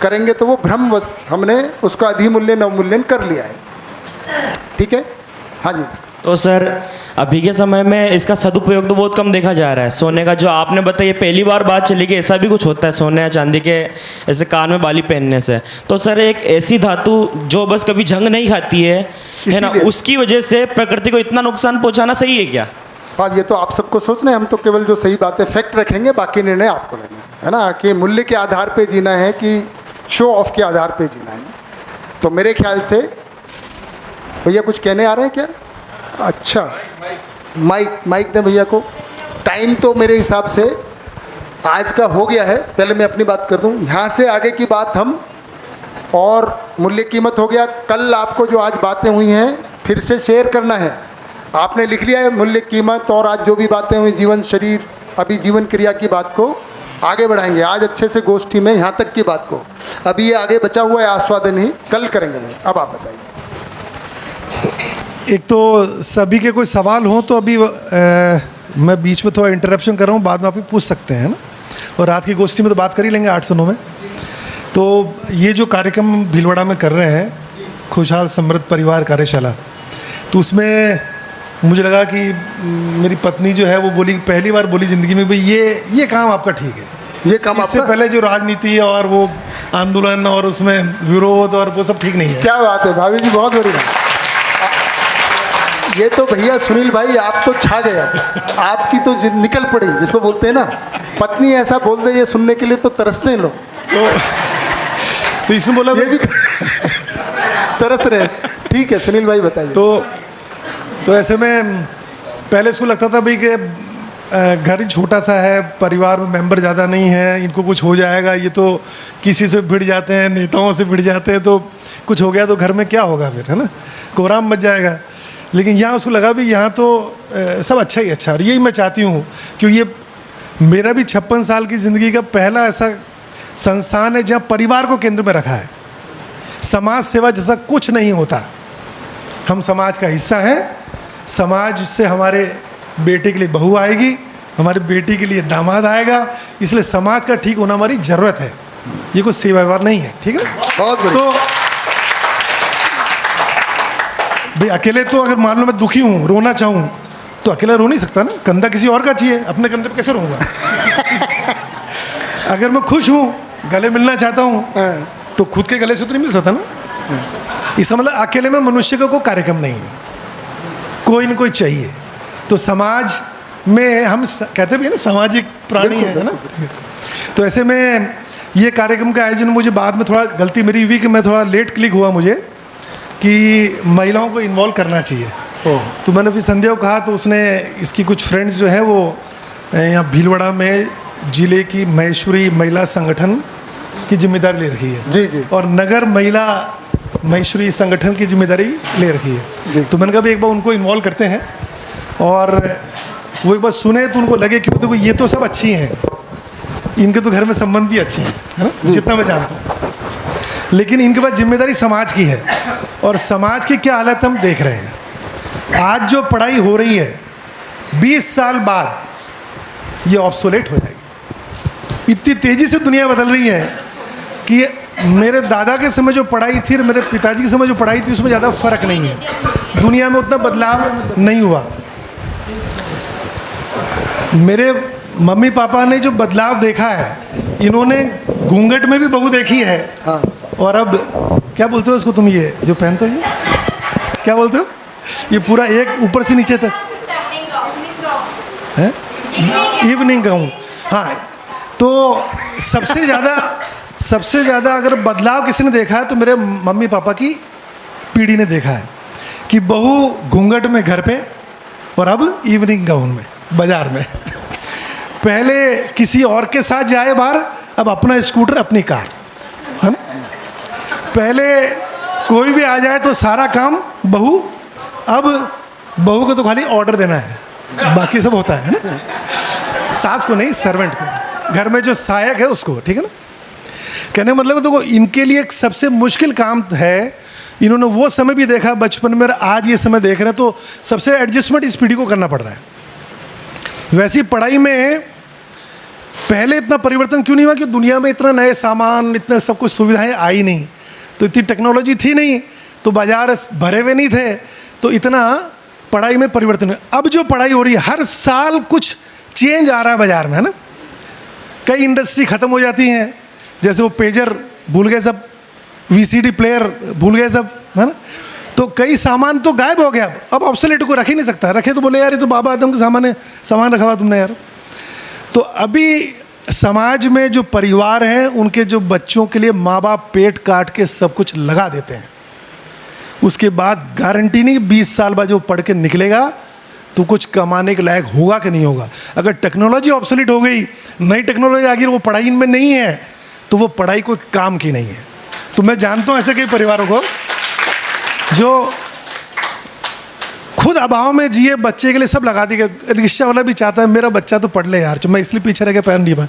करेंगे, तो वो भ्रमवश हमने उसका अधिमूल्यन अवमूल्यन कर लिया है। ठीक है, हाँ जी। तो सर अभी के समय में इसका सदुपयोग तो बहुत कम देखा जा रहा है। सोने का जो आपने बताया, ये पहली बात चली कि ऐसा भी कुछ होता है सोने या चांदी के ऐसे कान में बाली पहनने से। तो सर एक ऐसी धातु जो बस कभी जंग नहीं खाती है ना, उसकी वजह से प्रकृति को इतना नुकसान पहुंचाना सही है क्या? हाँ, ये तो आप सबको सोचना है। हम तो केवल जो सही बातें फैक्ट रखेंगे, बाकी निर्णय आपको लेना है ना, कि मूल्य के आधार पे जीना है कि शो ऑफ के आधार पे जीना है। तो मेरे ख्याल से भैया कुछ कहने आ रहे हैं क्या? अच्छा, माइक दें भैया को। टाइम तो मेरे हिसाब से आज का हो गया है। पहले मैं अपनी बात कर दूं, यहाँ से आगे की बात हम, और मूल्य कीमत हो गया। कल आपको जो आज बातें हुई हैं फिर से शेयर करना है। आपने लिख लिया है मूल्य कीमत, और आज जो भी बातें हुई जीवन शरीर, अभी जीवन क्रिया की बात को आगे बढ़ाएंगे। आज अच्छे से गोष्ठी में यहाँ तक की बात को, अभी ये आगे बचा हुआ है आस्वादन ही, कल करेंगे। अब आप बताइए। एक तो सभी के कोई सवाल हो तो अभी मैं बीच में थोड़ा इंटरप्शन कर रहा हूँ, बाद में आप भी पूछ सकते हैं ना। और रात की गोष्ठी में तो बात कर ही लेंगे 809 में। तो ये जो कार्यक्रम भीलवाड़ा में कर रहे हैं, खुशहाल समृद्ध परिवार कार्यशाला, तो उसमें मुझे लगा कि मेरी पत्नी जो है वो बोली, पहली बार बोली ज़िंदगी में, भाई ये काम आपका ठीक है। ये काम इससे पहले जो राजनीति और वो आंदोलन और उसमें विरोध और वो सब ठीक नहीं है। क्या बात है भाभी जी, बहुत बड़ी बात। ये तो भैया सुनील भाई, आप तो छा गए। आपकी तो निकल पड़ी, जिसको बोलते हैं ना, पत्नी ऐसा बोल दे ये सुनने के लिए तो तरसते हैं लोग। तो इसमें बोला ये भी तरस रहे। ठीक है सुनील भाई बताइए। तो ऐसे में पहले इसको लगता था भाई कि घर ही छोटा सा है, परिवार में मेंबर ज़्यादा नहीं है, इनको कुछ हो जाएगा, ये तो किसी से भिड़ जाते हैं, नेताओं से भिड़ जाते हैं, तो कुछ हो गया तो घर में क्या होगा फिर, है ना, कोहराम मच जाएगा। लेकिन यहाँ उसको लगा भी यहाँ तो सब अच्छा ही अच्छा। और यही मैं चाहती हूँ, क्योंकि ये मेरा भी 56 साल की ज़िंदगी का पहला ऐसा संस्थान है जहाँ परिवार को केंद्र में रखा है। समाज सेवा जैसा कुछ नहीं होता। हम समाज का हिस्सा हैं। समाज से हमारे बेटे के लिए बहू आएगी, हमारी बेटी के लिए दामाद आएगा, इसलिए समाज का ठीक होना हमारी ज़रूरत है। ये कोई सेवा व्यवहार नहीं है। ठीक है, बहुत तो भाई अकेले तो अगर मान लो मैं दुखी हूँ, रोना चाहूँ, तो अकेला रो नहीं सकता ना, कंधा किसी और का चाहिए, अपने कंधे पे कैसे रहूँगा। अगर मैं खुश हूँ, गले मिलना चाहता हूँ, तो खुद के गले से तो नहीं मिल सकता ना। इसका मतलब अकेले में मनुष्य का कोई कार्यक्रम नहीं है, कोई न कोई चाहिए। तो समाज में हम कहते भी है ना, सामाजिक प्राणी है ना। तो ऐसे में ये कार्यक्रम का आयोजन मुझे बाद में थोड़ा गलती मेरी हुई कि मैं थोड़ा लेट क्लिक हुआ मुझे कि महिलाओं को इन्वॉल्व करना चाहिए। तो मैंने फिर संध्या को कहा, तो उसने इसकी कुछ फ्रेंड्स जो है वो यहाँ भीलवाड़ा में जिले की महेश्वरी महिला संगठन की जिम्मेदारी ले रखी है। जी जी। और नगर महिला महेश्वरी संगठन की जिम्मेदारी ले रखी है। तो मैंने कहा भी एक बार उनको इन्वॉल्व करते हैं, और वो एक बार सुने तो उनको लगे कि देखो ये तो सब अच्छी हैं, इनके तो घर में संबंध भी अच्छे हैं, है ना, जितना मैं जानता हूँ। लेकिन इनके पास जिम्मेदारी समाज की है, और समाज की क्या हालत हम देख रहे हैं। आज जो पढ़ाई हो रही है 20 साल बाद ये ऑब्सोलेट हो जाएगी। इतनी तेज़ी से दुनिया बदल रही है कि मेरे दादा के समय जो पढ़ाई थी और मेरे पिताजी के समय जो पढ़ाई थी उसमें ज़्यादा फर्क नहीं है। दुनिया में उतना बदलाव नहीं हुआ। मेरे मम्मी पापा ने जो बदलाव देखा है, इन्होंने घूंघट में भी बहू देखी है। हाँ। और अब क्या बोलते हो उसको तुम, ये जो पहनते हो ये क्या बोलते हो, ये पूरा एक ऊपर से नीचे तक है, इवनिंग गाउन। हाँ, तो सबसे ज़्यादा अगर बदलाव किसी ने देखा है तो मेरे मम्मी पापा की पीढ़ी ने देखा है कि बहू घूंघट में घर पे, और अब इवनिंग गाउन में बाजार में। पहले किसी और के साथ जाए बाहर, अब अपना स्कूटर अपनी कार, है ना। पहले कोई भी आ जाए तो सारा काम बहू, अब बहू को तो खाली ऑर्डर देना है, बाकी सब होता है ना, सास को नहीं, सर्वेंट को, घर में जो सहायक है उसको, ठीक है ना। कहने का मतलब देखो इनके लिए एक सबसे मुश्किल काम है, इन्होंने वो समय भी देखा बचपन में, आज ये समय देख रहे हैं, तो सबसे एडजस्टमेंट इस पीढ़ी को करना पड़ रहा है। वैसी पढ़ाई में पहले इतना परिवर्तन क्यों नहीं हुआ कि दुनिया में इतना नए सामान, इतने सब कुछ सुविधाएं आई नहीं, तो इतनी टेक्नोलॉजी थी नहीं, तो बाजार भरे हुए नहीं थे, तो इतना पढ़ाई में परिवर्तन है। अब जो पढ़ाई हो रही है हर साल कुछ चेंज आ रहा है बाजार में, है ना। कई इंडस्ट्री ख़त्म हो जाती हैं, जैसे वो पेजर भूल गए सब, वीसीडी प्लेयर भूल गए सब, है ना। तो कई सामान तो गायब हो गया, अब ऑब्सोलेट को रख ही नहीं सकता, रखे तो बोले यार ये तो बाबा आदम का सामान है, सामान रखा हुआ तुमने यार। तो अभी समाज में जो परिवार हैं उनके जो बच्चों के लिए माँ बाप पेट काट के सब कुछ लगा देते हैं, उसके बाद गारंटी नहीं 20 साल बाद जो पढ़ के निकलेगा तो कुछ कमाने के लायक होगा कि नहीं होगा। अगर टेक्नोलॉजी ऑब्सोलीट हो गई, नई टेक्नोलॉजी आ गई, वो पढ़ाई इनमें नहीं है, तो वो पढ़ाई कोई काम की नहीं है। तो मैं जानता हूँ ऐसे कई परिवारों को जो खुद अभाव में जिए, बच्चे के लिए सब लगा दिया, रिक्शा वाला भी चाहता है मेरा बच्चा तो पढ़ ले यार, तो मैं इसलिए पीछे रह के पैर नहीं पाया,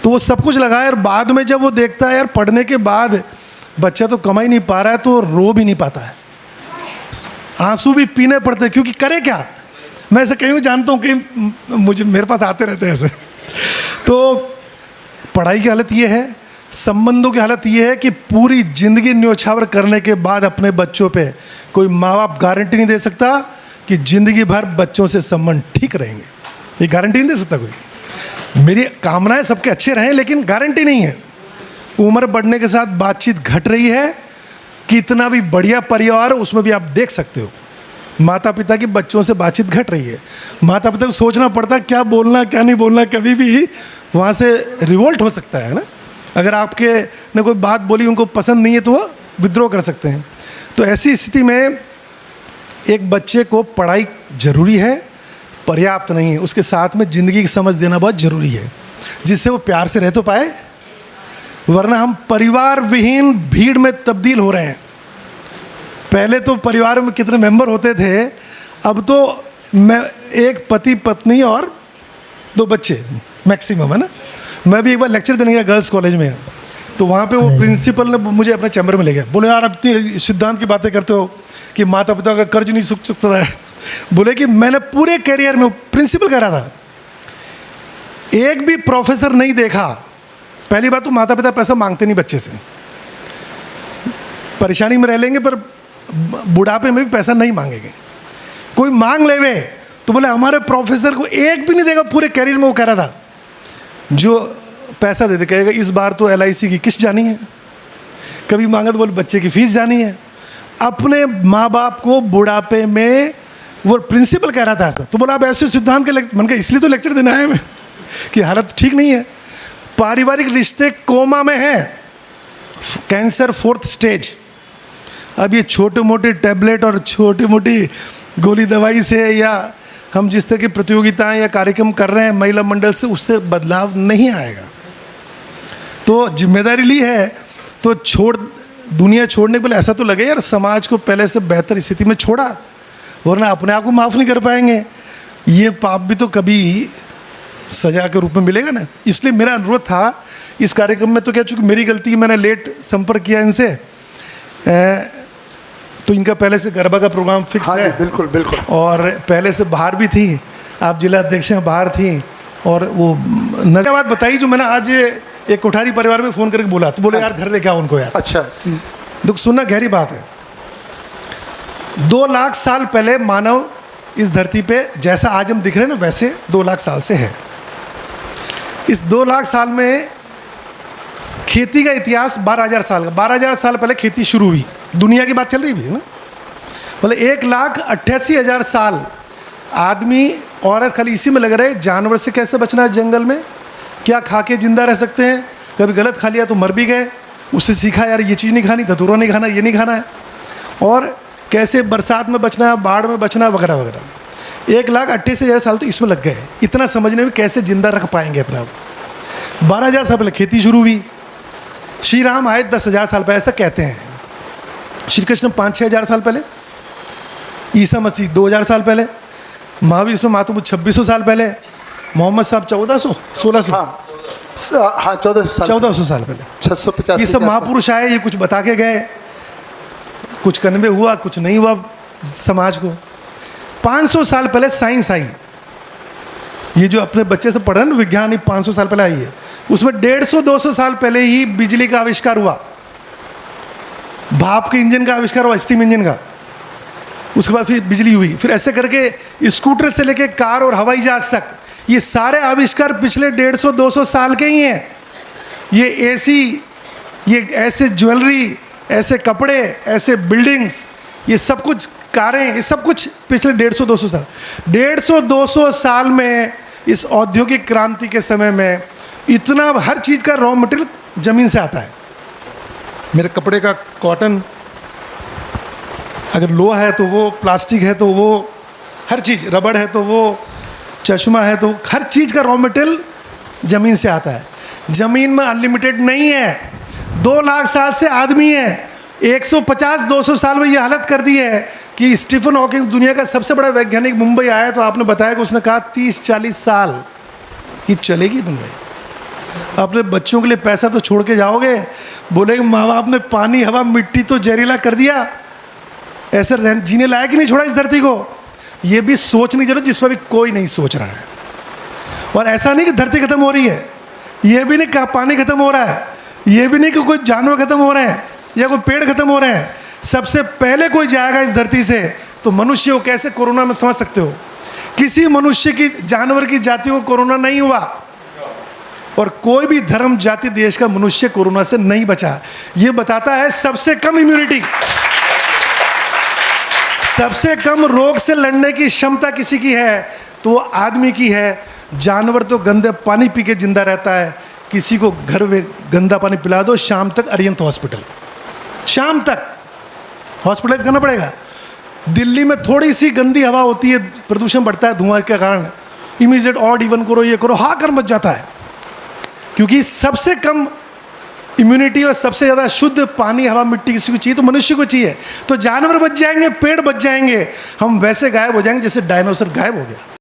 तो वो सब कुछ लगाया, और बाद में जब वो देखता है यार पढ़ने के बाद बच्चा तो कमा ही नहीं पा रहा है, तो रो भी नहीं पाता है, आंसू भी पीने पड़ते हैं, क्योंकि करे क्या। मैं ऐसे कहीं जानता हूँ कि मुझे मेरे पास आते रहते हैं ऐसे। तो पढ़ाई की हालत ये है, संबंधों की हालत ये है कि पूरी ज़िंदगी न्योछावर करने के बाद अपने बच्चों पे कोई माँ बाप गारंटी नहीं दे सकता कि ज़िंदगी भर बच्चों से संबंध ठीक रहेंगे, ये गारंटी नहीं दे सकता कोई। मेरी कामनाएं सबके अच्छे रहें, लेकिन गारंटी नहीं है। उम्र बढ़ने के साथ बातचीत घट रही है, कितना भी बढ़िया परिवार उसमें भी आप देख सकते हो माता पिता की बच्चों से बातचीत घट रही है। माता पिता को सोचना पड़ता है क्या बोलना क्या नहीं बोलना, कभी भी वहाँ से रिवोल्ट हो सकता है ना। अगर आपके ने कोई बात बोली उनको पसंद नहीं है तो वो विद्रोह कर सकते हैं। तो ऐसी स्थिति में एक बच्चे को पढ़ाई ज़रूरी है, पर्याप्त नहीं है, उसके साथ में ज़िंदगी की समझ देना बहुत ज़रूरी है, जिससे वो प्यार से रह तो पाए, वरना हम परिवार विहीन भीड़ में तब्दील हो रहे हैं। पहले तो परिवार में कितने मेंबर होते थे, अब तो मैं एक पति पत्नी और 2 बच्चे मैक्सिमम, है ना। मैं भी एक बार लेक्चर देने गया गर्ल्स कॉलेज में, तो वहाँ पे वो प्रिंसिपल ने मुझे अपने चैम्बर में ले गया, बोले यार अब इतनी सिद्धांत की बातें करते हो कि माता पिता का कर्ज नहीं सूख सकता है। बोले कि मैंने पूरे करियर में, प्रिंसिपल कह रहा था, एक भी प्रोफेसर नहीं देखा। पहली बात तो माता पिता पैसा मांगते नहीं बच्चे से, परेशानी में रह लेंगे पर बुढ़ापे में भी पैसा नहीं मांगेंगे। कोई मांग लेवे तो बोले हमारे प्रोफेसर को एक भी नहीं देगा पूरे कैरियर में। वो कह रहा था जो पैसा दे दे कहेगा इस बार तो LIC की किस्त जानी है, कभी मांगा तो बोले बच्चे की फीस जानी है। अपने माँ बाप को बुढ़ापे में, वो प्रिंसिपल कह रहा था ऐसा, तो बोला आप ऐसे सिद्धांत के मन का इसलिए तो लेक्चर देना है मैं कि हालत ठीक नहीं है। पारिवारिक रिश्ते कोमा में है, कैंसर 4th स्टेज। अब ये छोटे मोटे टैबलेट और छोटी मोटी गोली दवाई से या हम जिस तरह की प्रतियोगिताएं या कार्यक्रम कर रहे हैं महिला मंडल से, उससे बदलाव नहीं आएगा। तो जिम्मेदारी ली है तो दुनिया छोड़ने के पहले ऐसा तो लगे यार समाज को पहले से बेहतर स्थिति में छोड़ा, वरना अपने आप को माफ़ नहीं कर पाएंगे। ये पाप भी तो कभी सजा के रूप में मिलेगा ना। इसलिए मेरा अनुरोध था इस कार्यक्रम में, तो क्या चूँकि मेरी गलती, मैंने लेट संपर्क किया इनसे, तो इनका पहले से गरबा का प्रोग्राम फिक्स है। बिल्कुल बिल्कुल। और पहले से बाहर भी थी, आप जिला अध्यक्ष हैं, बाहर थी। और वो नगर बात बताई जो मैंने आज एक कोठारी परिवार में फ़ोन करके बोला, तो बोले यार घर लेके आओ उनको यार। अच्छा, दुख सुनना गहरी बात है। 2 लाख साल पहले मानव इस धरती पे जैसा आज हम दिख रहे हैं ना, वैसे 2 लाख साल से है। इस 2 लाख साल में खेती का इतिहास 12,000 साल का, 12,000 साल पहले खेती शुरू हुई। दुनिया की बात चल रही है ना, मतलब 1,88,000 साल आदमी औरत खाली इसी में लग रहे, जानवर से कैसे बचना है, जंगल में क्या खा के जिंदा रह सकते हैं, कभी गलत खा लिया तो मर भी गए, उससे सीखा यार ये चीज़ नहीं खानी, धतूरा नहीं खाना, ये नहीं खाना है, और कैसे बरसात में बचना है, बाढ़ में बचना है, वगैरह वगैरह। 1,88,000 साल तो इसमें लग गए, इतना समझने में कैसे जिंदा रख पाएंगे अपने आप। 12,000 साल पहले खेती शुरू हुई, श्री राम आए 10,000 साल पहले, ऐसा कहते हैं। श्री कृष्ण 5-6 हज़ार साल पहले, ईसा मसीह 2000 साल पहले, महावीर से महात्मा 2600 साल पहले, मोहम्मद साहब 1400 1600 हाँ 1400 साल पहले 650 ये सब महापुरुष आए, ये कुछ बता के गए, कुछ कन्वे हुआ कुछ नहीं हुआ समाज को। 500 साल पहले साइंस आई, ये जो अपने बच्चे से पढ़ रहे हैं ना विज्ञान, 500 साल पहले आई है। उसमें 150-200 साल पहले ही बिजली का आविष्कार हुआ, भाप के इंजन का आविष्कार हुआ, स्टीम इंजन का। उसके बाद फिर बिजली हुई, फिर ऐसे करके स्कूटर से लेके कार और हवाई जहाज तक ये सारे आविष्कार पिछले 150-200 साल के ही हैं। ये एसी, ये ऐसे ज्वेलरी, ऐसे कपड़े, ऐसे बिल्डिंग्स, ये सब कुछ कारें, ये सब कुछ पिछले 150-200 साल 150-200 साल में इस औद्योगिक क्रांति के समय में इतना हर चीज़ का रॉ मटेरियल ज़मीन से आता है। मेरे कपड़े का कॉटन, अगर लोहा है तो वो, प्लास्टिक है तो वो, हर चीज़, रबड़ है तो वो, चश्मा है तो, हर चीज़ का रॉ मटेरियल ज़मीन से आता है। ज़मीन में अनलिमिटेड नहीं है। 2 लाख साल से आदमी है, 150-200 साल में ये हालत कर दी है कि स्टीफन हॉकिंग दुनिया का सबसे बड़ा वैज्ञानिक मुंबई आया तो आपने बताया कि उसने कहा 30-40 साल कि चलेगी दुनिया। अपने बच्चों के लिए पैसा तो छोड़ के जाओगे, बोलेगे माँ बाप ने पानी हवा मिट्टी तो जहरीला कर दिया, ऐसे जीने लायक ही नहीं छोड़ा इस धरती को। ये भी सोचने की जरूरत जिस पर भी कोई नहीं सोच रहा है। और ऐसा नहीं कि धरती खत्म हो रही है, ये भी नहीं कि पानी खत्म हो रहा है, ये भी नहीं कि कोई जानवर खत्म हो रहे हैं या कोई पेड़ खत्म हो रहे हैं। सबसे पहले कोई जाएगा इस धरती से तो मनुष्य हो। कैसे कोरोना में समझ सकते हो, किसी मनुष्य की, जानवर की जाति को कोरोना नहीं हुआ, और कोई भी धर्म जाति देश का मनुष्य कोरोना से नहीं बचा। ये बताता है सबसे कम इम्यूनिटी, सबसे कम रोग से लड़ने की क्षमता किसी की है तो वो आदमी की है। जानवर तो गंदे पानी पी के जिंदा रहता है, किसी को घर में गंदा पानी पिला दो, शाम तक अरियंत हॉस्पिटल, शाम तक हॉस्पिटलाइज करना पड़ेगा। दिल्ली में थोड़ी सी गंदी हवा होती है, प्रदूषण बढ़ता है धुआं के कारण, इमीडिएट ऑड इवन करो, ये करो, हाकर मच जाता है। क्योंकि सबसे कम इम्यूनिटी और सबसे ज़्यादा शुद्ध पानी हवा मिट्टी किसी को चाहिए तो मनुष्य को चाहिए। तो जानवर बच जाएंगे, पेड़ बच जाएंगे, हम वैसे गायब हो जाएंगे जैसे डायनासोर गायब हो गया।